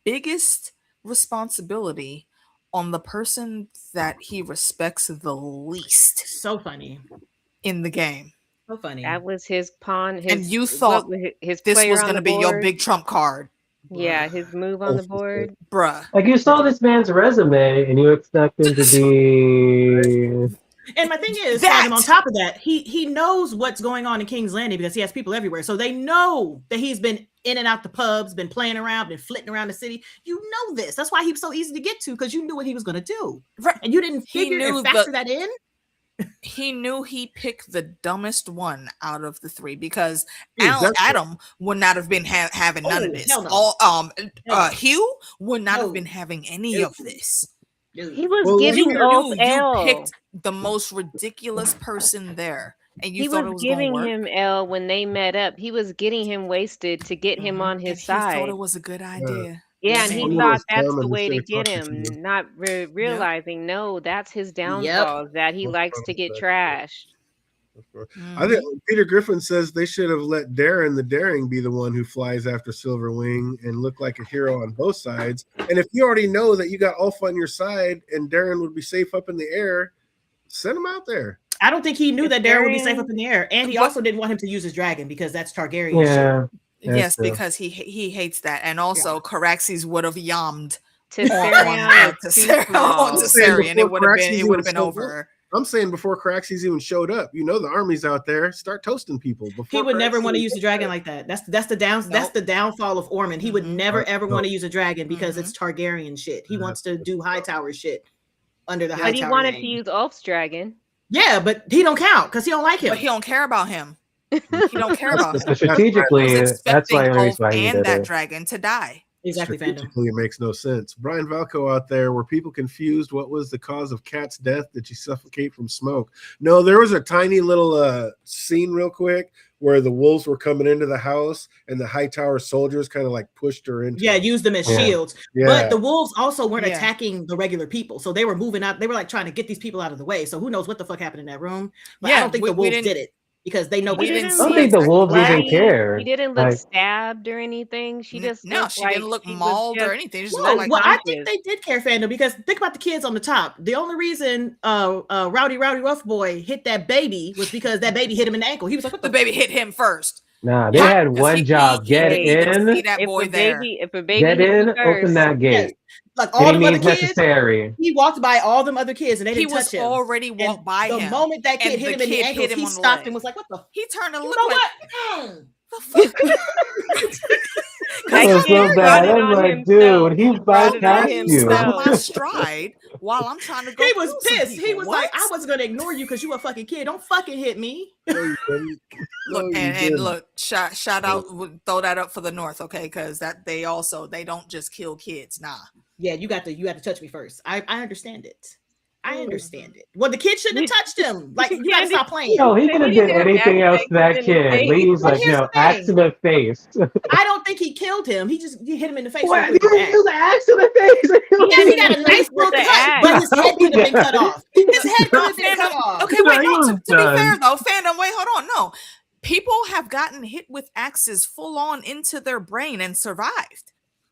biggest responsibility on the person that he respects the least So funny. in the game. So funny. That was his pawn. And His you what thought was his this player was on going the to be your board. big trump card. Yeah, his move on the Ulf was board. Bruh. Like you saw this man's resume and you expect him to be. And my thing is, That- Phantom, on top of that, he knows what's going on in King's Landing because he has people everywhere. So they know that he's been in and out the pubs, been playing around, been flitting around the city. You know this. That's why he was so easy to get to, because you knew what he was going to do. Right. And you didn't He figure knew and factor that in. He knew he picked the dumbest one out of the three because Dude, Adam would not have been having none of Oh, this. hell no. All Hell no. Hugh would not No. have been having any No. of this. He was Well, giving You Ulf knew you L. picked the most ridiculous person there, and you He thought was it was going to giving work. him L when they met up. He was getting him wasted to get him on And his he thought side. it was a good idea. Yeah, and Yeah, he man. thought that's Come the and way to start get talking to you. him, not realizing no, that's his downfall. Is that he What's likes wrong to with get that? trashed. I think Peter Griffin says they should have let Darren the Daring be the one who flies after Silverwing and look like a hero on both sides. And if you already know that you got Ulf on your side and Darren would be safe up in the air, send him out there. I don't think he knew If that Darren would be safe Darren- up in the air. And he What- also didn't want him to use his dragon because that's Targaryen shit. Yeah. That's Yes, true. because he hates that, and also Caraxes would have yammed Tessarion is too on small. Tessarion. It would have been Caraxes over. I'm saying before Caraxes even showed up, you know the army's out there. Start toasting people. Before He would never Caraxes want to even use the gets dragon there. like that. That's the downfall of Ormond. He would never ever want to use a dragon because it's Targaryen shit. He wants to do Hightower shit under the But Hightower he wanted name. to use Ulf's dragon. Yeah, but he don't count because he don't like him. But he don't care about him. He don't care about him. So strategically, He's that's why expecting the Ulf reason why he and did that it. dragon to die. Exactly, fandom. Strategically, it makes no sense. Brian Valco out there, were people confused? What was the cause of Kat's death? Did she suffocate from smoke? No, there was a tiny little scene real quick where the wolves were coming into the house and the Hightower soldiers kind of like pushed her into Yeah, it. use them as Yeah. shields. Yeah. But the wolves also weren't Yeah. attacking the regular people. So they were moving out. They were like trying to get these people out of the way. So who knows what the fuck happened in that room. But I Yeah, don't think we the wolves didn't- did it because they know we better. didn't I don't see think the exactly wolves what even happened. care. He didn't look Like, stabbed or anything. She just No, looked she like didn't look she was mauled or just- anything. She just No, looked like well, I think conscious. they did care, fandom, because think about the kids on the top. The only reason Rowdy Rough Boy hit that baby was because that baby hit him in the ankle. He was like, what the the baby hit him first. nah, they Yeah, had 'cause one job: get he needed to see in, that boy if there. a baby get hit in, you open first, that gate. like all Any them other means kids? necessary. He walked by all them other kids and they He didn't was touch him. already And walked by the him. moment that kid and hit the him in the kid ankles, hit him he on the stopped leg. and was like, what the He turned to you look know like what? the fuck. That was kid so brought bad. it I'm on like, himself. dude, he brought it on bypassed You you. stop himself. my stride while I'm trying to go. He was kill some pissed. He people. was What? like, I wasn't gonna ignore you because you a fucking kid. Don't fucking hit me. No, you didn't. No, Look you and didn't. look, shout out, throw that up for the North, okay? Because that they don't just kill kids, nah. Yeah, you got to touch me first. I understand it. I understand it. Well, the kid shouldn't have touched him. Like, you gotta stop playing. Yo, he Maybe could have he did didn't anything have else to that access in the kid. face. Lee's But like, here's no, the axe thing. to the face. I don't think he killed him. He hit him in the face. What? with You the didn't use axe. the axe to the face. Yeah, he got a nice little With the cut, axe. but his head could have been cut off. His head could have been cut off. Okay, No, wait, he no, was to be done. fair though, fandom, wait, hold on, no. People have gotten hit with axes full on into their brain and survived.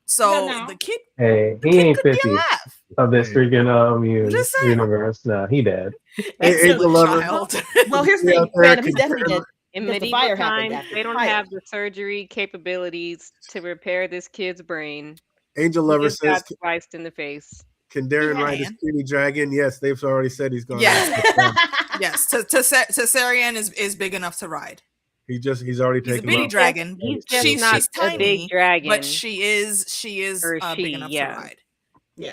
So No. the kid, Hey, the he kid ain't could be 50 alive. of this freaking Just saying. universe. No, he dead. Excellent Angel Lover. child. Well, here's the Yeah, thing, there Phantom, he's could- definitely dead. In Because the medieval fire happened times, after they the don't fire. have the surgery capabilities to repair this kid's brain. Angel He Lover just says, got sliced in the face. can Darren Yeah, ride his man. kitty dragon? Yes, they've already said he's going Yes. to. Yes, Tessarion is big enough to ride. He's already He's a taken bitty off. dragon. He's just She's not a tiny, big dragon. but she is Or big she, enough yeah. to ride. Yeah.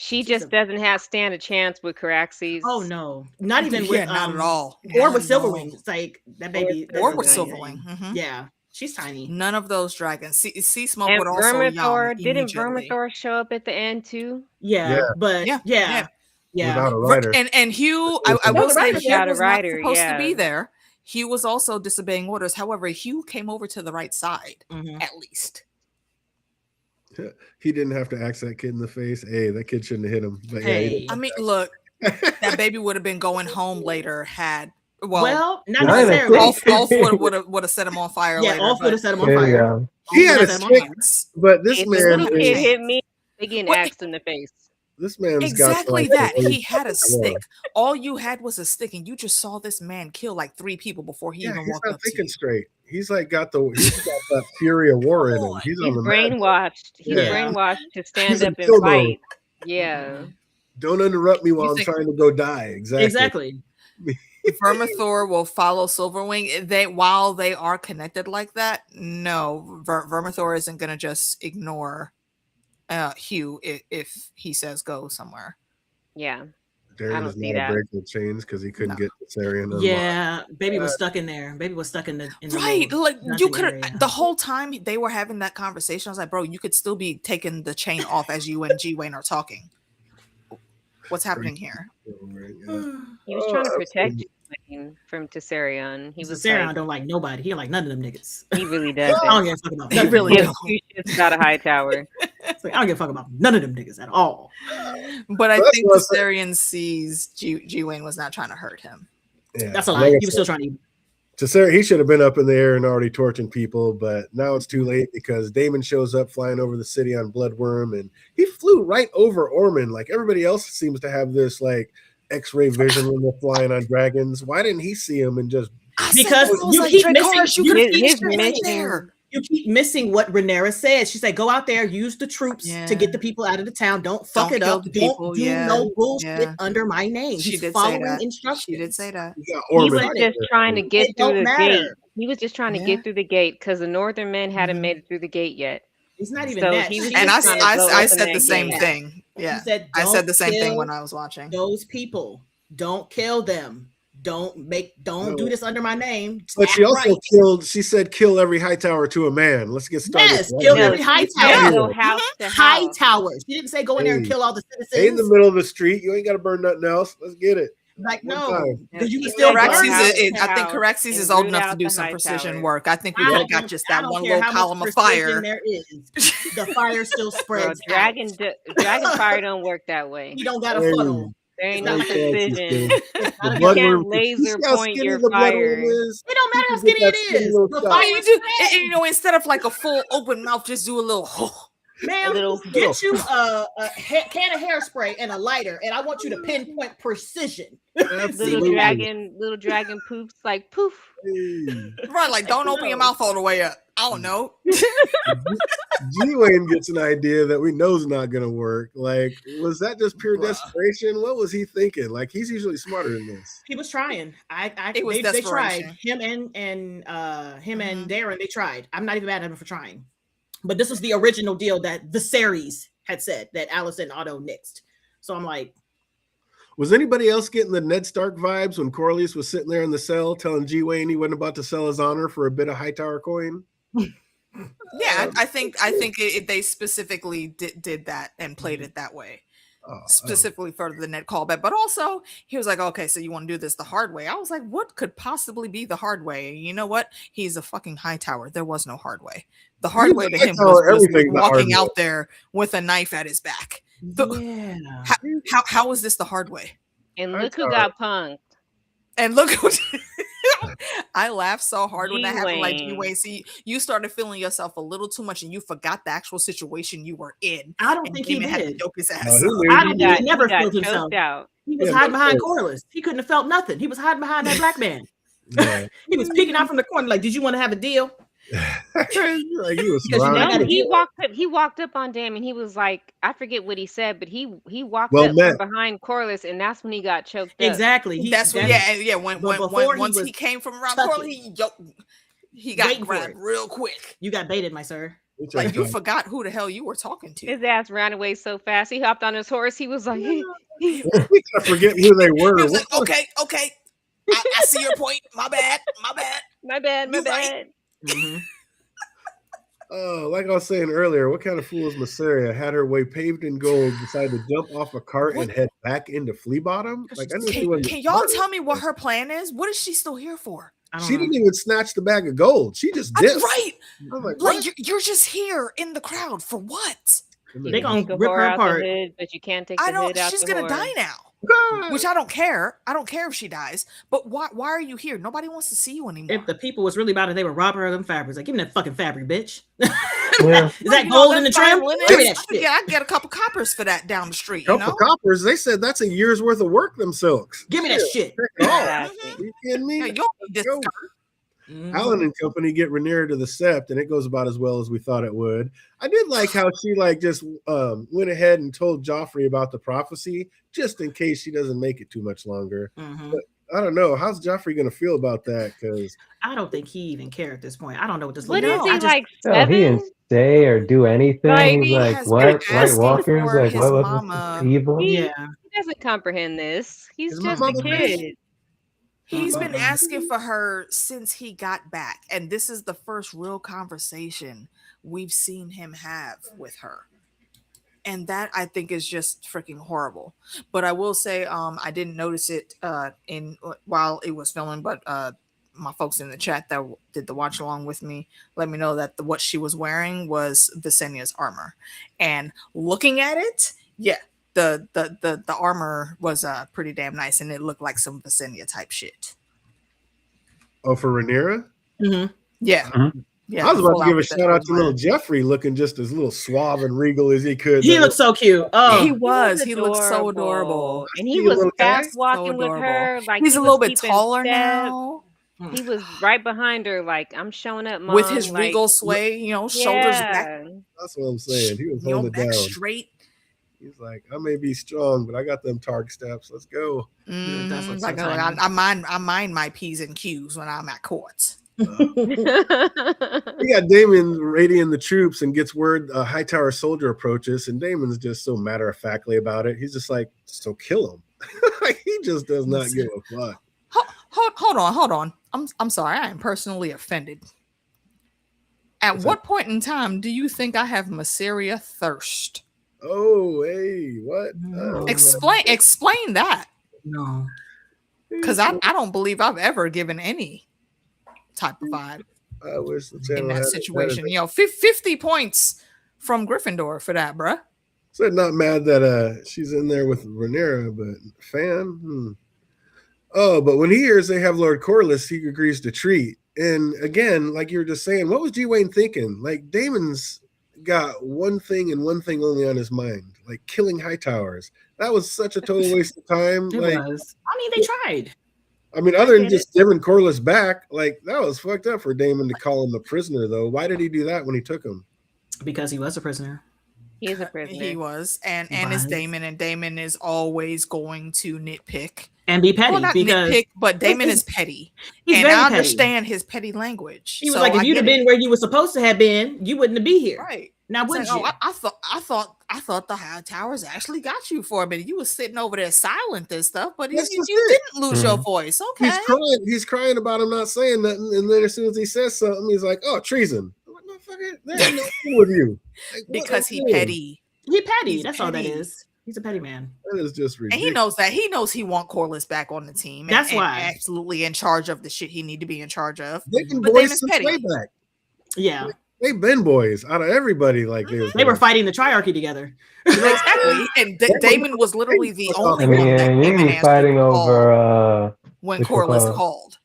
She just doesn't stand a chance with Caraxes. Oh no, not even with not at all. Or Not with at all. Silverwing. It's like that baby. Or with that's a Silverwing. thing. Yeah, she's tiny. None of those dragons. Sea Smoke And would also Vermithor, young didn't immediately. Vermithor show up at the end too? Yeah, but yeah. Without a rider. And Hugh, I will say Hugh without a was rider, not supposed to be there. Hugh was also disobeying orders. However, Hugh came over to the right side, at least. He didn't have to axe that kid in the face. Hey, that kid shouldn't have hit him. But Hey. I mean, look, that baby would have been going home later had not necessarily. Ulf would have set him on fire later. Yeah, Ulf would have set him on fire. He had a stick, but this man little kid hit me, they getting axed in the face. This man's exactly got that. He had a stick. All you had was a stick, and you just saw this man kill like 3 people before he even walked up to you. Straight. He's got that fury of war in him. He's on the brainwashed. He's brainwashed to stand up and fight. Yeah. Don't interrupt me while I'm trying to go die. Exactly. Vermithor will follow Silverwing. While they are connected like that, no, Vermithor isn't gonna just ignore Hugh if he says go somewhere. Yeah. Darren does not break the chains because he couldn't get Viserion. Yeah, baby was stuck in there. Baby was stuck in the right. Like you could the whole time they were having that conversation. I was like, bro, you could still be taking the chain off as you and G-Wayne are talking. What's happening here? He was trying to protect you from Tessarion. Tessarion don't like nobody. He don't like none of them niggas. He really does. I don't give a fuck about he really don't. It's got a high tower. I don't give a fuck about none of them niggas at all. But I think Tessarion sees G-Wayne was not trying to hurt him. Yeah, that's a lie. He was still trying to. Tessarion, he should have been up in the air and already torching people, but now it's too late because Daemon shows up flying over the city on Bloodworm, and he flew right over Ormond. Like everybody else seems to have this like X-ray vision when they're flying on dragons. Why didn't he see him and just? Because you keep missing what Rhaenyra said. She said, "Go out there, use the troops to get the people out of the town. Don't fuck it up. Don't do no bullshit under my name." He's following instructions. She did say that. He was just trying to get through the gate. He was just trying to get through the gate because the northern men hadn't made it through the gate yet. It's not even that. And I said the same thing. Yeah, I said the same thing when I was watching. Those people, don't kill them. Don't do this under my name. But she also killed. She said, "Kill every high tower to a man." Let's get started. Yes, kill every high tower. High towers. She didn't say go in there and kill all the citizens. Stay in the middle of the street. You ain't got to burn nothing else. Let's get it. Like no, because you can still. I think Caraxes is old enough to do some precision work. I think we could have got just that one little column of fire. There is the fire still spreads. Dragon fire don't work that way. You don't got a funnel. There ain't no precision. You can't laser point your fire. It don't matter how skinny it is. The fire you know, instead of like a full open mouth, just do a little. Ma'am, get you a can of hairspray and a lighter, and I want you to pinpoint precision. Little dragon poofs like poof. Right, like don't open your mouth all the way up. I don't know. G-Wayne gets an idea that we know is not going to work. Like, was that just pure desperation? What was he thinking? Like, he's usually smarter than this. He was trying. They tried. Him and Darren, they tried. I'm not even mad at him for trying. But this was the original deal that the series had said that Alice and Otto nixed. So I'm like, was anybody else getting the Ned Stark vibes when Corlys was sitting there in the cell telling G-Wayne he wasn't about to sell his honor for a bit of Hightower coin? Yeah, I think they specifically did that and played it that way. Specifically for the Ned callback, but also he was like, okay, so you want to do this the hard way. I was like, what could possibly be the hard way? You know what? He's a fucking Hightower. There was no hard way. The hard way to him was walking out there with a knife at his back. How was this the hard way? And look who got punked. And look who I laughed so hard when that happened. Like G-Wayne, see, you started feeling yourself a little too much, and you forgot the actual situation you were in. I don't think he did. Had to joke his ass. He never felt himself. He was hiding behind Corlys. He couldn't have felt nothing. He was hiding behind that black man. He was peeking out from the corner, like, "Did you want to have a deal?" Like he walked up on Daemon, and he was like, I forget what he said, but he walked up from behind Corlys, and that's when he got choked up. Exactly. Once he came from around Corlys, he got grabbed real quick. You got baited, my sir. Like you forgot who the hell you were talking to. His ass ran away so fast. He hopped on his horse. He was like, We gotta forget who they were. He was like, okay. I see your point. My bad. my bad. Mhm. Like I was saying earlier, what kind of fool is Masseria? Had her way paved in gold, decided to jump off a cart and head back into Flea Bottom? Like, I didn't see what. Can y'all tell me what her plan is? What is she still here for? She didn't even snatch the bag of gold. She just dipped. Right. I'm like you're just here in the crowd for what? They gonna Take a rip whore her out the apart. hood, but you can't take the hood out She's the gonna whore. die now. Which I don't care. I don't care if she dies. But why are you here? Nobody wants to see you anymore. If the people was really about it, they would rob her of them fabrics. Like, give me that fucking fabric, bitch. Yeah. Is that gold in the trim? Give me that shit. Yeah, I get a couple coppers for that down the street. Couple coppers. They said that's a year's worth of work them silks. Give me that shit. Are you kidding me? Yeah, you don't need this skirt. Alan and company get Rhaenyra to the Sept, and it goes about as well as we thought it would. I did like how she just went ahead and told Joffrey about the prophecy, just in case she doesn't make it too much longer. But I don't know. How's Joffrey going to feel about that? Because I don't think he even cared at this point. I don't know what this. What is he like? No, 7? he didn't say or do anything. Like, He's like, has what? been White asking Walkers? for Like, his what was mama. this evil? He doesn't comprehend this. He's His just a mama kid. He's been asking for her since he got back. And this is the first real conversation we've seen him have with her. And that I think is just freaking horrible. But I will say, I didn't notice it while it was filming, but my folks in the chat that did the watch along with me let me know that what she was wearing was Visenya's armor. And looking at it, yeah, the armor was pretty damn nice, and it looked like some Visenya type shit. Oh, for Rhaenyra? Yeah. Yeah, I was about to give a shout out to right. little Jeffrey, looking just as little suave and regal as he could. He looked so cute. Oh, He looked so adorable. And he was little guy? fast walking So with her. Like He's he a was little bit keeping taller step. now. He was right behind her, like, I'm showing up, Mom. With his like, regal sway, shoulders back, That's what I'm saying. He was holding it back down. straight. He's like, I may be strong, but I got them Targ steps. Let's go. That's what's Like, so I mind my P's and Q's when I'm at courts. We got Daemon raiding the troops and gets word a Hightower soldier approaches, and Daemon's just so matter-of-factly about it. He's just like, so kill him. He just does not give a fuck. Hold on. I'm sorry. I am personally offended. At what point in time do you think I have Masseria thirst? Oh, hey, what? Explain that. No. Because I don't believe I've ever given any type of vibe I wish the in channel that had situation. 50 points from Gryffindor for that, bruh. So not mad that she's in there with Rhaenyra, but fan. Oh, but when he hears they have Lord Corlys, he agrees to treat. And again, like you were just saying, what was G. Wayne thinking? Like, Daemon's got one thing and one thing only on his mind, like killing Hightowers. That was such a total waste of time. It Like, was. I mean, they tried. I mean, other than just giving Corlys back, like, that was fucked up for Daemon to call him a prisoner, though. Why did he do that when he took him? Because he was a prisoner. He's a prisoner. He was, and it's Daemon, and Daemon is always going to nitpick And be petty, well, not because nitpick, but Daemon is petty, he's and very I petty. understand his petty language. He was So like, if I you'd have get been it. where you were supposed to have been, you wouldn't be here. Right Now, It's would like, you? I thought the High Towers actually got you for a minute. You was sitting over there silent and stuff, but you That's just you it. didn't lose your voice. Okay, He's crying about him not saying nothing, and then as soon as he says something, he's like, "Oh, treason!" I'm like, "Motherfucker, there ain't no thing with you." Like, what because are he you doing? petty, He petty. He's That's all that petty. is. He's a petty man. That is just and ridiculous. he knows that. He knows he want Corlys back on the team. That's and why. absolutely in charge of the shit he need to be in charge of. They've been But boys Daemon's since petty. way back. Yeah, They've been boys out of everybody. Like they were fighting the triarchy together. Exactly, and Daemon was literally the only I one mean, that you Daemon ain't answered fighting the call over when what you Corlys call- called.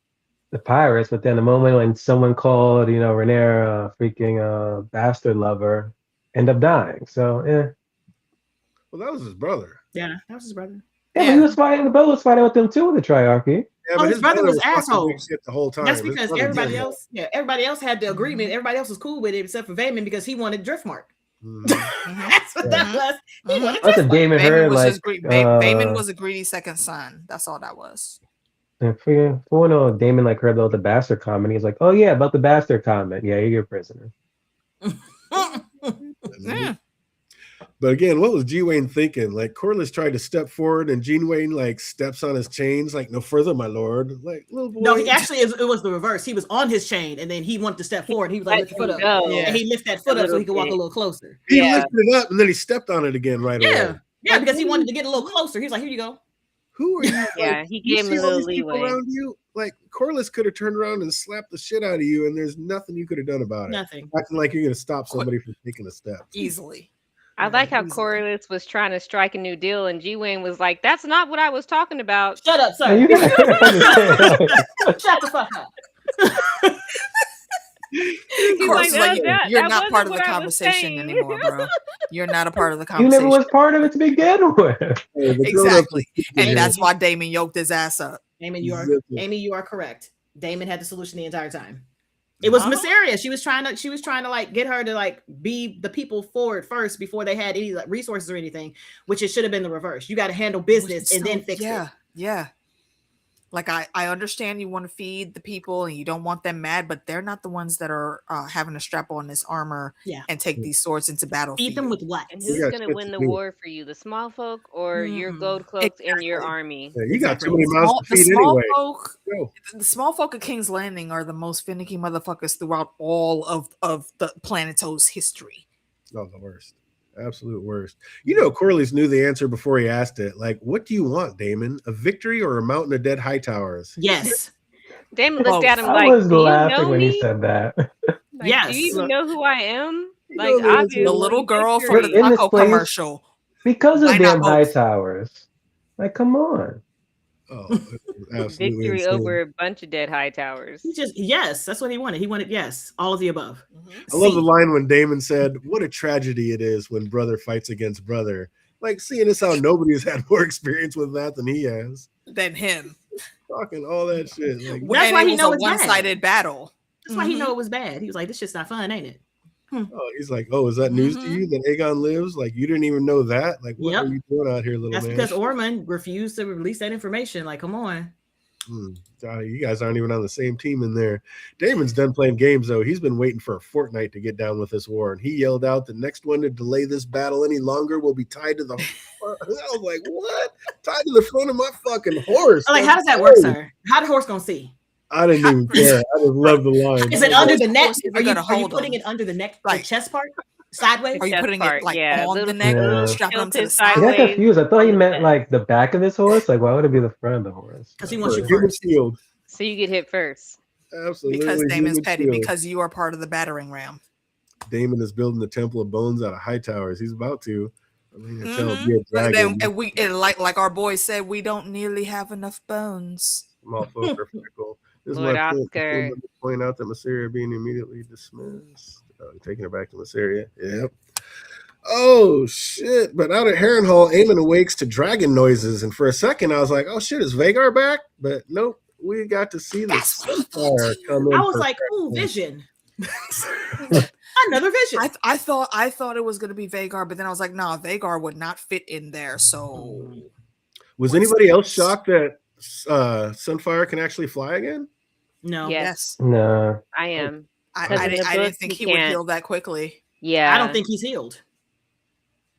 the pirates, but then the moment when someone called, Rhaenyra freaking bastard lover, end up dying. So yeah. Well, that was his brother. Yeah, that was his brother. Yeah, Yeah. but he was fighting. The brother was fighting with them too, with the triarchy. Yeah, Oh, his brother was fucking asshole. big shit the whole time. That's His because brother everybody did. else, everybody else had the agreement. Everybody else was cool with it except for Vaemon because he wanted Driftmark. Mhm. That's what that was. He wanted That's what Driftmark. Daemon Daemon heard. was Like, just Daemon was a greedy second son. That's all that was. for Daemon like heard about the bastard comment. He's like, "Oh yeah, about the bastard comment. Yeah, you're a prisoner." Yeah. But again, what was G Wayne thinking? Like Corliss tried to step forward, and G Wayne like steps on his chains, like no further, my lord. Like little boy. No, he actually it was the reverse. He was on his chain, and then he wanted to step forward. He was like, lift the foot up, Yeah. and he lifted that foot up so he could walk a little closer. He Yeah. lifted it up, and then he stepped on it again right away. Yeah, because he wanted to get a little closer. He was like, "Here you go." Who are you? Yeah, like, he you gave him see a all little these people leeway. around you. Like Corliss could have turned around and slapped the shit out of you, and there's nothing you could have done about it. Nothing. Acting like you're gonna stop somebody from taking a step. Easily. I like how Easily. Corliss was trying to strike a new deal, and G Wayne was like, "That's not what I was talking about." Shut up, Are sir. you understand? Shut the fuck up. He's Corliss like, is "That you're wasn't not part of the what I was conversation saying." anymore, bro. You're not a part of the You conversation. never was part of it to begin with. Hey, the grown-ups Exactly. are And here. that's why Damon yoked his ass up. Amy, Exactly. you are correct. Damon had the solution the entire time. It was Mysteria. She was trying to like get her to like be the people forward first before they had any like resources or anything, which it should have been the reverse. You got to handle business and then fix it. Yeah. Like I understand you want to feed the people and you don't want them mad, but they're not the ones that are having to strap on this armor and take these swords into battle. Feed them with what? And You who's got gonna shit win to the do. war for you? The small folk or your gold cloaks and your army? Yeah, you got Exactly. too many mouths to The feed small anyway. folk, Go. the small folk of King's Landing are the most finicky motherfuckers throughout all of the Planetos history. Oh, the worst. Absolute worst. You know, Corliss knew the answer before he asked it. Like, what do you want, Damon? A victory or a mountain of dead high towers? Yes. Damon looked at him I like, was "Do you laughing know when me? he said that. Like, Yes. do you even know who I am?" You Like, know the answer. obviously, The little girl from victory. the In this taco place- commercial. Because of Why the not damn high both? towers. Like, come on. Oh, absolutely Victory insane. over a bunch of dead high towers. He just that's what he wanted. He wanted all of the above. I love the line when Damon said, "What a tragedy it is when brother fights against brother." Like, seeing as how nobody has had more experience with that than he has. Than him. Talking all that shit. Like, That's why it he was know a it's bad. one-sided battle. That's why he know it was bad. He was like, "This shit's not fun, ain't it?" oh, he's like, "Oh, is that news to you that Aegon lives? Like, you didn't even know that? Like, what are you doing out here, little That's man?" because Ormond refused to release that information. Like, come on. You guys aren't even on the same team in there. Damon's done playing games, though. He's been waiting for a fortnight to get down with this war, and he yelled out, "The next one to delay this battle any longer will be tied to the." I was like, "What? Tied to the front of my fucking horse?" I'm like, how does that work, sir? How the horse gonna see? I didn't even care. I just love the line. Is it under the neck? Of course, Are you hold putting them. it under the neck, Like- the chest part, sideways? Are you Chest putting part, it like yeah, on little- the neck, Yeah. strapping them to the Tilted side? I got sideways. confused. I thought he meant like the back of his horse. Like, why would it be the front of the horse? Because he wants you Human first. shield. So you get hit first. Absolutely. Because Damon's human petty, shield. because you are part of the battering ram. Damon is building the Temple of Bones out of high towers. He's about to. I mean, it's hell, Mhm. be a But dragon. then, like our boy said, we don't nearly have enough bones. Small folk are fickle. This is Lord my point. Oscar. Point out that Mysteria being immediately dismissed. Taking it back to Mysteria. Yep. Oh shit! But out at Harrenhal, Aemon awakes to dragon noises, and for a second I was like, "Oh shit, is Vagar back?" But nope, we got to see the That's what I thought, Sunfire too. come in. I was for like, "Ooh, Harrenhal. vision." Another vision. I thought it was gonna be Vagar, but then I was like, nah, Vagar would not fit in there. So Was anybody else shocked that Sunfire can actually fly again? No. Yes. yes, No. I am. I 'Cause in the didn't book, think he he would can't. heal that quickly. Yeah. I don't think he's healed.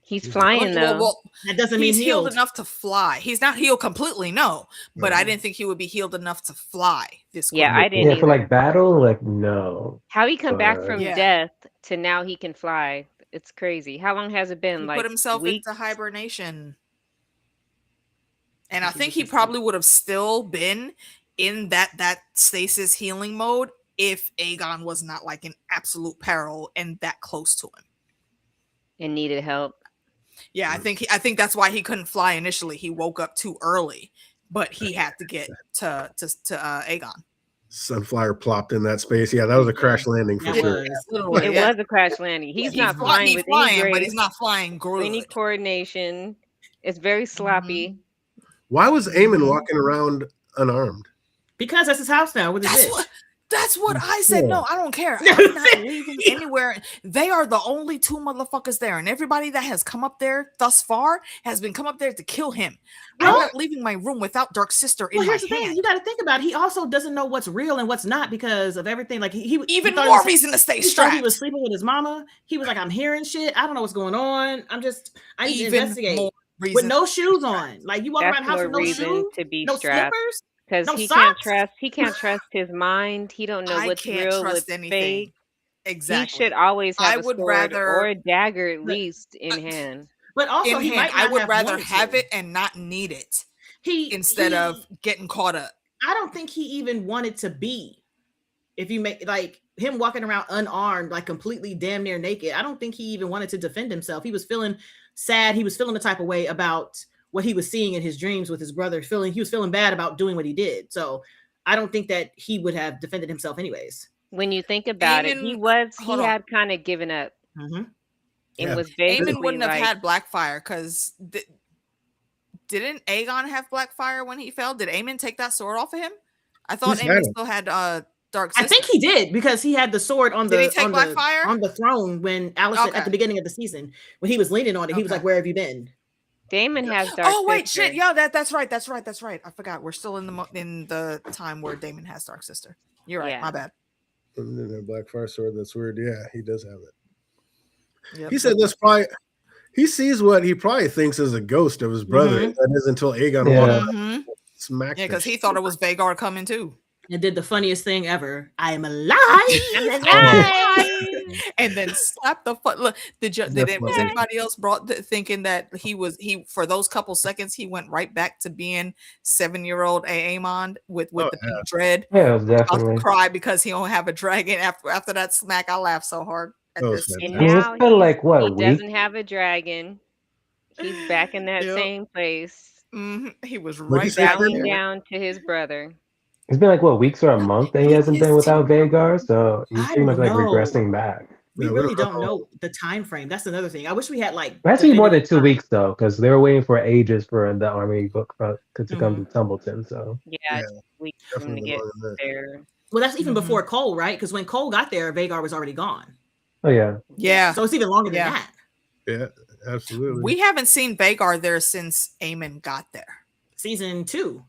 he's flying though. Well, That doesn't mean he's healed healed. enough to fly. He's not healed completely, no. But I didn't think he would be healed enough to fly this quickly. Yeah, I didn't Yeah, either. for like battle, like no. How he come back But- from Yeah. death to now he can fly. It's crazy. How long has it been? He Like put himself weeks? into hibernation. And I He think was he just- probably would have still been in that stasis healing mode if Aegon was not like in absolute peril and that close to him. and needed help. Yeah, I think that's why he couldn't fly initially. He woke up too early, but he had to get to Aegon. Sunfire plopped in that space. Yeah, that was a crash landing for That sure. was. Literally, It yeah. was a crash landing. He's not He's flying with any but grace, he's not flying any good. coordination. It's very sloppy. Why was Aemon Mhm. walking around unarmed? Because that's his house now with his That's bitch. what That's what I said. No, I don't care. I'm not leaving anywhere. They are the only two motherfuckers there, and everybody that has come up there thus far has been come up there to kill him. I'm not leaving my room without Dark Sister in my hand. Thing. You got to think about it. He also doesn't know what's real and what's not because of everything. Like he even more reason to stay strapped. He was sleeping with his mama. He was like, I'm hearing shit. I don't know what's going on. I need to investigate with no shoes on. Like you walk around the house with no shoes, to be no strapped. slippers. Because no he socks? can't trust his mind. He don't know what's real, what's fake. Exactly. He should always have a sword or a dagger at least in hand. But also, I would rather have it and not need it. Instead of getting caught up. I don't think he even wanted to be. If you make like him walking around unarmed, like completely damn near naked, I don't think he even wanted to defend himself. He was feeling sad. He was feeling the type of way about what he was seeing in his dreams with his brother. He was feeling bad about doing what he did. So I don't think that he would have defended himself anyways. When you think about it, he had kind of given up. Mm-hmm. And was basically Aemon wouldn't have had Blackfire because didn't Aegon have Blackfire when he fell? Did Aemon take that sword off of him? I thought Aemon still had Dark Sister. I think he did because he had the sword on Did he take Blackfire? On the throne when Alicent at the beginning of the season when he was leaning on it. He was like, "Where have you been?" Daemon has Dark Oh wait, Sister. shit! Yeah, that's right. I forgot. We're still in the time where Daemon has Dark Sister. You're right. Yeah. My bad. And then the Blackfire sword. That's weird. Yeah, he does have it. Yep. He said this probably. He sees what he probably thinks is a ghost of his brother. Mm-hmm. That is until Aegon walked smacked. Yeah, because he thought it was Vhagar coming too. And did the funniest thing ever. I am alive. I'm alive. And then slap the foot. Look, was anybody else thinking that he for those couple seconds he went right back to being 7-year-old Aemon with the pink dread? Yeah, definitely. I'll cry because he don't have a dragon. After that smack, I laughed so hard at this. And now he doesn't have a dragon. He's back in that same place. Mm-hmm. He was right down to his brother. It's been like weeks or a month that he hasn't been without Vhagar, so he's pretty much like regressing back. We really don't know the time frame. That's another thing. I wish we had like. It has to be more than 2 weeks though, because they were waiting for ages for the army book to come to Tumbleton. So weeks to get there. Well, that's even before Cole, right? Because when Cole got there, Vhagar was already gone. Oh yeah. So it's even longer than that. Yeah, absolutely. We haven't seen Vhagar there since Aemon got there. Season 2.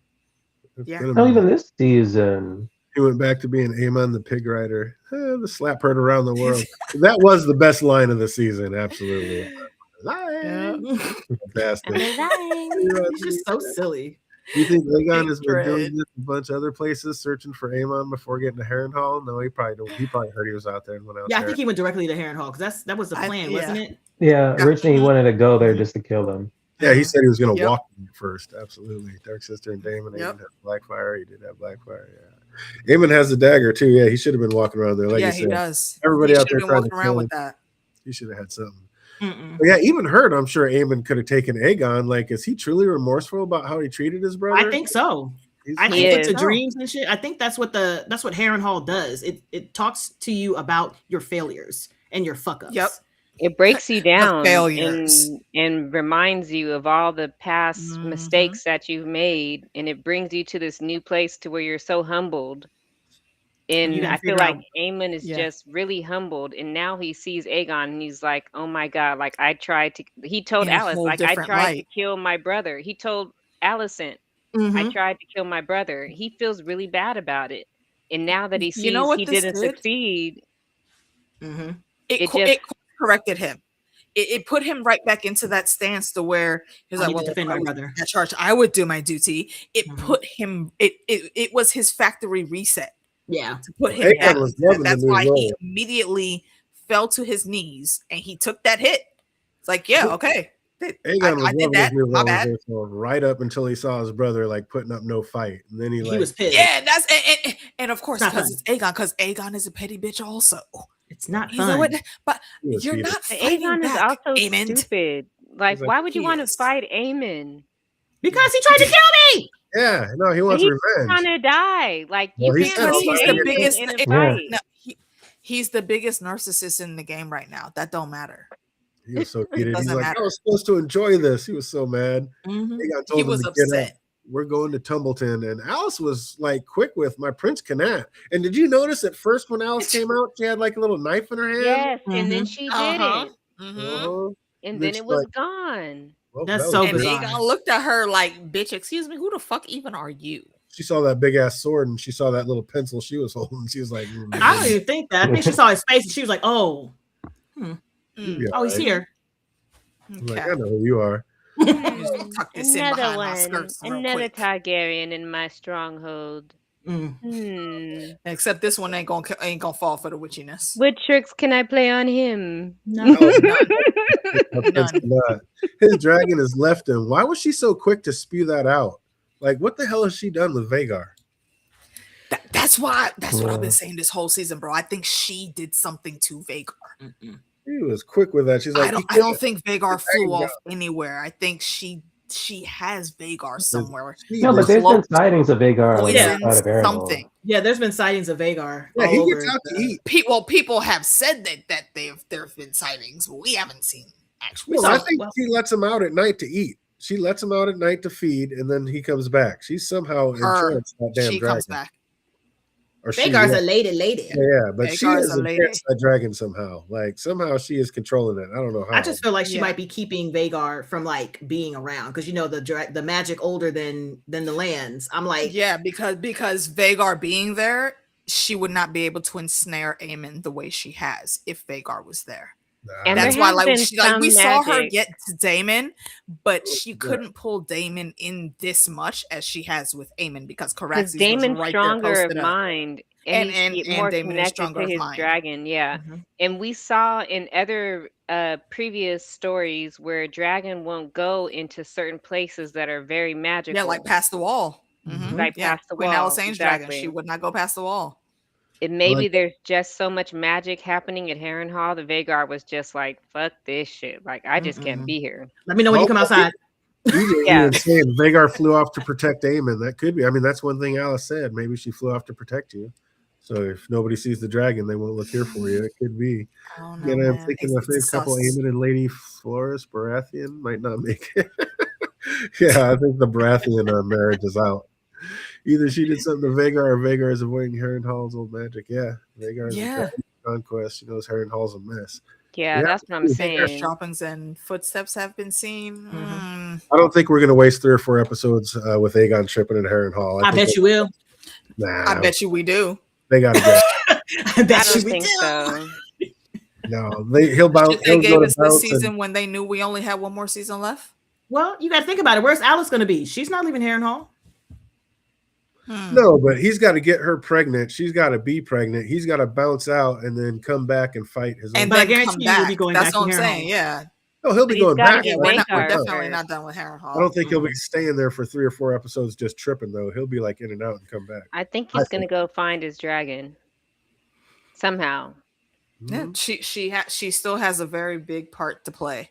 Yeah. Not even this season. He went back to being Aemon the pig rider. The slap heard around the world. That was the best line of the season. Absolutely. Fantastic. It's just so silly. Do you think Aegon has been doing this a bunch of other places, searching for Aemon before getting to Harrenhal? No, he probably don't. He probably heard he was out there and went out there. I think he went directly to Harrenhal because that was the plan, wasn't it? Yeah, originally he wanted to go there just to kill them. Yeah, he said he was going to walk them first. Absolutely. Dark Sister and Daemon. Aemon had Blackfire. He did have Blackfire. Yeah. Aemon has the dagger too. Yeah, he should have been walking around there. Like you said. He does. Everybody out there walking around with that. He should have had something. Yeah, even heard. I'm sure Aemon could have taken Aegon. Like, is he truly remorseful about how he treated his brother? I think so. I think with the dreams and shit. I think that's what Harrenhal does. It talks to you about your failures and your fuck ups. Yep. It breaks you down and reminds you of all the past mistakes that you've made, and it brings you to this new place to where you're so humbled. And I feel like Aemon is just really humbled, and now he sees Aegon, and he's like, "Oh my god!" Like he told Alice, like I tried to kill my brother. He told Alicent, I tried to kill my brother. He feels really bad about it, and now that he sees he didn't succeed, it corrected him. It put him right back into that stance to where he's like, "Well, defend my brother. At church, I would do my duty." It put him. It was his factory reset. Yeah, to put him back. That's why he immediately fell to his knees and he took that hit. It's like, okay. I did that. My bad. Right up until he saw his brother like putting up no fight, and then he was pissed. Yeah, and of course because it's Aegon, because Aegon is a petty bitch also. It's not fun. But you're not fighting Aegon back, is also Aemon. stupid. Like, why would you want to fight Aemon? Because he tried to kill me. Yeah, no, he wants revenge. He's trying to die. Like, you can't go he's the biggest in a fight. No, he's the biggest narcissist in the game right now. That don't matter. He was so heated. He's like, I was supposed to enjoy this. He was so mad. He was upset. we're going to Tumbleton. And Alice was like quick with my Prince Canat. And did you notice at first when Alice came out, she had like a little knife in her hand? Yes, and then she didn't. And then she's it was like, gone. well, That's that so was And great. bizarre. Aegon looked at her like, bitch, excuse me, who the fuck even are you? She saw that big ass sword and she saw that little pencil she was holding. She was like, I don't even think that. I think she saw his face and she was like, oh, "You'll be oh, he's all right." here. I'm like, I know who you are. Tuck this in Another behind my one, skirts real another quick. Targaryen in my stronghold. Except this one ain't gonna fall for the witchiness. What tricks can I play on him? No. None. His dragon has left him. Why was she so quick to spew that out? Like, what the hell has she done with Vhagar? That's what I've been saying this whole season, bro. I think she did something to Vhagar. She was quick with that. She's like, I don't think Vhagar flew off anywhere. I think she has Vhagar somewhere. No, but there's been sightings of Vhagar like, Poisoned outside of Harrenhal. something. Yeah, there's been sightings of Vhagar. Yeah, all he over gets out to eat. People have said that there have been sightings, but we haven't seen actually. Well, I think she lets him out at night to eat. She lets him out at night to feed, and then he comes back. She's somehow entranced that damn she dragon. comes back. Or Vhagar's a lady. Yeah, but she Vhagar's is a lady. entranced that dragon somehow. Like somehow she is controlling it. I don't know how. I just feel like she might be keeping Vhagar from like being around because you know the magic older than the lands. I'm like, yeah, because Vhagar being there, she would not be able to ensnare Aemon the way she has if Vhagar was there. And that's there why, has like, been we some saw her magic. get to Daemon, but she couldn't pull Daemon in this much as she has with Aemon because Because Caraxes was Daemon's right stronger there of posted up. mind, And he's more Daemon is connected stronger to of his mind. dragon. Yeah, and we saw in other previous stories where a dragon won't go into certain places that are very magical. Yeah, like past the wall. Like past the Queen wall. Alysanne's Exactly. dragon, she would not go past the wall. And maybe there's just so much magic happening at Harrenhal that Vhagar was just like, fuck this shit. Like, I just can't be here. let me know when you come outside. Yeah, saying Vhagar flew off to protect Aemon. That could be. I mean, that's one thing Alice said. Maybe she flew off to protect you. So if nobody sees the dragon, they won't look here for you. It could be. I'm thinking the fifth couple, Aemon and Lady Floris Baratheon, might not make it. Yeah, I think the Baratheon marriage is out. Either she did something to Vhagar or Vhagar is avoiding Harrenhal's old magic. Yeah, Vhagar is conquest. She knows Harrenhal's a mess. Yeah, that's what I'm saying. Droppings and footsteps have been seen. I don't think we're going to waste 3 or 4 episodes with Aegon tripping in Harrenhal. I bet you will. Nah, I bet you we do. They got to go. I bet I you don't we think do. so. No, he'll bounce. They gave us this season when they knew we only had one more season left. Well, you got to think about it. Where's Alice going to be? She's not leaving Harrenhal. No, but he's got to get her pregnant. She's got to be pregnant. He's got to bounce out and then come back and fight his own. And But I then guarantee come you he'll back. be going That's back what to I'm saying. Harrenhal. Yeah. Oh, he'll be He's going gotta back. get We're Vhagar definitely first. not done with Harrenhal. I don't think he'll be staying there for 3 or 4 episodes just tripping though. He'll be like in and out and come back. I think he's gonna go find his dragon somehow. Yeah, she still has a very big part to play.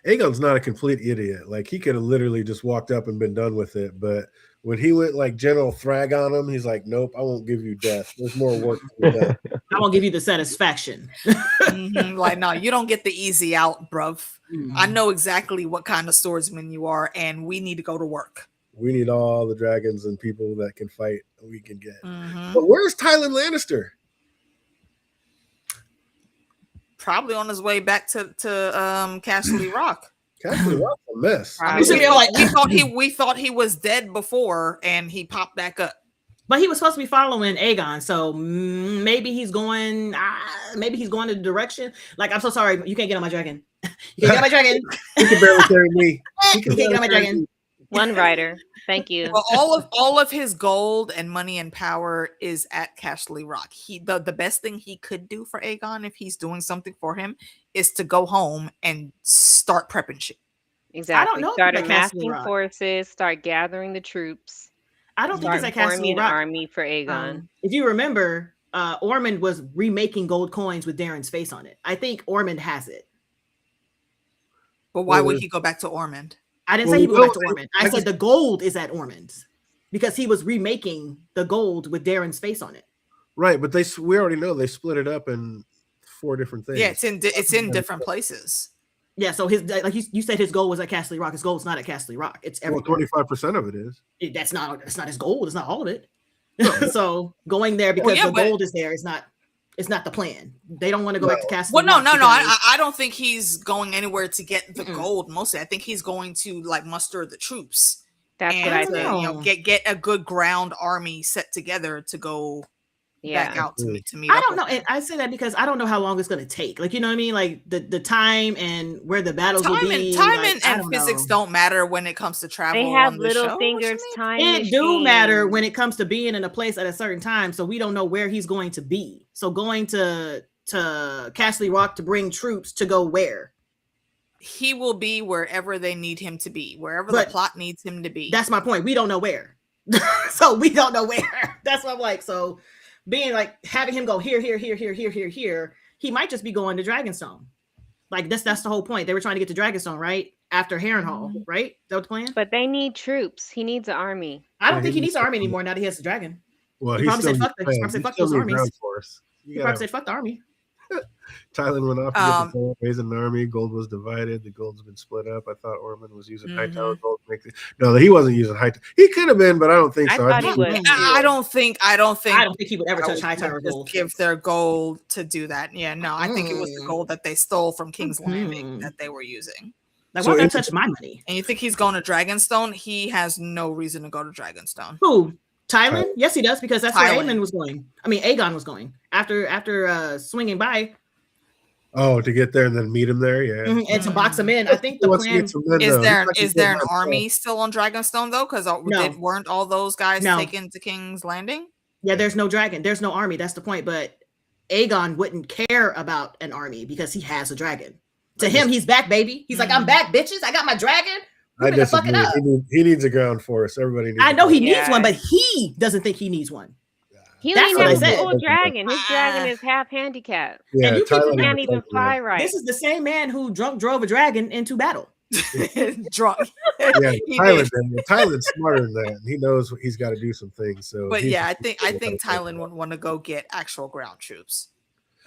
Aegon's not a complete idiot. Like he could have literally just walked up and been done with it, but when he went like General Thrag on him, he's like, "Nope, I won't give you death. There's more work to be done." I won't give you the satisfaction. Like, no, you don't get the easy out, bruv. I know exactly what kind of swordsman you are, and we need to go to work. We need all the dragons and people that can fight we can get. But where's Tywin Lannister? Probably on his way back to Castle Rock. Castle Rock's a mess. I mean, we thought he was dead before, and he popped back up. But he was supposed to be following Aegon, so maybe he's going. Maybe he's going in the direction. Like, I'm so sorry, you can't get on my dragon. You can't get on my dragon. He can barely carry me. You can't get on my dragon. One rider. Thank you. Well, all of his gold and money and power is at Castle Rock. The best thing he could do for Aegon, if he's doing something for him, is to go home and start prepping shit. Exactly. I don't know Start if it's at Castle amassing Rock. forces. Start gathering the troops. I don't think it's at Castle forming an Rock. army for Aegon. If you remember, Ormond was remaking gold coins with Darren's face on it. I think Ormond has it. But why would he go back to Ormond? I didn't say he would go back to Ormond. I said the gold is at Ormond's because he was remaking the gold with Darren's face on it. Right, but we already know they split it up in 4 different things. Yeah, it's in different places. Yeah, so his like you said his goal was at Castle Rock. His goal is not at Castle Rock. It's Well, everywhere. 25% of it is. That's not his goal. It's not all of it. So going there because the gold is there is not. It's not the plan. They don't want to go back to Castle Rock. No. I don't think he's going anywhere to get the gold. Mostly, I think he's going to like muster the troops. That's what I think. Get a good ground army set together to go back out to meet. I don't know, and I say that because I don't know how long it's going to take. Like, you know what I mean? Like the time and where the battles will be. Time and physics don't matter when it comes to travel. They have little fingers. Time it do matter when it comes to being in a place at a certain time. So we don't know where he's going to be. So going to Castle Rock to bring troops to go where? He will be wherever they need him to be, wherever the plot needs him to be. That's my point. We don't know where. So we don't know where. That's what I'm like. So being like having him go here, he might just be going to Dragonstone. Like that's the whole point. They were trying to get to Dragonstone, right? After Harrenhal, right? That was the plan? But they need troops. He needs an army. I don't think he needs an army anymore now that he has the dragon. Well, he probably said fuck those armies. He probably said fuck the army. Thailand went off to get raise an army. Gold was divided. The gold's been split up. I thought Ormond was using Hightower gold. No, he wasn't using Hightower. He could have been, but I don't think so. I don't think he would ever touch Hightower gold. Give their gold to do that. Yeah, no, I think it was the gold that they stole from King's Landing that they were using. Like, why not touch my money? And you think he's going to Dragonstone? He has no reason to go to Dragonstone. Who? Thailand? Yes, he does, because that's where Aegon was going. Aegon was going after swinging by. Oh, to get there and then meet him there, yeah. And to box him in. I think the plan is there an army still on Dragonstone though? Because weren't all those guys taken to King's Landing? Yeah, there's no dragon. There's no army. That's the point. But Aegon wouldn't care about an army because he has a dragon. To him, he's back, baby. He's like, I'm back, bitches. I got my dragon. I disagree. He needs a ground force. Everybody needs. I know he needs one, but he doesn't think he needs one. He only has a full dragon. His dragon is half handicapped. Yeah, and you can't even fly right. This is the same man who drove a dragon into battle. Drunk. Yeah, Thailand's smarter than that. He knows he's got to do some things. So, but yeah, I think Thailand would want to go get actual ground troops.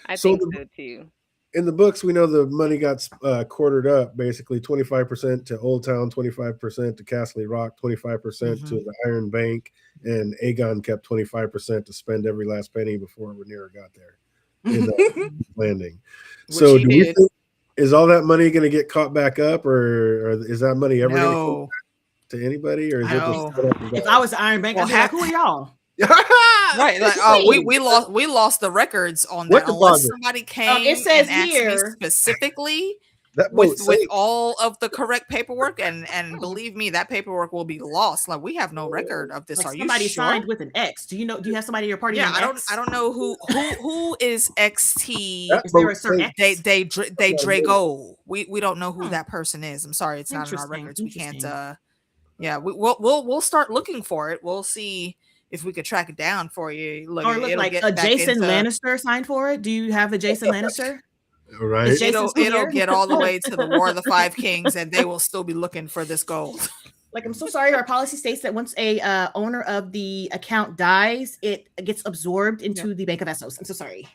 I think so too. In the books, we know the money got quartered up, basically 25% to Old Town, 25% to Castle Rock, 25% to the Iron Bank, and Aegon kept 25% to spend every last penny before Rhaenyra got there in the landing. So do we think, is all that money going to get caught back up, or is that money ever going to come back to anybody? Or is it just if I was the Iron Bank, I'd be like, who are y'all? Right, like we lost the records on that. Unless somebody came it says and here asked me specifically with all of the correct paperwork, and believe me, that paperwork will be lost. Like, we have no record of this. Are somebody you sure? signed with an X? Do you have somebody in your party? Yeah, I don't know who is XT. Is there a certain X? They Drago. We don't know who that person is. I'm sorry, it's not in our records. We can't. We'll start looking for it. We'll see if we could track it down for you. Look like a Jason Lannister signed for it. Do you have a Jason Lannister? Right. It'll get all the way to the War of the Five Kings, and they will still be looking for this gold. Like, I'm so sorry. Our policy states that once a owner of the account dies, it gets absorbed into the Bank of Essos. I'm so sorry.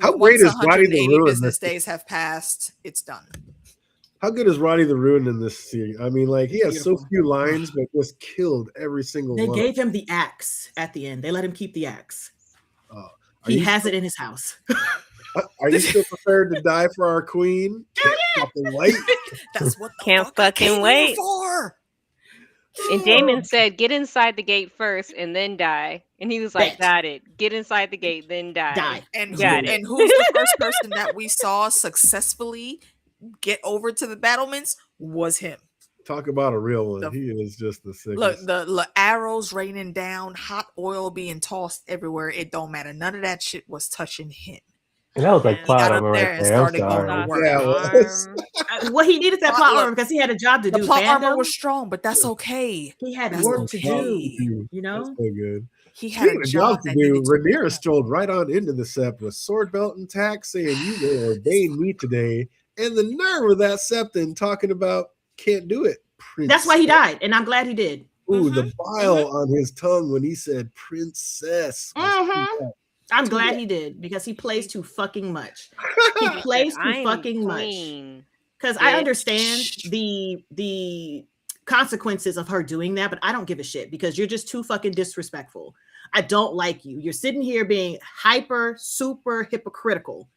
How great is Roddy the Ruin? Business days have passed. It's done. How good is Roddy the Ruin in this series? I mean, like, he has so few lines, but just killed every single one. They gave him the axe at the end. They let him keep the axe. He has it in his house. Are you still prepared to die for our queen? Can't wait. That's what can't fucking wait for. And Daemon said, "Get inside the gate first, and then die." And he was like, "Got it. Get inside the gate, then die." And who's the first person that we saw successfully get over to the battlements was him. Talk about a real one. He is just the sickest. Look, the arrows raining down, hot oil being tossed everywhere. It don't matter. None of that shit was touching him. And that was like plot armor right there. I'm sorry. Well, he needed that plot armor because he had a job to do. The plot armor was strong, but that's okay. He had work to do. You know, that's so good. He had a job to do. Rhaenyra strolled right on into the sept with sword belt intact, saying, "You will ordain me today." And the nerve of that septon talking about can't do it. Princess. That's why he died, and I'm glad he did. Ooh, the bile on his tongue when he said princess. I'm glad he did because he plays too fucking much. He plays too fucking much. Because I understand the consequences of her doing that, but I don't give a shit because you're just too fucking disrespectful. I don't like you. You're sitting here being super hypocritical,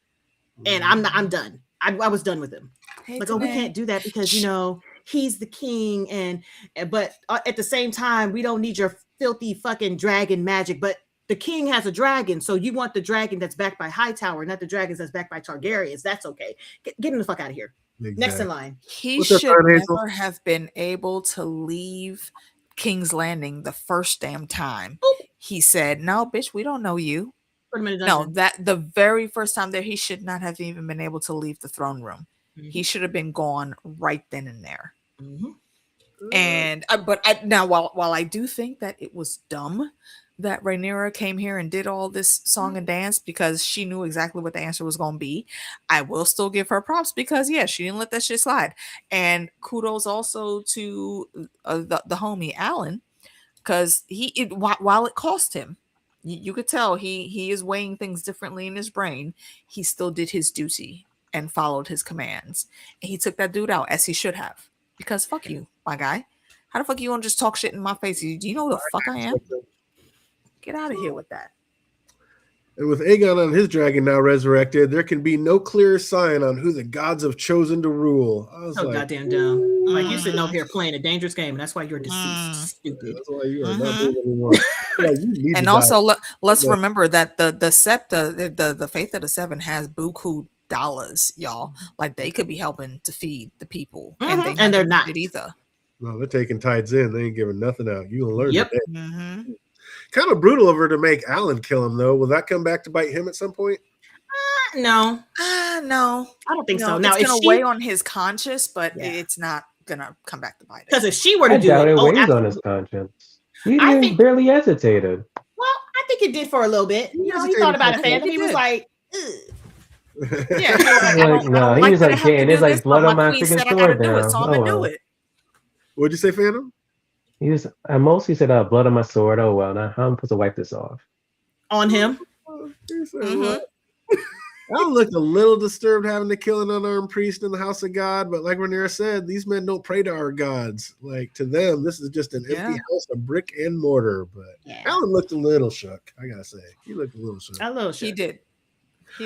and I'm done. I was done with him. Like, we can't do that because he's the king, but at the same time, we don't need your filthy fucking dragon magic. But the king has a dragon, so you want the dragon that's backed by Hightower, not the dragons that's backed by Targaryens. That's okay. Get him the fuck out of here. Exactly. Next in line. He should never have been able to leave King's Landing the first damn time. He said, "No, bitch, we don't know you." No, that the very first time there, he should not have even been able to leave the throne room. He should have been gone right then and there. And now, while I do think that it was dumb that Rhaenyra came here and did all this song and dance because she knew exactly what the answer was going to be, I will still give her props because she didn't let that shit slide. And kudos also to the homie Alan, because while it cost him, you could tell he is weighing things differently in his brain. He still did his duty and followed his commands. And he took that dude out as he should have. Because fuck you, my guy. How the fuck you gonna just talk shit in my face? Do you know who the fuck I am? Get out of here with that. And with Aegon and his dragon now resurrected, there can be no clear sign on who the gods have chosen to rule. I was goddamn dumb. Like, you're sitting over here playing a dangerous game, and that's why you're deceased. Stupid. That's why you are not doing anymore. And also, let's remember that the Septa, the Faith of the Seven, has buku dollars, y'all. Like, they could be helping to feed the people, and they're not either. No, they're taking tides in. They ain't giving nothing out. You gonna learn today. Kind of brutal of her to make Alan kill him, though. Will that come back to bite him at some point? No. No. I don't think so. Now, it's going to weigh on his conscience, but it's not going to come back to bite him. Because if she were to do it weighs on his conscience. He barely hesitated. Well, I think it did for a little bit. He thought about it, fandom. He was like, ugh. Yeah. He was like, "Hey, there's like blood on my freaking sword now." So I'm going to do it. What'd you say, Phantom? I mostly said blood on my sword. Oh well, now how am I supposed to wipe this off? On him. I looked a little disturbed having to kill an unarmed priest in the house of God, but like Rhaenyra said, these men don't pray to our gods. Like, to them, this is just an empty house of brick and mortar. But Alan looked a little shook. I gotta say, he looked a little shook. He did.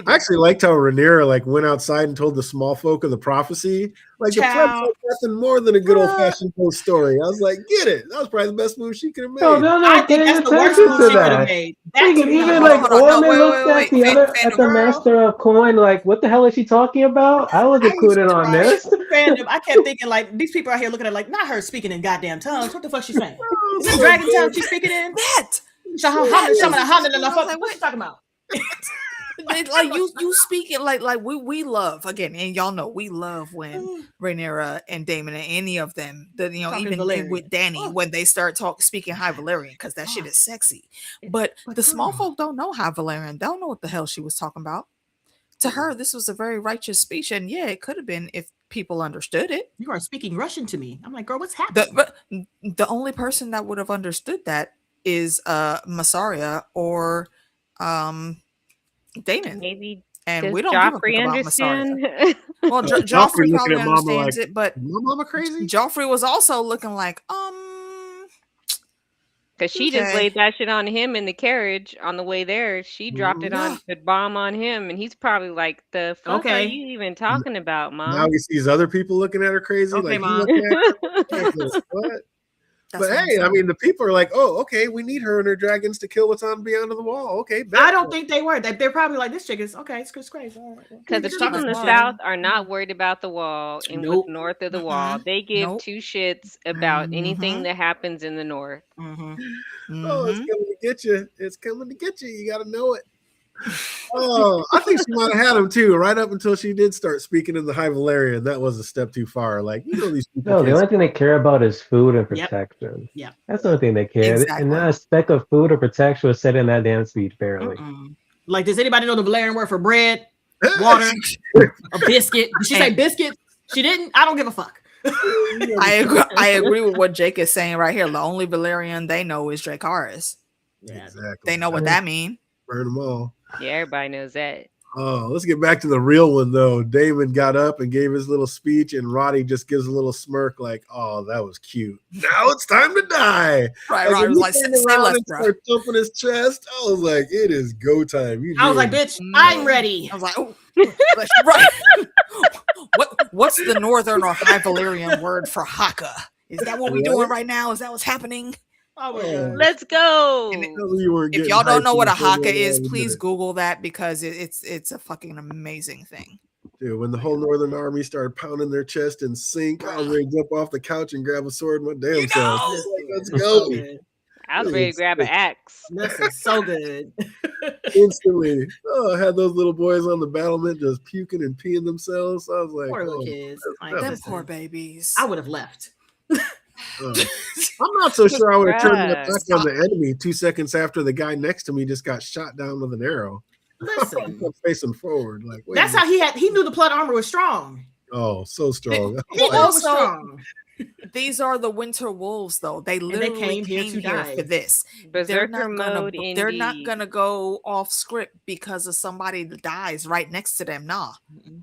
I actually liked how Rhaenyra went outside and told the small folk of the prophecy. Like, the prep was nothing more than a good old-fashioned ghost story. I was like, get it. That was probably the best move she could have made. I think that's the worst move she could have made. Even Orman looked at the master of coin, like, what the hell is she talking about? I was included on this. Fandom, I kept thinking, like, these people out here looking at like, not her speaking in goddamn tongues. What the fuck she's saying? Is it dragon tongue she's speaking in? That. What you talking about? Like you speak it like we love again, and y'all know we love when Rhaenyra and Daemon and any of them, even with Dany, when they start speaking High Valyrian, because that shit is sexy. But the small folk don't know High Valyrian, don't know what the hell she was talking about. To her, this was a very righteous speech, and it could have been if people understood it. You are speaking Russian to me. I'm like, girl, what's happening? The only person that would have understood that is Massaria or Daemon, maybe, and we don't Joffrey understand. Well, Joffrey probably understands it, but Mama crazy. Joffrey was also looking like, because she just laid that shit on him in the carriage on the way there. She dropped it on the bomb on him, and he's probably like, "The fuck are you even talking about, Mom?" Now he sees other people looking at her crazy. Okay, like, Mom. What? But hey, I mean, the people are like, "Oh, okay, we need her and her dragons to kill what's on beyond the wall." Okay, I don't think they were. They're probably like, "This chick is okay. It's crazy." Because the people in the South are not worried about the wall and what's north of the wall. They give two shits about anything that happens in the north. Oh, it's coming to get you! It's coming to get you! You got to know it. Oh, I think she might have had him too, right up until she did start speaking in the High Valyrian. That was a step too far. Like, these people. No, the only thing they care about is food and protection. Yeah, that's the only thing they care. Exactly. And that speck of food or protection was said in that damn speech, barely. Like, does anybody know the Valyrian word for bread, water, a biscuit? Did she say biscuit? She didn't. I don't give a fuck. I agree with what Jake is saying right here. The only Valyrian they know is Dracarys. Yeah, exactly. They know what that means. Burn them all. Yeah, everybody knows that. Oh, let's get back to the real one though. Damon got up and gave his little speech, and Roddy just gives a little smirk, like, "Oh, that was cute. Now it's time to die." Right, Like, Roddy when was he like, turned "Stay around left, and bro." started thumping his chest, I was like, "It is go time." You I was like, knew. bitch, I'm ready. I was like, oh, right. What's the Northern or High Valyrian word for haka? Is that what we're doing right now? Is that what's happening? Oh my Oh. god. Let's go. And it- You were If getting y'all don't hyped know what a before haka the is, end of please it. Google that because it's a fucking amazing thing. Dude, when the whole Northern Army started pounding their chest in sync, I was ready to jump off the couch and grab a sword my damn You self. know? I was like, let's This is go. so good. I was ready to grab an axe. This is so good. Instantly. Oh, I had those little boys on the battlement just puking and peeing themselves. I was like, Poor little oh, kids. Like, that Them was- listen, poor babies. I would have left. I'm not so sure I would have turned my Bruh. back on the enemy 2 seconds after the guy next to me just got shot down with an arrow. Listen, I'm facing forward. Like, wait that's a minute. how he knew the plot armor was strong. Oh, so strong. He knew it was Also, strong. These are the Winter Wolves, though. They literally came here to die. for this. Berserker mode They're not indeed. gonna go off script because of somebody that dies right next to them. Nah,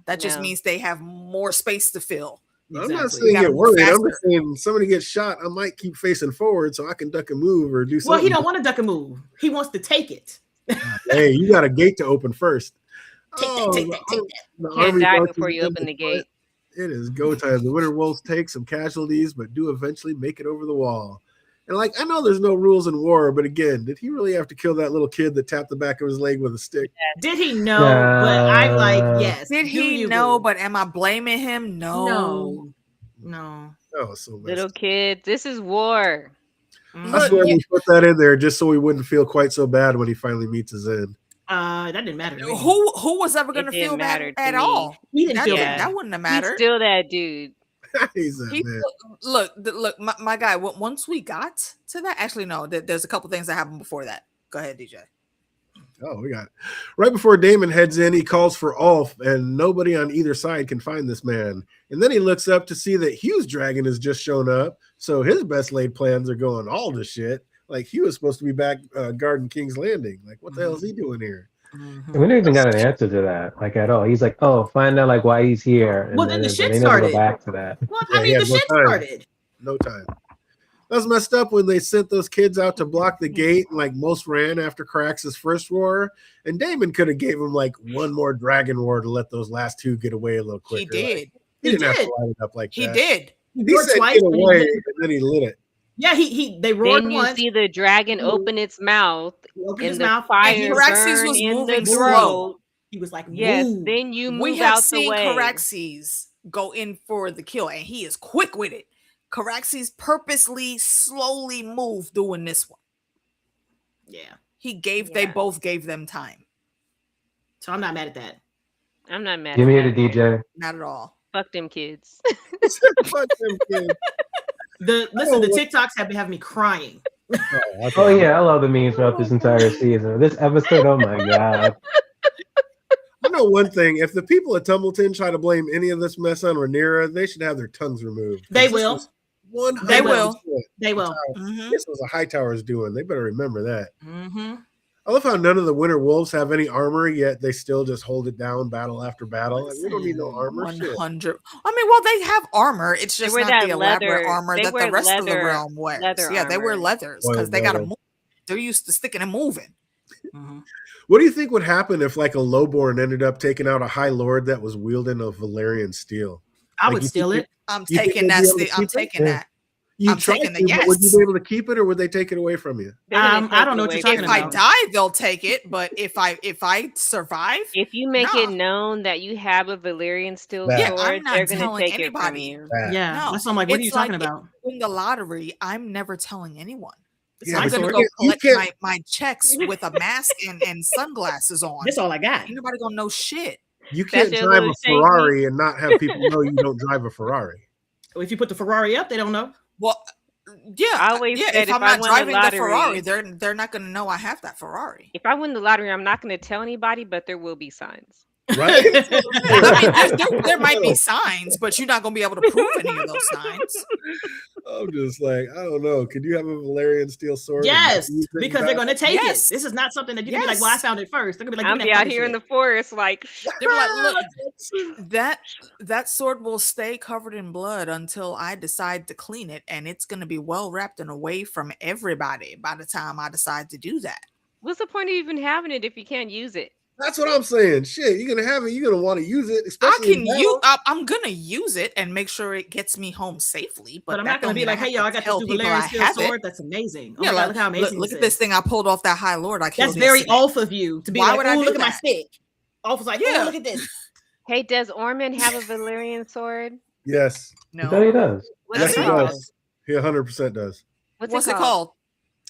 that just No. means they have more space to fill. I'm not Exactly. saying gotta get move worried. I'm faster. just saying somebody gets shot, I might keep facing forward so I can duck and move or do Well, something. he don't want to duck and move. He wants to take it. Hey, you got a gate to open first. Take that, take that, take that. The Can't army die marches before you in open the front. gate. It is go time. The Winter Wolves take some casualties, but do eventually make it over the wall. And like, I know there's no rules in war, but again, did he really have to kill that little kid that tapped the back of his leg with a stick? Did he know? But I'm like, yes. Did do he you, know? boo. But am I blaming him? No. No. That was so messed Little up. kids, this is war. I swear we put that in there just so we wouldn't feel quite so bad when he finally meets his end. That didn't matter to me. Who was ever gonna It didn't feel bad matter to at me. all? He didn't feel Yeah. bad. That wouldn't have He's mattered. still that dude. He's that He- man. look, my guy. Once we got to that, actually, no. There's a couple things that happened before that. Go ahead, DJ. Oh, we got it. Right before Damon heads in, he calls for Ulf, and nobody on either side can find this man. And then he looks up to see that Hugh's dragon has just shown up. So his best laid plans are going all to shit. Like, he was supposed to be back guarding King's Landing. Like, what the hell is he doing here? We never even got an answer to that, like at all. He's like, "Oh, find out like why he's here." And Well, then the but shit they never go started. back to that. Well, Yeah, I he mean, had the no shit time. started. No time. That's messed up when they sent those kids out to block the gate, and like most ran after Carax's first war. And Damon could have gave him like one more dragon war to let those last two get away a little He quicker. did. Like, he didn't have to light it up like He that. did. He roared said twice, get and he away, lit- and then he lit it. Yeah, they roared Then you once. see the dragon open its mouth He opened and his the mouth. fire And Caraxes burn was in the moving slow. throat. He was like, Yes, "Move." then you We move have out the seen way. Caraxes go in for the kill, and he is quick with it. Caraxes purposely slowly moved doing this one. Yeah. They Yeah. both gave them time. So I'm not mad at that. I'm not mad. Give at me the that. DJ. Not at all. Fuck them kids. Fuck them kids. The TikToks have been having me crying. Oh yeah, I love the memes throughout this entire season. This episode, oh my god. I know one thing. If the people at Tumbleton try to blame any of this mess on Rhaenyra, they should have their tongues removed. They This will. was 100% They will. They will. Mhm. This was a Hightower's doing. They better remember that. Mm-hmm. I love how none of the Winter Wolves have any armor, yet they still just hold it down battle after battle. Like, we don't need no armor. Shit. 100. I mean, well, they have armor. It's just wear not that the elaborate leather- armor they that the wear rest of the leather- realm wears. leather Yeah, they wear armor. leathers Oil because they got to leather. move. They're used to sticking and moving. Mm-hmm. What do you think would happen if, like, a lowborn ended up taking out a High Lord that was wielding a Valerian steel? I Like, would you steal think it. I'm You think taking they'd that. be able to I'm keep it? taking Yeah. that. You I'm tried taking to, the but would you yes. be able to keep it, or would they take it away from you? They're gonna I take don't it know what away you're from talking If I about. die, they'll take it. But if I survive, If you make it Nah. known that you have a Valyrian steel Yeah, sword, I'm not they're gonna telling take it from anybody. you. Yeah. No, That's what I'm like, what are it's you talking like about? in the lottery, I'm never telling anyone. Yeah, I'm but gonna you go you collect can't- my checks with a mask and sunglasses on. That's all I got. Ain't nobody gonna know shit. You That's can't your drive little a shake Ferrari and not have people know you don't drive a Ferrari. If you put the Ferrari up, they don't know. Well, yeah, I always yeah. said If if I'm I not won the driving the lottery- Ferrari, they're not gonna know I have that Ferrari. If I win the lottery, I'm not gonna tell anybody, but there will be signs. Right? I mean, there might be signs, but you're not going to be able to prove any of those signs. I'm just like, I don't know. Could you have a Valerian steel sword? Yes, and use it in because they're going to battle? take Yes. it. This is not something that you can be like, well, I Yes. found it first. They're going to be like, I'm give me be that out fucking here in the shit. forest like, They're like, look, that sword will stay covered in blood until I decide to clean it, and it's going to be well wrapped and away from everybody by the time I decide to do that. what's the point of even having it if you can't use it? That's what I'm saying. Shit, you're gonna have it. You're gonna want to use it, especially. I'm gonna use it and make sure it gets me home safely. But I'm not going to be like, hey, y'all, I got this new Valerian steel sword. That's amazing. Oh, Yeah, my God, look how amazing look at this thing I pulled off that High Lord. I killed That's very yesterday. off of you to be Why like, would I oh, do look at my that? stick. Off was like, Yeah. oh, look at this. Hey, does Ormond have a Valerian sword? Yes. No, No, he does. What's Yes, it he called? does. He 100% does. What's it called?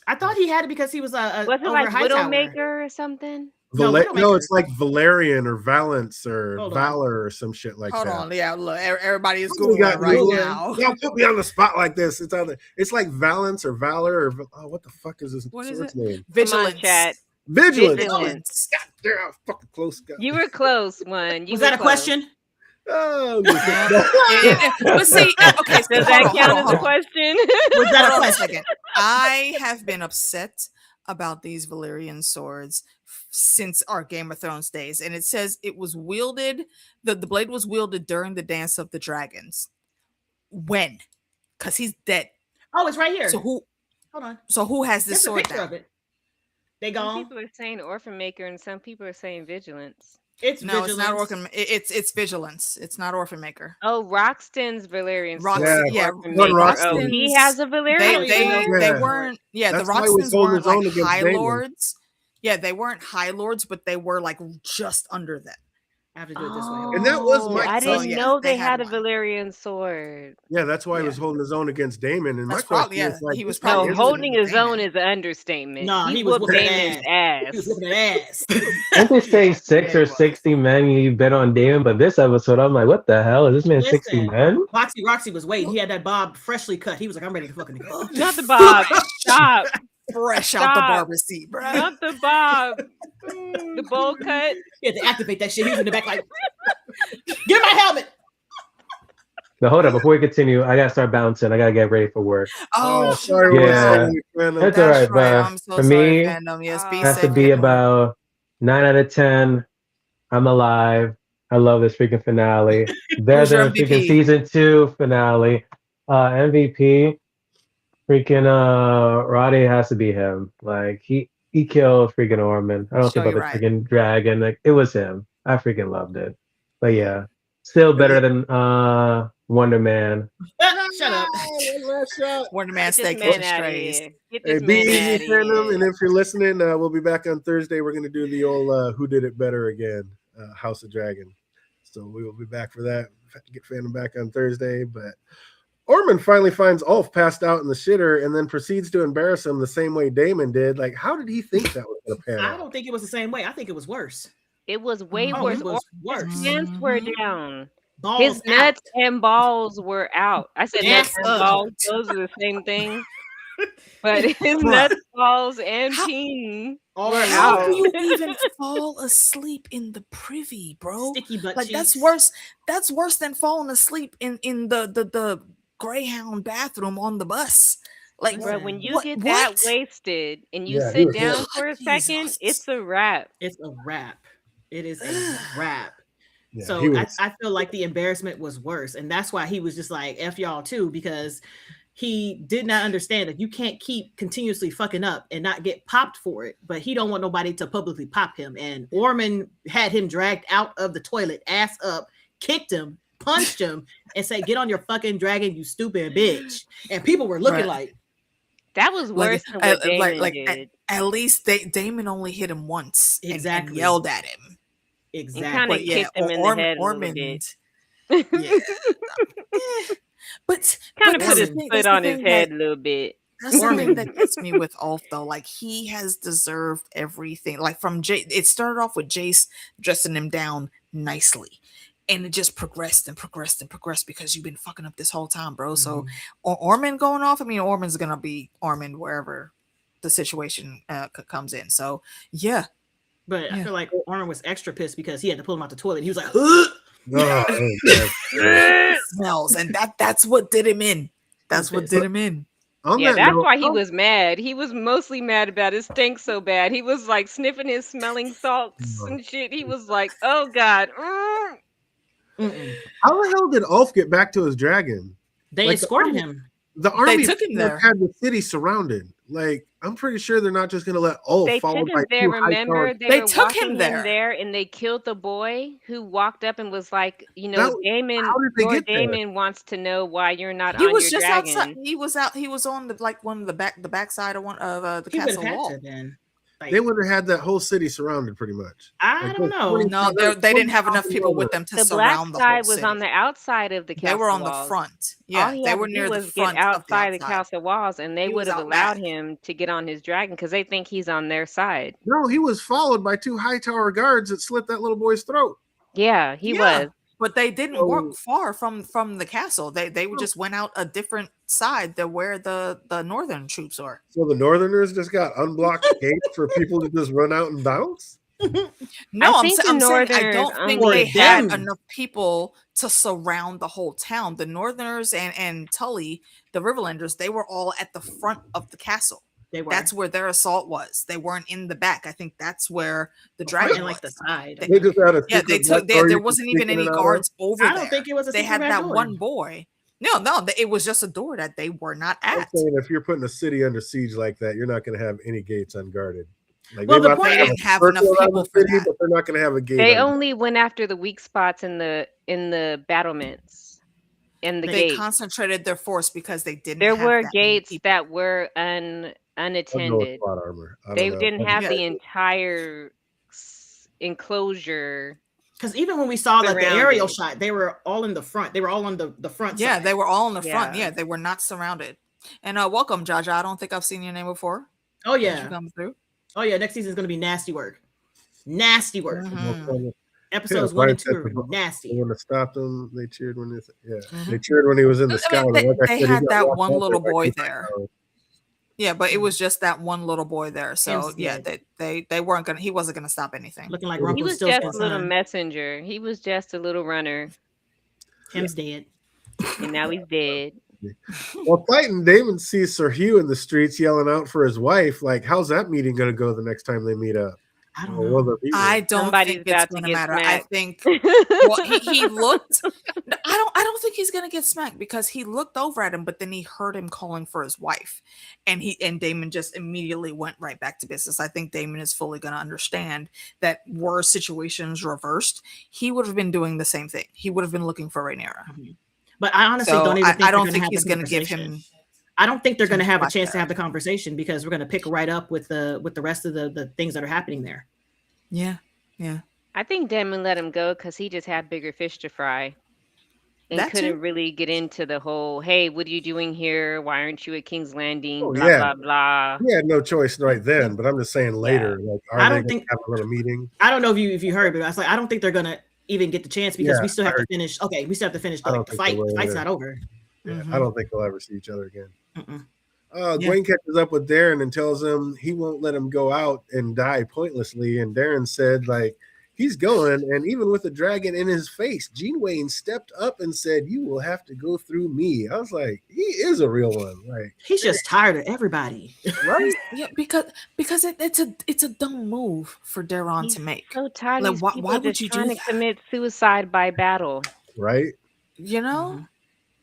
I thought he had it because he was a Was it over like Hightower. Widowmaker or something? No, No, Widowmaker. it's like Valerian or Valence or Hold on. Valor or some shit like Hold that. on, yeah, look, everybody is We got Googling right Googling. now. Don't put me on the spot like this. It's on the. It's like Valence or Valor or what the fuck is this What is sword's it? name? Vigilance. Come on, chat. Vigilance. Vigilance. God damn, I was fucking close. God. You were close, one. Was that a question? Oh, But see, okay, so Does that count as a question? Was that a Hold on a question? second. I have been upset about these Valyrian swords since our Game of Thrones days, and it says it was wielded. The blade was wielded during the Dance of the Dragons. When? Because he's dead. Oh, it's right here. So who? Hold on. So who has this There's a sword picture now? of it. They Some gone. people are saying Orphan Maker, and some people are saying Vigilance. It's No, Vigilance. it's not Orphan. It's Vigilance. It's not Orphan Maker. Oh, Roxton's Valerian sword. Roxton, Yeah, yeah, Orphan one Maker. Roxton. Oh, he has a Valerian sword? They weren't. Yeah, That's the why he was Roxtons holding weren't his own like against High Daemon. Lords. Yeah, they weren't High Lords, but they were like just under them. I have to do it this way. And that was Oh, my I thought. didn't Yeah, know they they had had a one. Valerian sword. Yeah, that's why he Yeah. was holding his own against Daemon. And That's my probably- question yeah, is, like, he was this guy probably No, is- holding his Daemon. own is an understatement. Nah, he he was whooped whooping Damon's that ass. He was whooping that ass. Didn't they say 6 Yeah, or he was. 60 men you bet on Damon? But this episode, I'm like, what the hell? Is this man 60 Listen, men? Roxy was waiting. He had that bob freshly cut. He was like, I'm ready to fucking go. Not the Bob. Stop. Fresh out the Stop. barber seat, bro. Not the Bob. The bowl cut. He had to activate that shit. He was in the back like, get my helmet. But hold up, before we continue, I gotta start bouncing. I gotta get ready for work. Oh, sorry, shoot. Yeah. man. That's That's all right, right. but I'm so for sorry, me, fandom. Yes, be has to safe. be get home. about 9 out of 10. I'm alive. I love this freaking finale. Better Who's your than freaking MVP? season 2 finale. MVP, freaking Roddy has to be him. Like he killed freaking Ormond. I don't Show care about you the right. freaking dragon. Like it was him. I freaking loved it. But yeah, still better than Wonder Man. Shut up. Last shot. Wonder Man Get stay this man catching out of strays. here. Get Hey, this be man easy, out of fandom. here. And if you're listening, we'll be back on Thursday. We're going to do the old Who Did It Better again, House of Dragon. So we will be back for that. Get fandom back on Thursday. But Ormond finally finds Ulf passed out in the shitter and then proceeds to embarrass him the same way Damon did. Like, how did he think that was going to pan I out? don't think it was the same way. I think it was worse. It was way Oh, worse. it was His worse. pants were Mhm. down. Balls His out. nuts and balls were out. I said nuts Ass and up. balls. Those are the same thing. But his Bruh. nuts, balls, and How- peen All were right. How out. do you even fall asleep in the privy, bro? Sticky butt Like cheeks. that's worse. That's worse than falling asleep in the Greyhound bathroom on the bus. Like, Bro, when you what? get that What? wasted and you Yeah, he sit was down hit. for a Jesus. second, it's a wrap. It's a wrap. It is a wrap. Yeah, So he was. I feel like the embarrassment was worse. And that's why he was just like, F y'all too, because he did not understand that you can't keep continuously fucking up and not get popped for it. But he don't want nobody to publicly pop him. And Ormond had him dragged out of the toilet, ass up, kicked him, punched him, and said, get on your fucking dragon, you stupid bitch. And people were looking Right. like, That was worse than what Damon did. At least Damon only hit him once and Exactly. yelled at him. exactly. Kinda But yeah, kicked him in the head a little Ormond. bit. Yeah. But Kind of but put that's his the thing- foot that's the on his thing head that- a little bit. That's the thing Ormond. that gets me with Ulf though. Like he has deserved everything. Like from it started off with Jace dressing him down nicely, and it just progressed and progressed and progressed because you've been fucking up this whole time, bro. So Ormond going off. I mean, Ormond's gonna be Ormond wherever the situation comes in. So yeah, But I Yeah. feel like Armin was extra pissed because he had to pull him out the toilet. He was like, Smells, and that's what did him in. That's what did him in. On Yeah, that that's note, why he was mad. He was mostly mad about it stink so bad. He was like sniffing his smelling salts and shit. He was like, "Oh God." how the hell did Ulf get back to his dragon? They Like, escorted him. The army took him there. had the city surrounded. Like, I'm pretty sure they're not just going to let Ulf They followed took by him there. 2 Remember, high-powered. They were took walking him there. and they killed the boy who walked up and was like, Damon, how did they Lord get there? Damon wants to know why you're not He on was your just dragon. outside. He was out. He was on the one of the backside of one of the He would have castle had wall. to then. Like, They would have had that whole city surrounded pretty much. I Like, don't those know. 20 No, they didn't have enough people with them to The black surround the whole side was city. on the outside of the castle They were on walls. the front. All Yeah, he they had were to do near the was front get outside of the castle walls, and they He would was have out allowed back. him to get on his dragon because they think he's on their side. No, he was followed by 2 high tower guards that slit that little boy's throat. Yeah, he was. But they didn't So- walk far from the castle. They just went out a different side to where the northern troops were. So the Northerners just got unblocked gates for people to just run out and bounce? No, I'm think the saying I Northerners don't think only they had them. enough people to surround the whole town. The Northerners and Tully, the Riverlanders, they were all at the front of the castle. They were. That's where their assault was. They weren't in the back. I think that's where the right dragon in like was. the side. They just had a Yeah, they secret took back door there you could wasn't sneak even in any and out of? guards over I there. don't think it was a They had secret that back door. one boy. No, it was just a door that they were not I'm at. saying if you're putting a city under siege like that, you're not going to have any gates unguarded. Like, Well, they the might point They is- didn't have circle enough around people the for city, that. but they're not going to have a gate. They on- only went after the weak spots in the battlements and the They gates. concentrated their force because they didn't. There have were that many gates people. that were I'll go with unattended. plot armor. I don't They know. didn't have Yeah. the entire enclosure. Because even when we saw like the aerial Surrounded. shot, they were all in the front. They were all on the front Yeah, side. they were all in the front. Yeah. Yeah, they were not surrounded. And welcome, Jaja. I don't think I've seen your name before. Oh Thanks yeah. for coming through. Oh yeah. Next season is gonna be nasty work. Nasty work. Mhm. Episodes Yeah, 1 and Brian 2 are said gonna be They nasty. want to stop them. They cheered when they Mhm. they cheered when he was in the sky. I mean, but like I they said, he had got that locked one up little by boy 2 high there. towers. Yeah, but it was just that one little boy there. So Him's yeah, dead. they weren't gonna. He wasn't gonna stop anything. Looking like He He was just a Rumpelstiltskin's little son. messenger. He was just a little runner, Him's dead. and now he's dead. Well, fighting, Damon sees Sir Hugh in the streets yelling out for his wife. Like, how's that meeting going to go the next time they meet up? I don't Or know. will there be I one? don't Somebody's think it's about to gonna get matter. I smacked. think well, he looked. I don't think he's gonna get smacked because he looked over at him, but then he heard him calling for his wife, and Damon just immediately went right back to business. I think Damon is fully gonna understand that were situations reversed, he would have been doing the same thing. He would have been looking for Rhaenyra. But I honestly So don't even think I don't they're think have he's the gonna give conversation. him. I don't think they're going to have a much chance to there. have the conversation because we're going to pick right up with the rest of the things that are happening there. Yeah. I think Damon let him go because he just had bigger fish to fry and That couldn't too. really get into the whole, hey, what are you doing here? Why aren't you at King's Landing? Oh, Blah, yeah. blah, blah. He had no choice right then, but I'm just saying later. Like, are I they don't going to think- have a little meeting? I don't know if you heard, but I was like, I don't think they're going to even get the chance because Yeah, we still I have to heard- finish. Okay, we still have to finish I don't like, the think they fight. will The fight's either. not over. Yeah, Mhm. I don't think they'll ever see each other again. Mm-mm. Yeah. Gwen catches up with Darren and tells him he won't let him go out and die pointlessly. And Darren said, like, he's going. And even with the dragon in his face, Gene Wayne stepped up and said, you will have to go through me. I was like, he is a real one. Like, He's just tired of everybody. right? Yeah, because it's a dumb move for Daron He's to make. so tired Like, of these why people would just you do trying to that? commit suicide by battle. Right? You know? Mhm.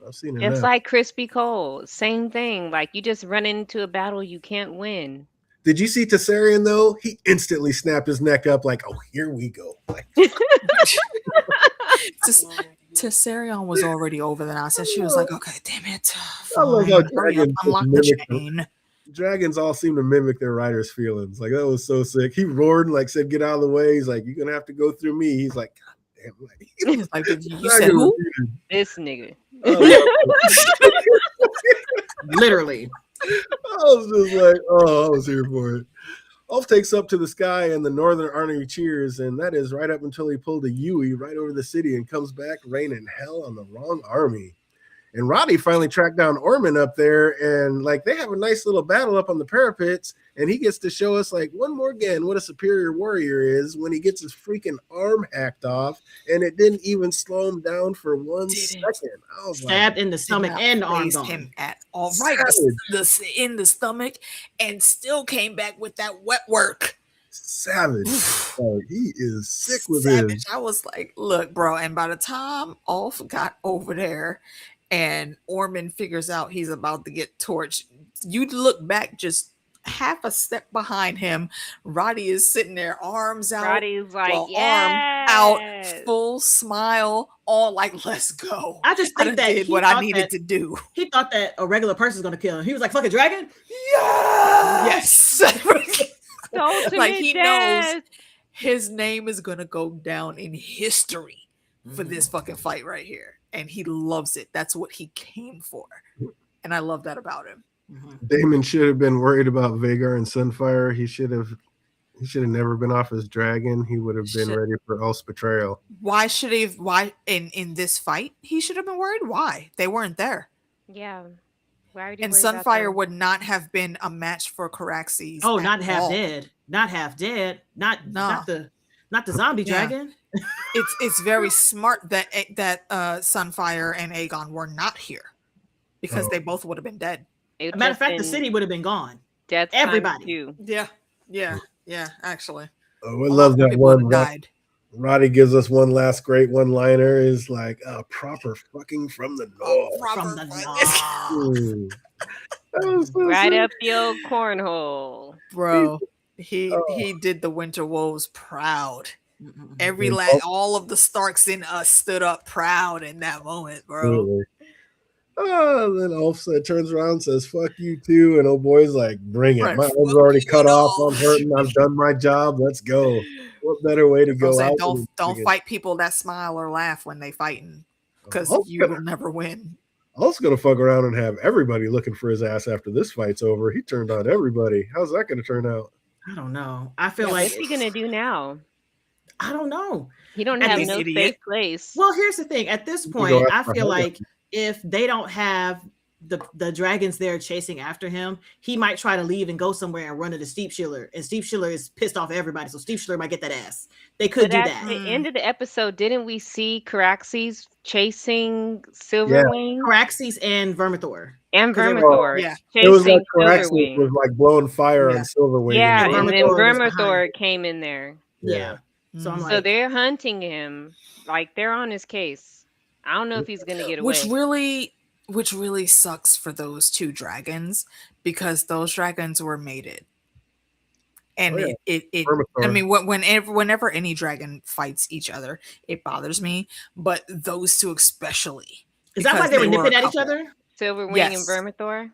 I've seen it. Just now. like Crispy Cole. Same thing. Like, you just run into a battle you can't win. Did you see Tessarion though? He instantly snapped his neck up, like, "Oh, here we go!" Like, Tessarion was already over the nonsense. She was like, okay, damn it. I love how Fine, hurry up, dragons unlock the mimic them. chain. dragons all seem to mimic their riders' feelings. Like, that was so sick. He roared and like said, "Get out of the way." He's like, "You're gonna have to go through me." He's like, "God damn!" Like, Like, you said dragon who? repeated. This nigga. Literally. I was just like, oh, I was here for it. Ulf takes up to the sky and the northern army cheers, and that is right up until he pulled a Yui right over the city and comes back raining hell on the wrong army. And Roddy finally tracked down Orman up there, and like they have a nice little battle up on the parapets, and he gets to show us like one more again what a superior warrior is when he gets his freaking arm hacked off, and it didn't even slow him down for 1 second. I was stabbed in the stomach and the arm gone. Him at all right, in the stomach, and still came back with that wet work. Savage. Oh, he is sick with Savage. his. I was like, look, bro. And by the time Ulf got over there and Orman figures out he's about to get torched, you look back just half a step behind him. Roddy is sitting there, arms out. Roddy's like, arm yes. out, full smile, all like, let's go. I just think that did what I needed to do. He thought that a regular person's gonna kill him. He was like, "Fucking dragon." Yes. Like he knows his name is gonna go down in history for this fucking fight right here, and he loves it. That's what he came for, and I love that about him. Damon should have been worried about Vagar and Sunfire. He should have never been off his dragon. He would have been ready for Ulf's betrayal. Why should he? Why in this fight he should have been worried? Why? They weren't there. Yeah. Why would you And worry about Sunfire them? would not have been a match for Caraxes. Oh, at not half all. dead. Not half dead. Not the zombie Yeah. dragon. It's very smart that Sunfire and Aegon were not here, because they both would have been dead. It As a matter of just fact, the been city would have been gone. death everybody. times 2. Yeah. Actually, Oh, we love that people would one. have died. Roddy gives us one last great one-liner. Is like a proper fucking from the north. From the Ooh. That was so Right sick. up the old cornhole. Bro. He did the Winter Wolves proud. All of the Starks in us stood up proud in that moment, bro. Absolutely. Then Ulf turns around and says, "Fuck you too," and old boy's like, "Bring it! Right, My arm's already cut off. I'm hurting. I've done my job. Let's go." What better way to go out? Don't fight people that smile or laugh when they fighting, because you will never win. Ulf's gonna fuck around and have everybody looking for his ass after this fight's over. He turned on everybody. How's that gonna turn out? I don't know. I feel like What's he gonna do now? I don't know. He don't At have this no idiot. safe place. Well, here's the thing. At this You point, go I after feel him. like if they don't have the dragons there chasing after him, he might try to leave and go somewhere and run into Steep Schiller. And Steep Schiller is pissed off at everybody, so Steep Schiller might get that ass. They could But do at that. the end of the episode, didn't we see Caraxes chasing Silverwing Caraxes and Vermithor. and 'Cause they were- Vermithor? yeah. It was Chasing like Caraxes Silverwing. was like blowing fire on Silverwing. Yeah, and and then Vermithor was Vermithor came in there. Yeah. So I'm So like, they're hunting him. Like, they're on his case. I don't know if he's gonna get away. Which really sucks for those two dragons, because those dragons were mated. And Vermithor. I mean, whenever any dragon fights each other, it bothers me. But those two especially. is that why because they were were nipping a at each couple. other? Silverwing Yes. and Vermithor.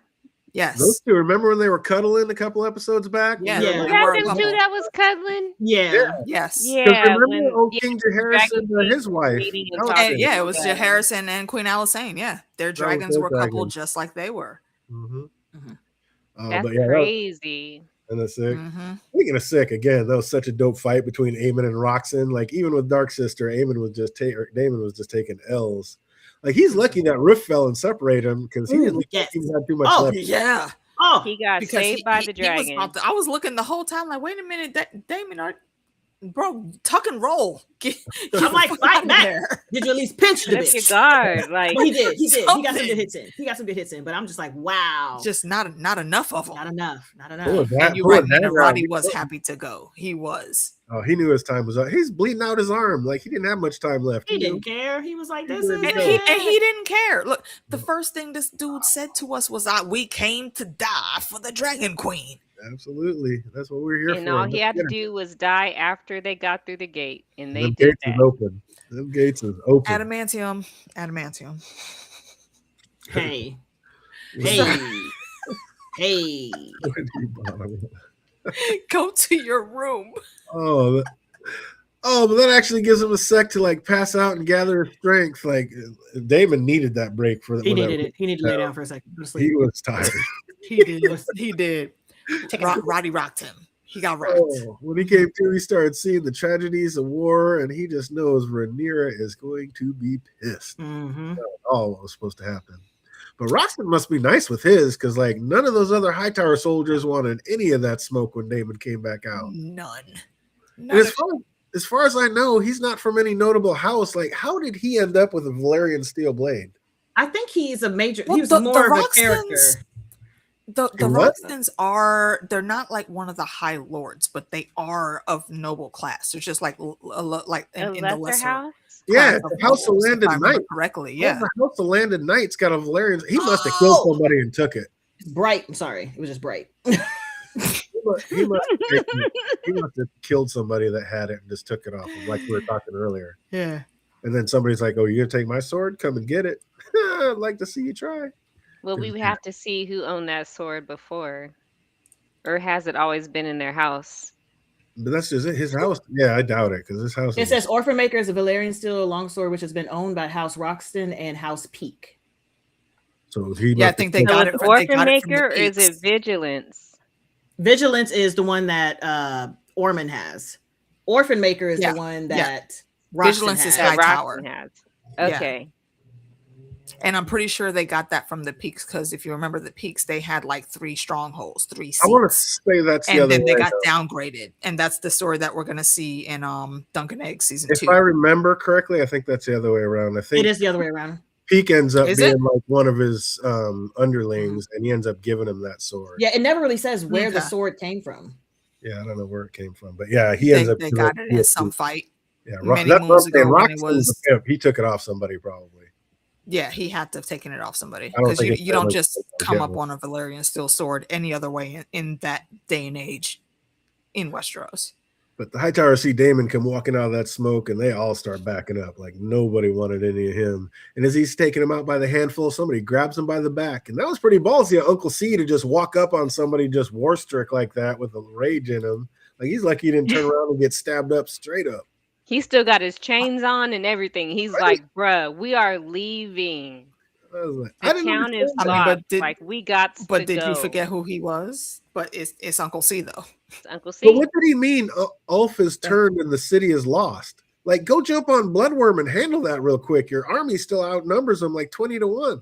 Yes. Those two, remember when they were cuddling a couple episodes back? Yeah. Yeah. they You were had a them couple. two that was cuddling. Yeah. Yes. Yeah. remember when- old yeah, King Jaehaerys and his wife. meeting and That was talking. it. Yeah, it was Yeah. Harrison and Queen Alysanne. Yeah, their was dragons their were coupled dragons. just like they were. Mhm. Mhm. That's But yeah, crazy. and that's sick. Mhm. Speaking of sick, again, that was such a dope fight between Aemon and Roxanne. Like even with Dark Sister, Damon was just taking L's. Like he's lucky that Roof fell and separated him because he didn't look like he had too much Oh, left. Yeah, Oh, He got because saved by the dragon. I was looking the whole time like, wait a minute, Damon, bro, tuck and roll. I'm like, Get fight outta back. there. did you at least pinch the Put up your bitch? guard. Like, Well, he did. He got some Something. good hits in. But I'm just like, wow. Just not enough of them. not enough. Who was that? And you're Who right, was that Nina, guy? Roddy was happy to go. He was. Oh, he knew his time was up. He's bleeding out his arm. Like he didn't have much time left. He knew. didn't care. He was like, this He is didn't And care. he didn't care. Look, the first thing this dude said to us was, "We came to die for the Dragon Queen." Absolutely. That's what we're here and for. all he had to Let's get do was die after they got through the gate, and it. they Them did gates that. is open. Them gates is open. Adamantium. hey, So- hey. Go to your room. Oh, but that actually gives him a sec to like pass out and gather his strength. Like Damon needed that break for He when needed that- it. He needed to lay down for a second. Go to He sleep. was tired. He did. He did. Check it out. Roddy rocked him. He got wrecked. Oh, when he came to, he started seeing the tragedies of war, and he just knows Rhaenyra is going to be pissed. Mm-hmm. All what was supposed to happen. But Roxton must be nice with his, because like none of those other Hightower soldiers wanted any of that smoke when Daemon came back out. None. And as far as I know, he's not from any notable house. Like, how did he end up with a Valyrian steel blade? I think he's a major. Well, he was the more of a Roxtons- character. The What? Roxtons they're not like one of the high lords, but they are of noble class. They're just like in the lesser lesser house. Yeah, class of the House of nobles, if Landed I remember Knight. correctly. Yeah, Yeah. the House of Landed Knight's got a Valyrian. He must have killed Oh! somebody and took it. It's Bright. I'm sorry, it was just Bright. He must have killed somebody that had it and just took it off him, like we were talking earlier. Yeah. And then somebody's like, "Oh, you're gonna take my sword? Come and get it." I'd like to see you try. Well, we would have to see who owned that sword before, or has it always been in their house? But that's just it. His house. Yeah, I doubt it because his house. It says Orphan Maker is a Valyrian steel longsword which has been owned by House Roxton and House Peak. So he. Yeah, I think they So got it's it. They Orphan got it from the Maker, or is it Peaks. Vigilance? Vigilance is the one that Ormond has. Orphan Maker is Yeah, the one yeah. that Roxton Vigilance has. is High Tower. Roxton has. Yeah. Okay. And I'm pretty sure they got that from the Peaks because if you remember the Peaks, they had like 3 strongholds, 3 seats. I want to say that's the And other then they way, got though. downgraded, and that's the story that we're gonna see in Duncan Egg season If 2. I remember correctly, I think that's the other way around. I think It is the other way around. Peak ends up Is being it? like one of his underlings, and he ends up giving him that sword. Yeah, it never really says where the Okay. sword came from. Yeah, I don't know where it came from, but yeah, he ends They, up. they got it in some fight. Yeah, many that's what I'm moons saying. ago when it Roxton's was- a pimp. He took it off somebody probably. Yeah, he had to have taken it off somebody I don't because think you, it's you don't like- just like come up Hitler. on a Valyrian steel sword any other way in that day and age in Westeros. But the Hightower see Daemon come walking out of that smoke, and they all start backing up. Like nobody wanted any of him. And as he's taking him out by the handful, somebody grabs him by the back, and that was pretty ballsy of Uncle C to just walk up on somebody just war strick like that with a rage in him. Like he's lucky he didn't turn around and get stabbed up straight up. He still got his chains on and everything. He's Right. like, bruh, we are leaving. I was like, The I didn't town is understand that. I mean, locked. but did- like, we got to But did go. you forget who he was? But it's Uncle C though. It's Uncle C. But what did he mean? Ulf is turned and the city is lost. Like, go jump on Bloodworm and handle that real quick. Your army still outnumbers them like 20-1.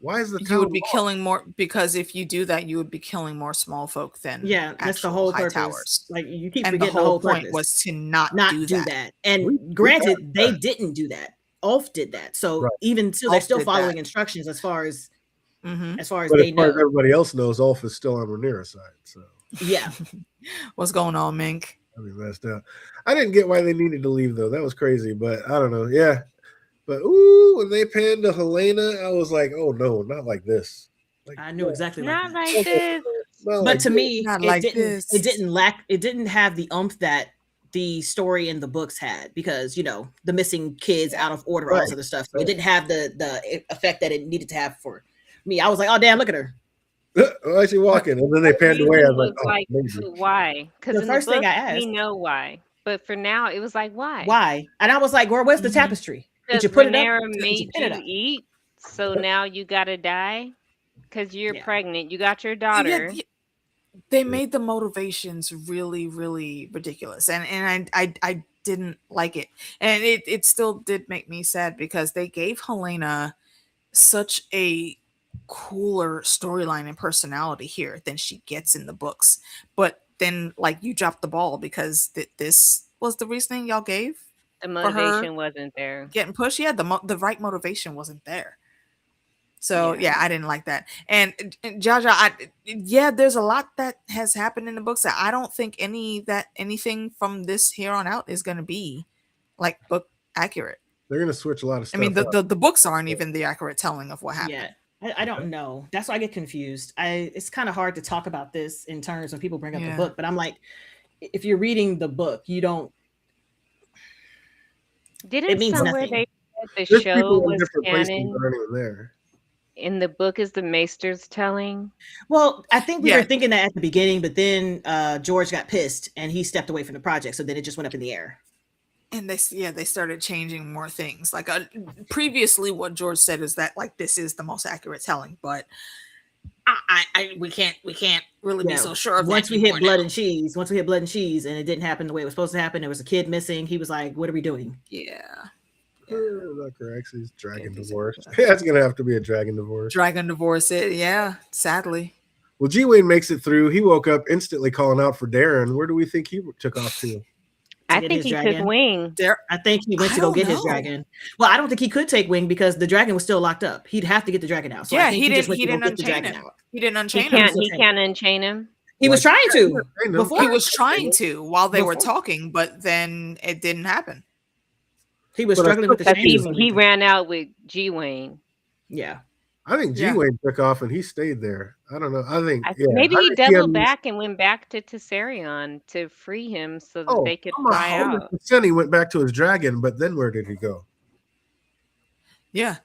Why is the You town would be lost? killing more because if you do that, you would be killing more small folk than Yeah, that's the actual whole high purpose. towers. Like you keep And the forgetting whole point purpose. was to not do do that. that. And We granted, got they that. didn't do that. Ulf did that. So Right. even still, they're Ulf still did following that. instructions as far as Mhm. as far as But they as far as know. everybody else knows, Ulf is still on Rhaenyra's side. So Yeah. What's going on, Mink? I mean, messed up. I didn't get why they needed to leave though. That was crazy. But I don't know. Yeah. But when they panned to Helena, I was like, oh no, not like this. Like, I knew exactly Not like that. like this. not But like to this. me, Not it like didn't this. it didn't have the oomph that the story in the books had because the missing kids out of order, all this Right, other stuff. So right. it didn't have the effect that it needed to have for me. I was like, oh damn, look at her. Why is she walking? And then they panned away. I was like, oh, like, maybe. why? Because The in first the thing book, I we asked- know why. But for now, it was like, why? Why? And I was like, well, where's the Mhm. tapestry? Did Because you put it up? Rhaenyra Did you made pin it you up? eat, so now you gotta die because you're Yeah. pregnant. You got your Yeah, daughter. they made the motivations really, really ridiculous, and I didn't like it, and it still did make me sad because they gave Helena such a cooler storyline and personality here than she gets in the books, but then like you dropped the ball because this was the reasoning y'all gave The her motivation wasn't there. getting pushed. Yeah, the right motivation wasn't there. So yeah, I didn't like that. And Jaja, there's a lot that has happened in the books that I don't think anything from this here on out is going to be like book accurate. They're gonna switch a lot of I stuff. mean, up. the books aren't even the accurate telling of what happened. Yeah. I don't know. That's why I get confused. It's kind of hard to talk about this in terms when people bring up the Yeah. book, but I'm like, if you're reading the book, you don't. Didn't It means somewhere nothing. they said the There's show people in was different places canon? that aren't even there. In the book is the Maester's telling? Well, I think we Yeah. were thinking that at the beginning, but then George got pissed and he stepped away from the project, so then it just went up in the air. And they started changing more things. Like previously, what George said is that like this is the most accurate telling, but we can't really be so sure of that. Once we hit blood and cheese, and it didn't happen the way it was supposed to happen, there was a kid missing. He was like, "What are we doing?" Yeah. Not correct. He's dragon divorce. Yeah, it's gonna have to be a dragon divorce. Dragon divorce it. Yeah, sadly. Well, G Wayne makes it through. He woke up instantly calling out for Darren. Where do we think he took off to? I think he took wing. I think he went to go get his dragon. Well, I don't think he could take wing because the dragon was still locked up. He'd have to get the dragon out. So yeah, I think he just didn't. He didn't unchain him. He didn't unchain him. He can't unchain him. He was trying to. Before he was trying to while they were talking, but then it didn't happen. He was struggling with the chain. He ran out with G Wayne. Yeah. I think G Wayne took off and he stayed there. I don't know. I think maybe he doubled back and went back to Tessarion to free him so that they could fly out. He went back to his dragon, but then where did he go? Yeah,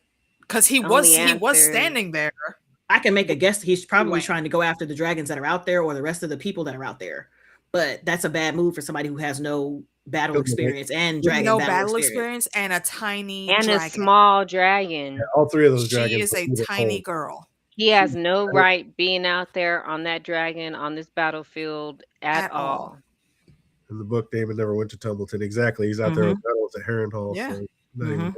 because he was standing there. I can make a guess. He's probably trying to go after the dragons that are out there or the rest of the people that are out there. But that's a bad move for somebody who has no battle experience and dragon battle experience and a tiny a small dragon. Yeah, all three of those dragons. She is a tiny girl. He has no right being out there on that dragon on this battlefield at all. In the book, Daemon never went to Tumbleton. Exactly. He's out there with battles at Harrenhal. Yeah. So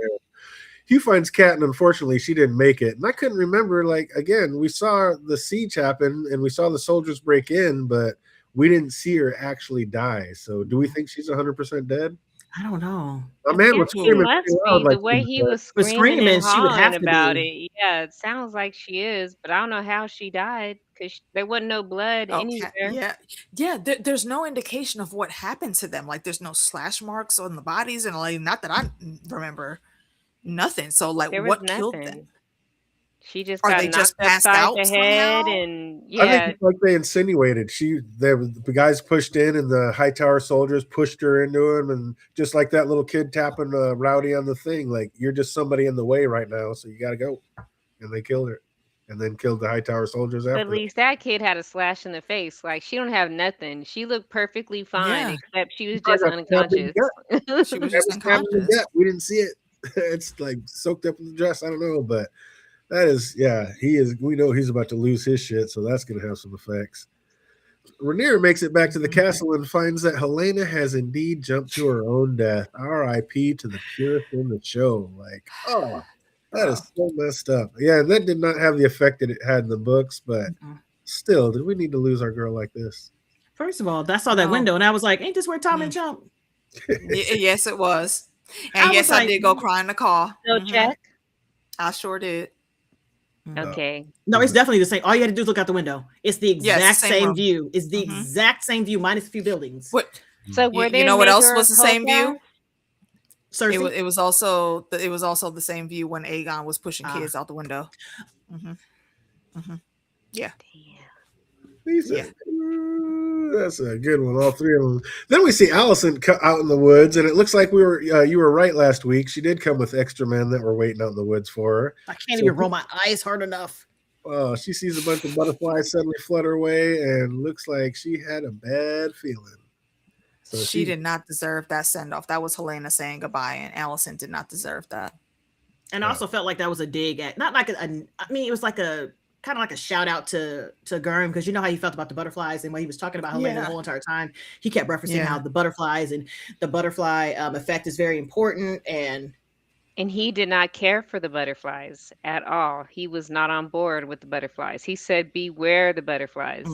he finds Kat, and unfortunately, she didn't make it. And I couldn't remember, like, again, we saw the siege happen, and we saw the soldiers break in, but we didn't see her actually die. So do we think she's 100% dead? I don't know. My man was screaming the way he was screaming and she would have about it. Yeah, it sounds like she is, but I don't know how she died because there wasn't no blood anywhere. Yeah. There's no indication of what happened to them. Like, there's no slash marks on the bodies, and like, not that I remember, nothing. So like, what killed them? She just got knocked upside the head, and I think like they insinuated the guys pushed in, and the high tower soldiers pushed her into him, and just like that little kid tapping Rowdy on the thing, like, you're just somebody in the way right now, so you got to go. And they killed her, and then killed the high tower soldiers after. But at least that kid had a slash in the face. Like, she don't have nothing. She looked perfectly fine, except she was just unconscious. She was just unconscious. We didn't see it. It's like soaked up in the dress. I don't know, but. That is, he is. We know he's about to lose his shit, so that's going to have some effects. Rhaenyra makes it back to the castle and finds that Helena has indeed jumped to her own death. R.I.P. to the purest in the show. Like, that is so messed up. Yeah, that did not have the effect that it had in the books, but still, did we need to lose our girl like this? First of all, I saw that window, and I was like, ain't this where Tommen jumped? Yes, it was. And yes, I did go cry in the car. No check. I sure did. Okay. No, it's definitely the same. All you had to do is look out the window. It's the exact same view. It's the exact same view minus a few buildings. What? So were you know what else was the same view? Cersei? It was also the same view when Aegon was pushing kids out the window. Yeah. That's a good one. All three of them. Then we see Alicent out in the woods, and it looks like you were right last week. She did come with extra men that were waiting out in the woods for her. I can't even roll my eyes hard enough. She sees a bunch of butterflies suddenly flutter away, and looks like she had a bad feeling. So she did not deserve that send off. That was Helena saying goodbye, and Alicent did not deserve that. And I also felt like that was a dig at, not like it was like a kind of like a shout out to Gurm, because you know how he felt about the butterflies, and when he was talking about Helena the whole entire time, he kept referencing how the butterflies and the butterfly effect is very important, and he did not care for the butterflies at all. He was not on board with the butterflies. He said, "Beware the butterflies."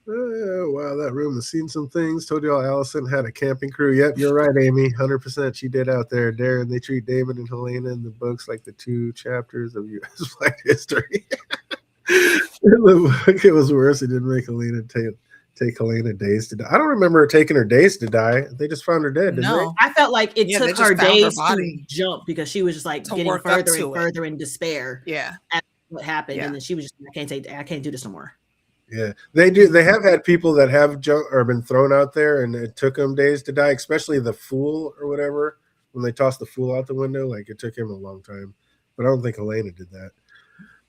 Wow, that room has seen some things. Told y'all Alicent had a camping crew. Yep, you're right, Amy. 100% she did out there. Darren, they treat Daemon and Helena in the books like the 2 chapters of U.S. flight history. In the book, it was worse. It didn't make Helena take Helena days to die. I don't remember her taking her days to die. They just found her dead, didn't they? I felt like it took her days to jump because she was just like getting further and further in despair. Yeah. At what happened. And then she was just, I can't do this no more. Yeah, they do. They have had people that have been thrown out there, and it took them days to die. Especially the fool or whatever, when they tossed the fool out the window, like it took him a long time. But I don't think Helena did that.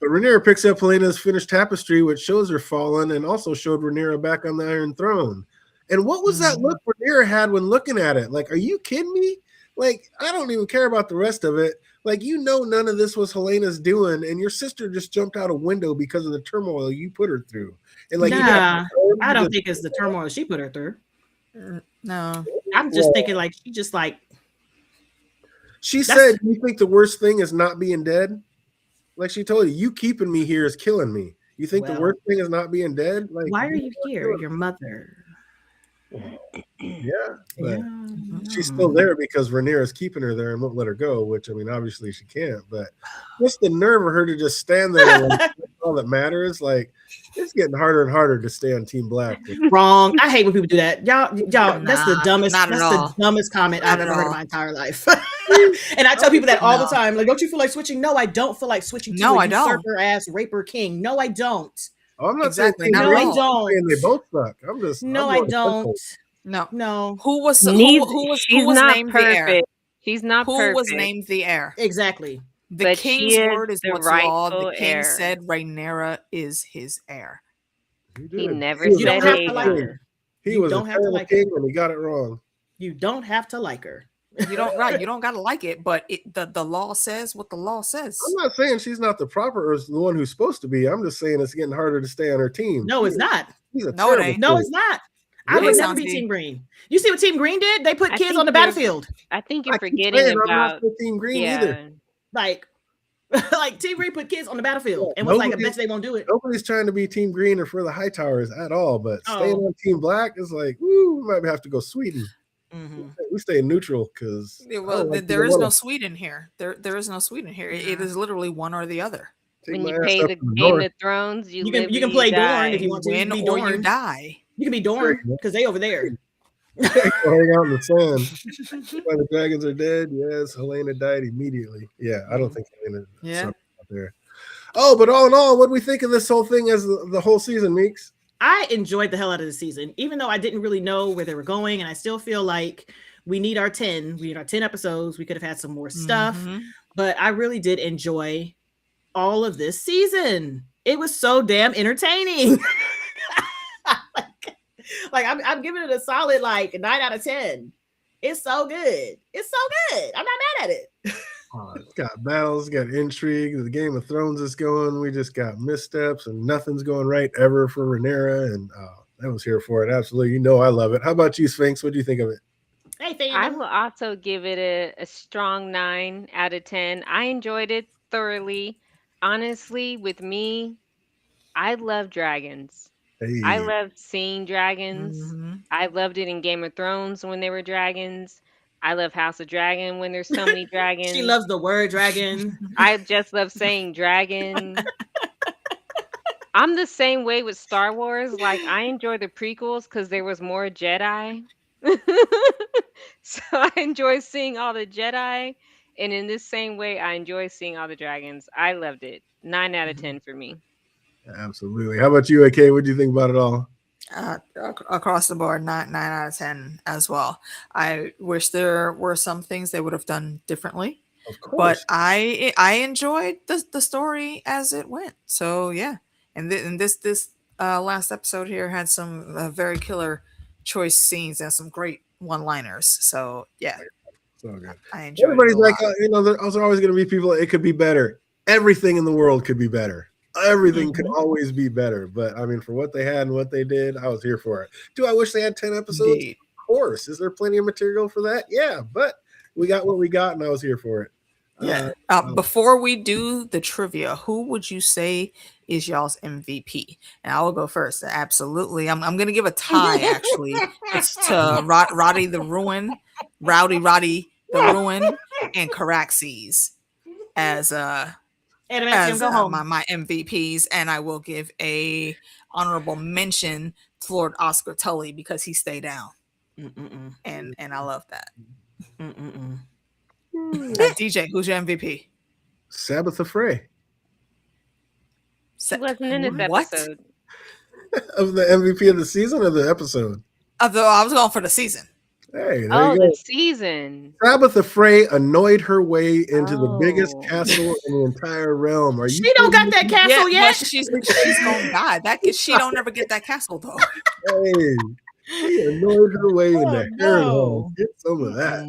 But Rhaenyra picks up Helena's finished tapestry, which shows her fallen, and also showed Rhaenyra back on the Iron Throne. And what was that look Rhaenyra had when looking at it? Like, are you kidding me? Like, I don't even care about the rest of it, Like, none of this was Helena's doing, and your sister just jumped out a window because of the turmoil you put her through. And like, nah, I don't think it's the turmoil she put her through. No, I'm just thinking like she just like. She said, "You think the worst thing is not being dead?" Like she told you keeping me here is killing me. You think the worst thing is not being dead? Like, why are you here? Your mother. Yeah, but she's still there because Rhaenyra's keeping her there and won't let her go, which, I mean, obviously she can't, but what's the nerve of her to just stand there and that's all that matters? Like, it's getting harder and harder to stay on Team Black. Wrong. I hate when people do that. Y'all, that's the dumbest comment I've ever heard in my entire life. And I tell people that all the time. Like, don't you feel like switching? No, I don't feel like switching to a usurper ass raper king. No, I don't. Oh, I'm not saying I don't. They both suck. I'm just I don't. No. Who was she's not named perfect. the heir? She's not perfect. Who was named the heir? Exactly. The king's word is what's law. The king said Rhaenyra is his heir. He never you said don't have to like her. He was a terrible king and he got it wrong. You don't have to like her. You don't gotta like it, but the law says what the law says. I'm not saying she's not the proper or the one who's supposed to be. I'm just saying it's getting harder to stay on her team. No, it's not. No, it ain't. No, it's not. I would never be Team Green. You see what Team Green did? They put kids on the battlefield. I think you're forgetting about Team Green either. Like Team Green put kids on the battlefield and was like, I bet they won't do it. Nobody's trying to be Team Green or for the high towers at all, but staying on Team Black is like, we might have to go Sweden. We stay neutral because there is no Sweden here. There is no Sweden here. It is literally one or the other. When you play the Game of Thrones, you can play Dorne if you want to. Win or you die. You can be Dorne because they over there. Hang out in the sand. While the dragons are dead, yes, Helena died immediately. Yeah, I don't think Helena out there. Oh, but all in all, what do we think of this whole thing as the whole season, Meeks? I enjoyed the hell out of the season, even though I didn't really know where they were going, and I still feel like we need our 10. We need our 10 episodes. We could have had some more stuff, but I really did enjoy all of this season. It was so damn entertaining. Like I'm giving it a solid 9 out of 10. It's so good. It's so good. I'm not mad at it. It's got battles, got intrigue. The Game of Thrones is going. We just got missteps, and nothing's going right ever for Rhaenyra. And I was here for it. Absolutely. I love it. How about you, Sphinx? What do you think of it? Hey, fan. I will also give it a strong 9 out of 10. I enjoyed it thoroughly. Honestly, with me, I love dragons. Hey. I love seeing dragons. I loved it in Game of Thrones when there were dragons. I love House of Dragon when there's so many dragons. She loves the word dragon. I just love saying dragon. I'm the same way with Star Wars. Like, I enjoy the prequels because there was more Jedi. So I enjoy seeing all the Jedi. And in this same way, I enjoy seeing all the dragons. I loved it. 9 out of 10 for me. Absolutely. How about you, AK? What do you think about it all? Across the board, 9 out of 10 as well. I wish there were some things they would have done differently. Of course. But I enjoyed the story as it went. So yeah, and this last episode here had some very killer choice scenes and some great one-liners. So yeah, so good. I enjoyed. Everybody's like, there's always going to be people. It could be better. Everything in the world could be better. Everything could always be better. But I mean, for what they had and what they did, I was here for it. Do I wish they had 10 episodes? Indeed. Of course. Is there plenty of material for that? Yeah, but we got what we got, and I was here for it. Yeah. Before we do the trivia, who would you say is y'all's MVP? And I will go first. Absolutely. I'm going to give a tie, actually. It's to Roddy the Ruin, Rowdy the Ruin, and Caraxes as my MVPs. And I will give a honorable mention to Lord Oscar Tully because he stayed down. And I love that. DJ, who's your MVP? Sabbatha Frey. She wasn't in this episode. Of the MVP of the season or the episode? I was going for the season. Hey, there you go. The season. Sabbatha Frey annoyed her way into the biggest castle in the entire realm. Are you? She don't got that castle yet. She's gonna die. She don't ever get that castle though. Hey. She annoyed her way in there. No. Get some of that.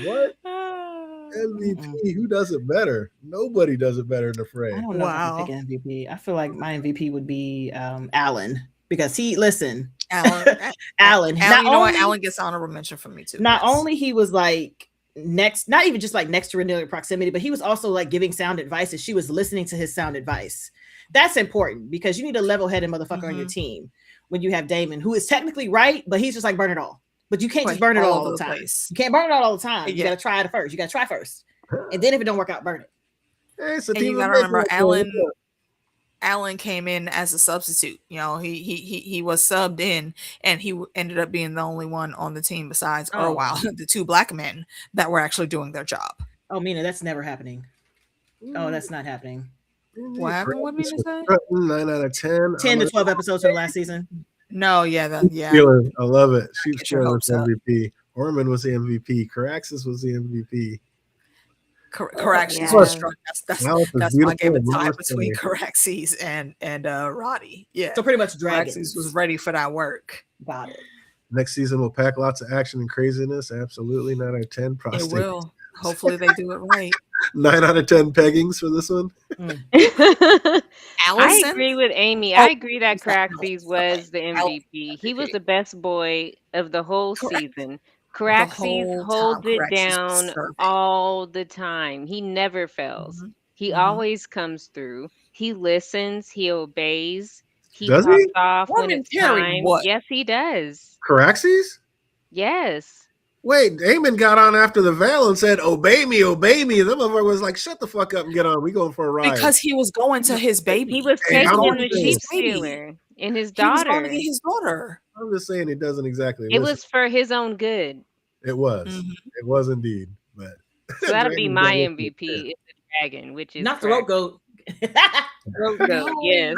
What? MVP. Who does it better? Nobody does it better in the I fray. don't know if I can pick an MVP. I feel like my MVP would be Allen because Alan. Alan. You know what? Alan gets honorable mention from me too. Not only he was like next, not even just like next to Renee proximity, but he was also like giving sound advice and she was listening to his sound advice. That's important because you need a level-headed motherfucker on your team when you have Damon, who is technically right, but he's just like burn it all. But you can't just burn it all the time. You can't burn it all the time. You gotta try it first. You gotta try first. And then if it don't work out, burn it. Hey, so and you gotta remember Alan came in as a substitute. You know, he was subbed in, and he ended up being the only one on the team besides Irwile, the two black men that were actually doing their job. Oh, Mina, that's never happening. Oh, that's not happening. What happened? What Mina said? 9 out of 10. 10 to 12 episodes from the last season. No, yeah. I love it. She's was MVP. Orman was the MVP. Caraxes was the MVP. Caraxes was strong. That's why I gave a tie between Caraxes and Roddy. Yeah. So pretty much Dragons Caraxes was ready for that work. Got it. Next season will pack lots of action and craziness. Absolutely. 9 out of 10. It will. Hopefully they do it right. 9 out of 10 peggings for this one. I agree with Amy. I agree that Caraxes was the MVP. He was the best boy of the whole season. Caraxes holds it down all the time. He never fails. He always comes through. He listens. He obeys. He pops off when it's time. Yes, he does. Caraxes? Yes. Wait, Damon got on after the veil and said, obey me, obey me. The motherfucker was like, shut the fuck up and get on. We going for a ride. Because he was going to his baby. He was taking the sheep stealer and his daughter. He was going to get his daughter. I'm just saying it doesn't exactly. It was for his own good. It was. It was indeed. But so that'll be my MVP. Is the dragon, which is not the rope goat. Rope goat, yes.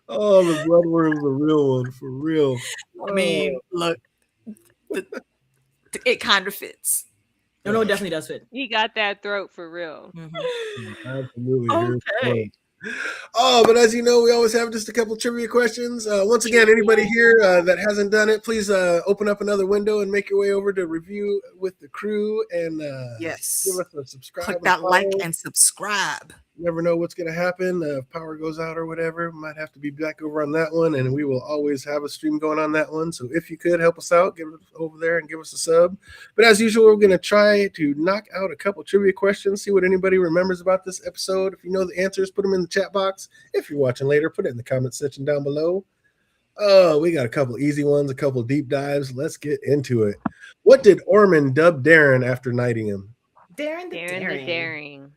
Oh, the bloodworm's a real one, for real. I mean, look, it kind of fits. No, it definitely does fit. He got that throat for real. Absolutely. Okay. Oh, but as you know, we always have just a couple trivia questions. Once again, anybody here that hasn't done it, please open up another window and make your way over to Review with the Crew and give us a subscribe. Click that like and subscribe. You never know what's going to happen. If power goes out or whatever, we might have to be back over on that one, and we will always have a stream going on that one. So if you could help us out, get over there and give us a sub. But as usual, we're going to try to knock out a couple trivia questions, see what anybody remembers about this episode. If you know the answers, put them in the chat box. If you're watching later, put it in the comment section down below. Oh, we got a couple easy ones, a couple deep dives. Let's get into it. What did Orman dub Darren after knighting him? Darren the Daring.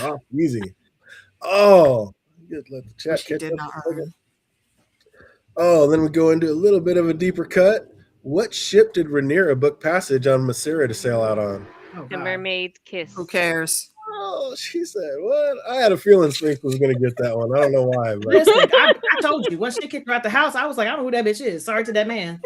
Oh, easy. Oh, just let the chat catch up. Oh, then we go into a little bit of a deeper cut. What ship did Rhaenyra book passage on Masera to sail out on? The Mermaid's Kiss. Who cares? Oh, she said, what? I had a feeling Sphinx was going to get that one. I don't know why. But. Listen, I told you, once she kicked her out the house, I was like, I don't know who that bitch is. Sorry to that man.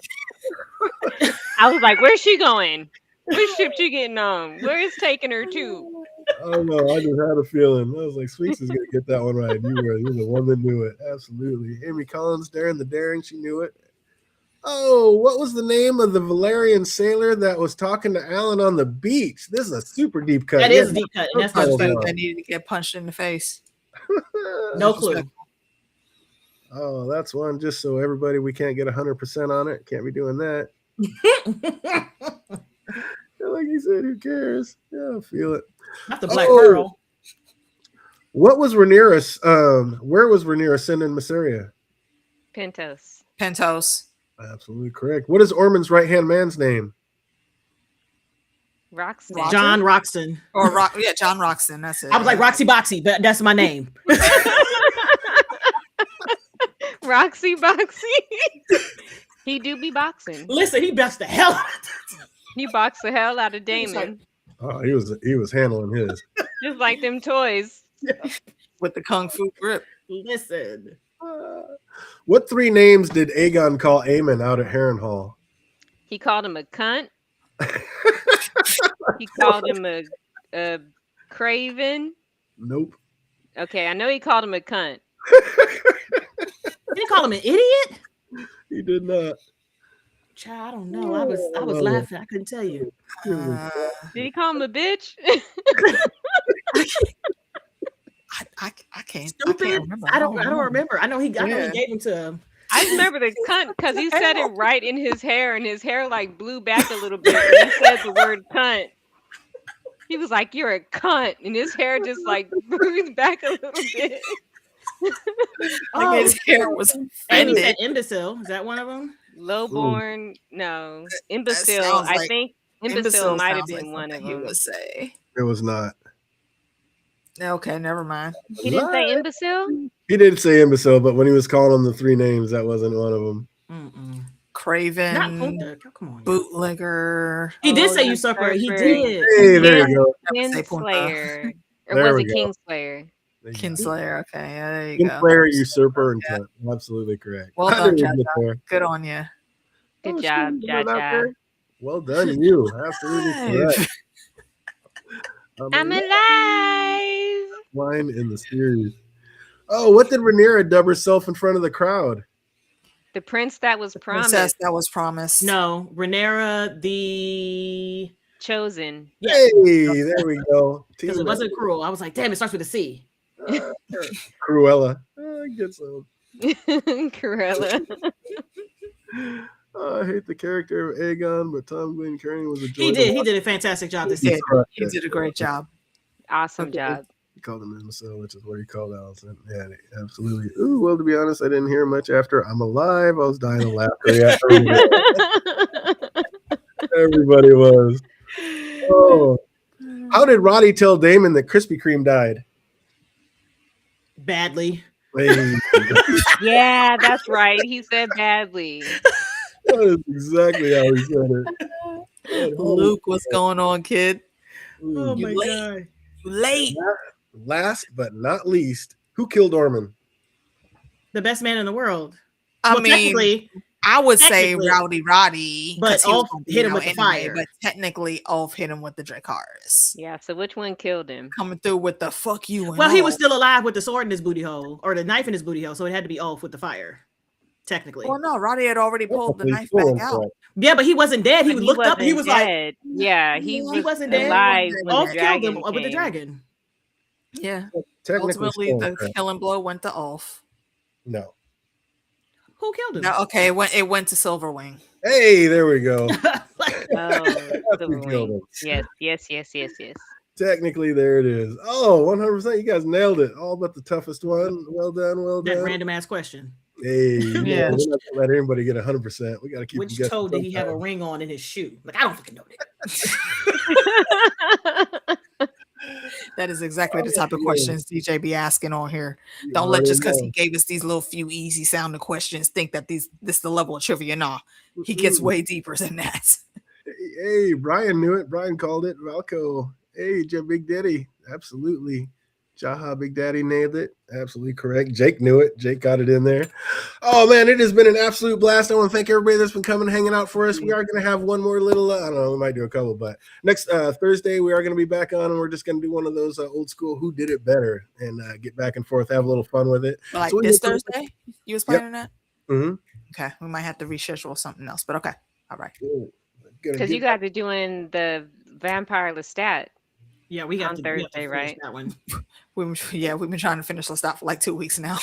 I was like, where's she going? Which ship she getting on? Where is taking her to? I don't know. I just had a feeling. I was like, Sphinx is going to get that one right. You're the one that knew it. Absolutely. Amy Collins, Darren the Daring, she knew it. Oh, what was the name of the Valerian sailor that was talking to Alan on the beach? This is a super deep cut. That is a deep cut. And that's I needed to get punched in the face. No clue. Oh, that's one just so everybody, we can't get 100% on it. Can't be doing that. Like he said, who cares? Yeah, I feel it. Not the Black Pearl. What was Rhaenyra's? Where was Rhaenyra sending Masseria? Pentos. Absolutely correct. What is Orman's right-hand man's name? Roxton. John Roxton. John Roxton. That's it. I was like Roxy Boxy, but that's my name. Roxy Boxy. He do be boxing. Listen, he boxed the hell out of He boxed the hell out of Damon. Oh, he was handling his. Just like them toys. With the Kung Fu grip. Listen. What 3 names did Aegon call Aemon out at Harrenhal? He called him a cunt. He called him a craven. Nope. Okay, I know he called him a cunt. Did he call him an idiot? He did not. Child, I don't know. I was laughing. I couldn't tell you. Uh, Did he call him a bitch? I can't. Stupid. I can't remember. I don't remember. I know he Yeah. gave him to. I just remember the cunt because he said it right in his hair, and his hair like blew back a little bit when he said the word cunt. He was like, "You're a cunt," and his hair just like blew back a little bit. Like his hair was And he offended. said imbecile. Is that one of them? Lowborn, no. That Imbecile. sounds I like- think imbecile might have sounds like been one of something he them. would say. It was not. Okay, never mind. He didn't say imbecile? He did say imbecile, but when he was calling them the 3 names, that wasn't one of them. Mm-mm. Craven, Not Punta. Come on. bootlegger. He did say usurper. usurper. He did. Hey, there you go. Say Punta. Kinslayer. Or There was we it go. Kingslayer? There you go. Kinslayer. Okay, yeah, there you go. Kinslayer, usurper, and cunt. Absolutely correct. Well I done, didn't get Jaja. there. Good on you. Good Oh, job, shit, you know that Jaja. there? Well done, you. Absolutely correct. I'm alive. Line in the series. Oh, what did Rhaenyra dub herself in front of the crowd? The prince that was Princess promised, that was promised. No, Rhaenyra the. chosen. Yeah, Hey, there we go. because it wasn't cruel. I was like, damn, it starts with a C. Cruella. Get some. Cruella. I hate the character of Aegon, but Tom Glencairn was a joy. He to watch. did a fantastic job this He season. did. He did a great job. Awesome job. He called him imbecile, which is what he called Allison. Yeah, absolutely. Ooh, well, to be honest, I didn't hear much after I'm alive. I was dying of laughter. Yeah, everybody was. Oh, how did Roddy tell Damon that Krispy Kreme died? Badly. Hey, Yeah, that's right. He said badly. that is exactly how he said it. Luke, what's going on, kid? Oh You my late. god. You late. Last but not least, who killed Ormond? The best man in the world. I Well, mean, technically, I would say technically, Roddy, but 'cause he was Ulf gonna hit be him out with the anyway, fire. But technically, Ulf hit him with the Dracarys. Yeah, so which one killed him? Coming through with the fuck you. And well, he all. was still alive with the sword in his booty hole or the knife in his booty hole, so it had to be Ulf with the fire. Technically. Well, no, Roddy had already pulled the knife Full back out. correct. Yeah, but he wasn't dead. He But looked up and he was wasn't like, dead. Yeah, he He wasn't dead. alive when Ulf the killed dragon him with the came. dragon. Yeah. Technically, Ultimately, full the correct. killing blow went to Ulf. No. Who killed him? No, okay, it went to Silverwing. Hey, there we go. Oh, who killed him. yes. Technically, there it is. Oh, 100%. You guys nailed it. All but the toughest one. Well done. Well That done. random ass question. Hey, Yeah. yeah. We're not gonna let anybody get 100%. We got to keep Which them guessing toe did he have a sometimes. ring on in his shoe? Like, I don't fucking know that. That is exactly the type of yeah. questions DJ be asking on here. You Don't let already just because he know. gave us these little few easy sounding questions think that this is the level of trivia. Nah, he gets way deeper than that. Hey, Brian knew it. Brian called it. Valco. Hey, Big Daddy. Absolutely. Jaha Big Daddy nailed it. Absolutely correct. Jake knew it. Jake got it in there. Oh, man, it has been an absolute blast. I want to thank everybody that's been coming hanging out for us. We are going to have one more little, I don't know, we might do a couple, but next Thursday, we are going to be back on, and we're just going to do one of those old school Who Did It Better and get back and forth, have a little fun with it. Like So we this will- Thursday, you was planning that? Mhm. Okay, we might have to reschedule something else, but okay, all right. Ooh, gonna Because get- you guys are doing the vampire Lestat. Yeah, we got On to Thursday, finish right? that one. We've been trying to finish this out for like 2 weeks now.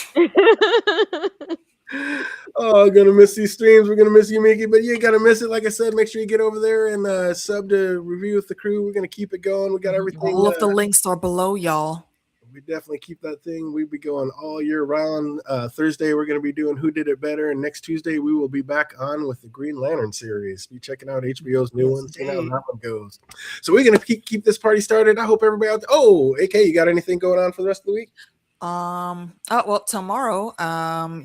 Oh, gonna miss these streams. We're gonna miss you, Mickey, but you ain't gotta miss it. Like I said, make sure you get over there and sub to Review with the Crew. We're gonna keep it going. We got everything. All of the links are below, y'all. We definitely keep that thing. We be going all year round. Thursday, we're going to be doing Who Did It Better. And next Tuesday, we will be back on with the Green Lantern series. Be checking out HBO's new one, seeing how that one goes. So we're going to keep this party started. I hope everybody out there. Oh, AK, you got anything going on for the rest of the week? Well, tomorrow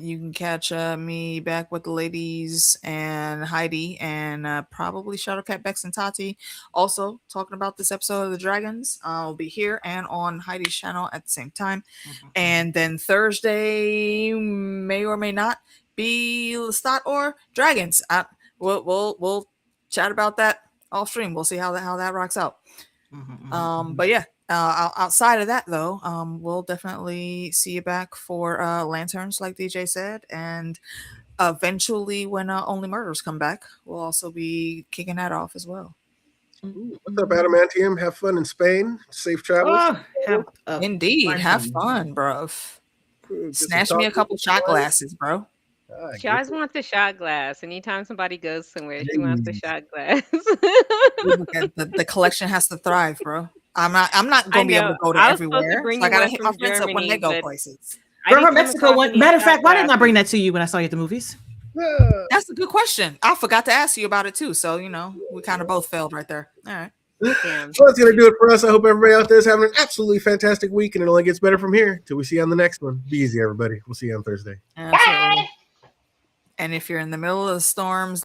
you can catch me back with the ladies and Heidi and probably Shadowcat, Bex, and Tati also talking about this episode of the Dragons. I'll be here and on Heidi's channel at the same time. And then Thursday may or may not be Lestat or Dragons. We'll chat about that off stream. We'll see how that rocks out. But yeah, outside of that though, we'll definitely see you back for lanterns like DJ said, and eventually, when Only Murders come back, we'll also be kicking that off as well. What's up, Adamantium? Have fun in Spain. Safe travels. Indeed, have fun, bro. Snatch me a couple shot glasses, bro. She always wants a shot glass. Anytime somebody goes somewhere, she wants a shot glass. the collection has to thrive, bro. I'm not gonna be able to go to everywhere. So I gotta hit my friends up when they go places. Girl, her Mexico one. Matter of fact, why didn't I bring that to you when I saw you at the movies? That's a good question. I forgot to ask you about it too. So we kind of both failed right there. All right. So that's gonna do it for us. I hope everybody out there is having an absolutely fantastic week, and it only gets better from here. Till we see you on the next one. Be easy, everybody. We'll see you on Thursday. Absolutely. And if you're in the middle of the storms,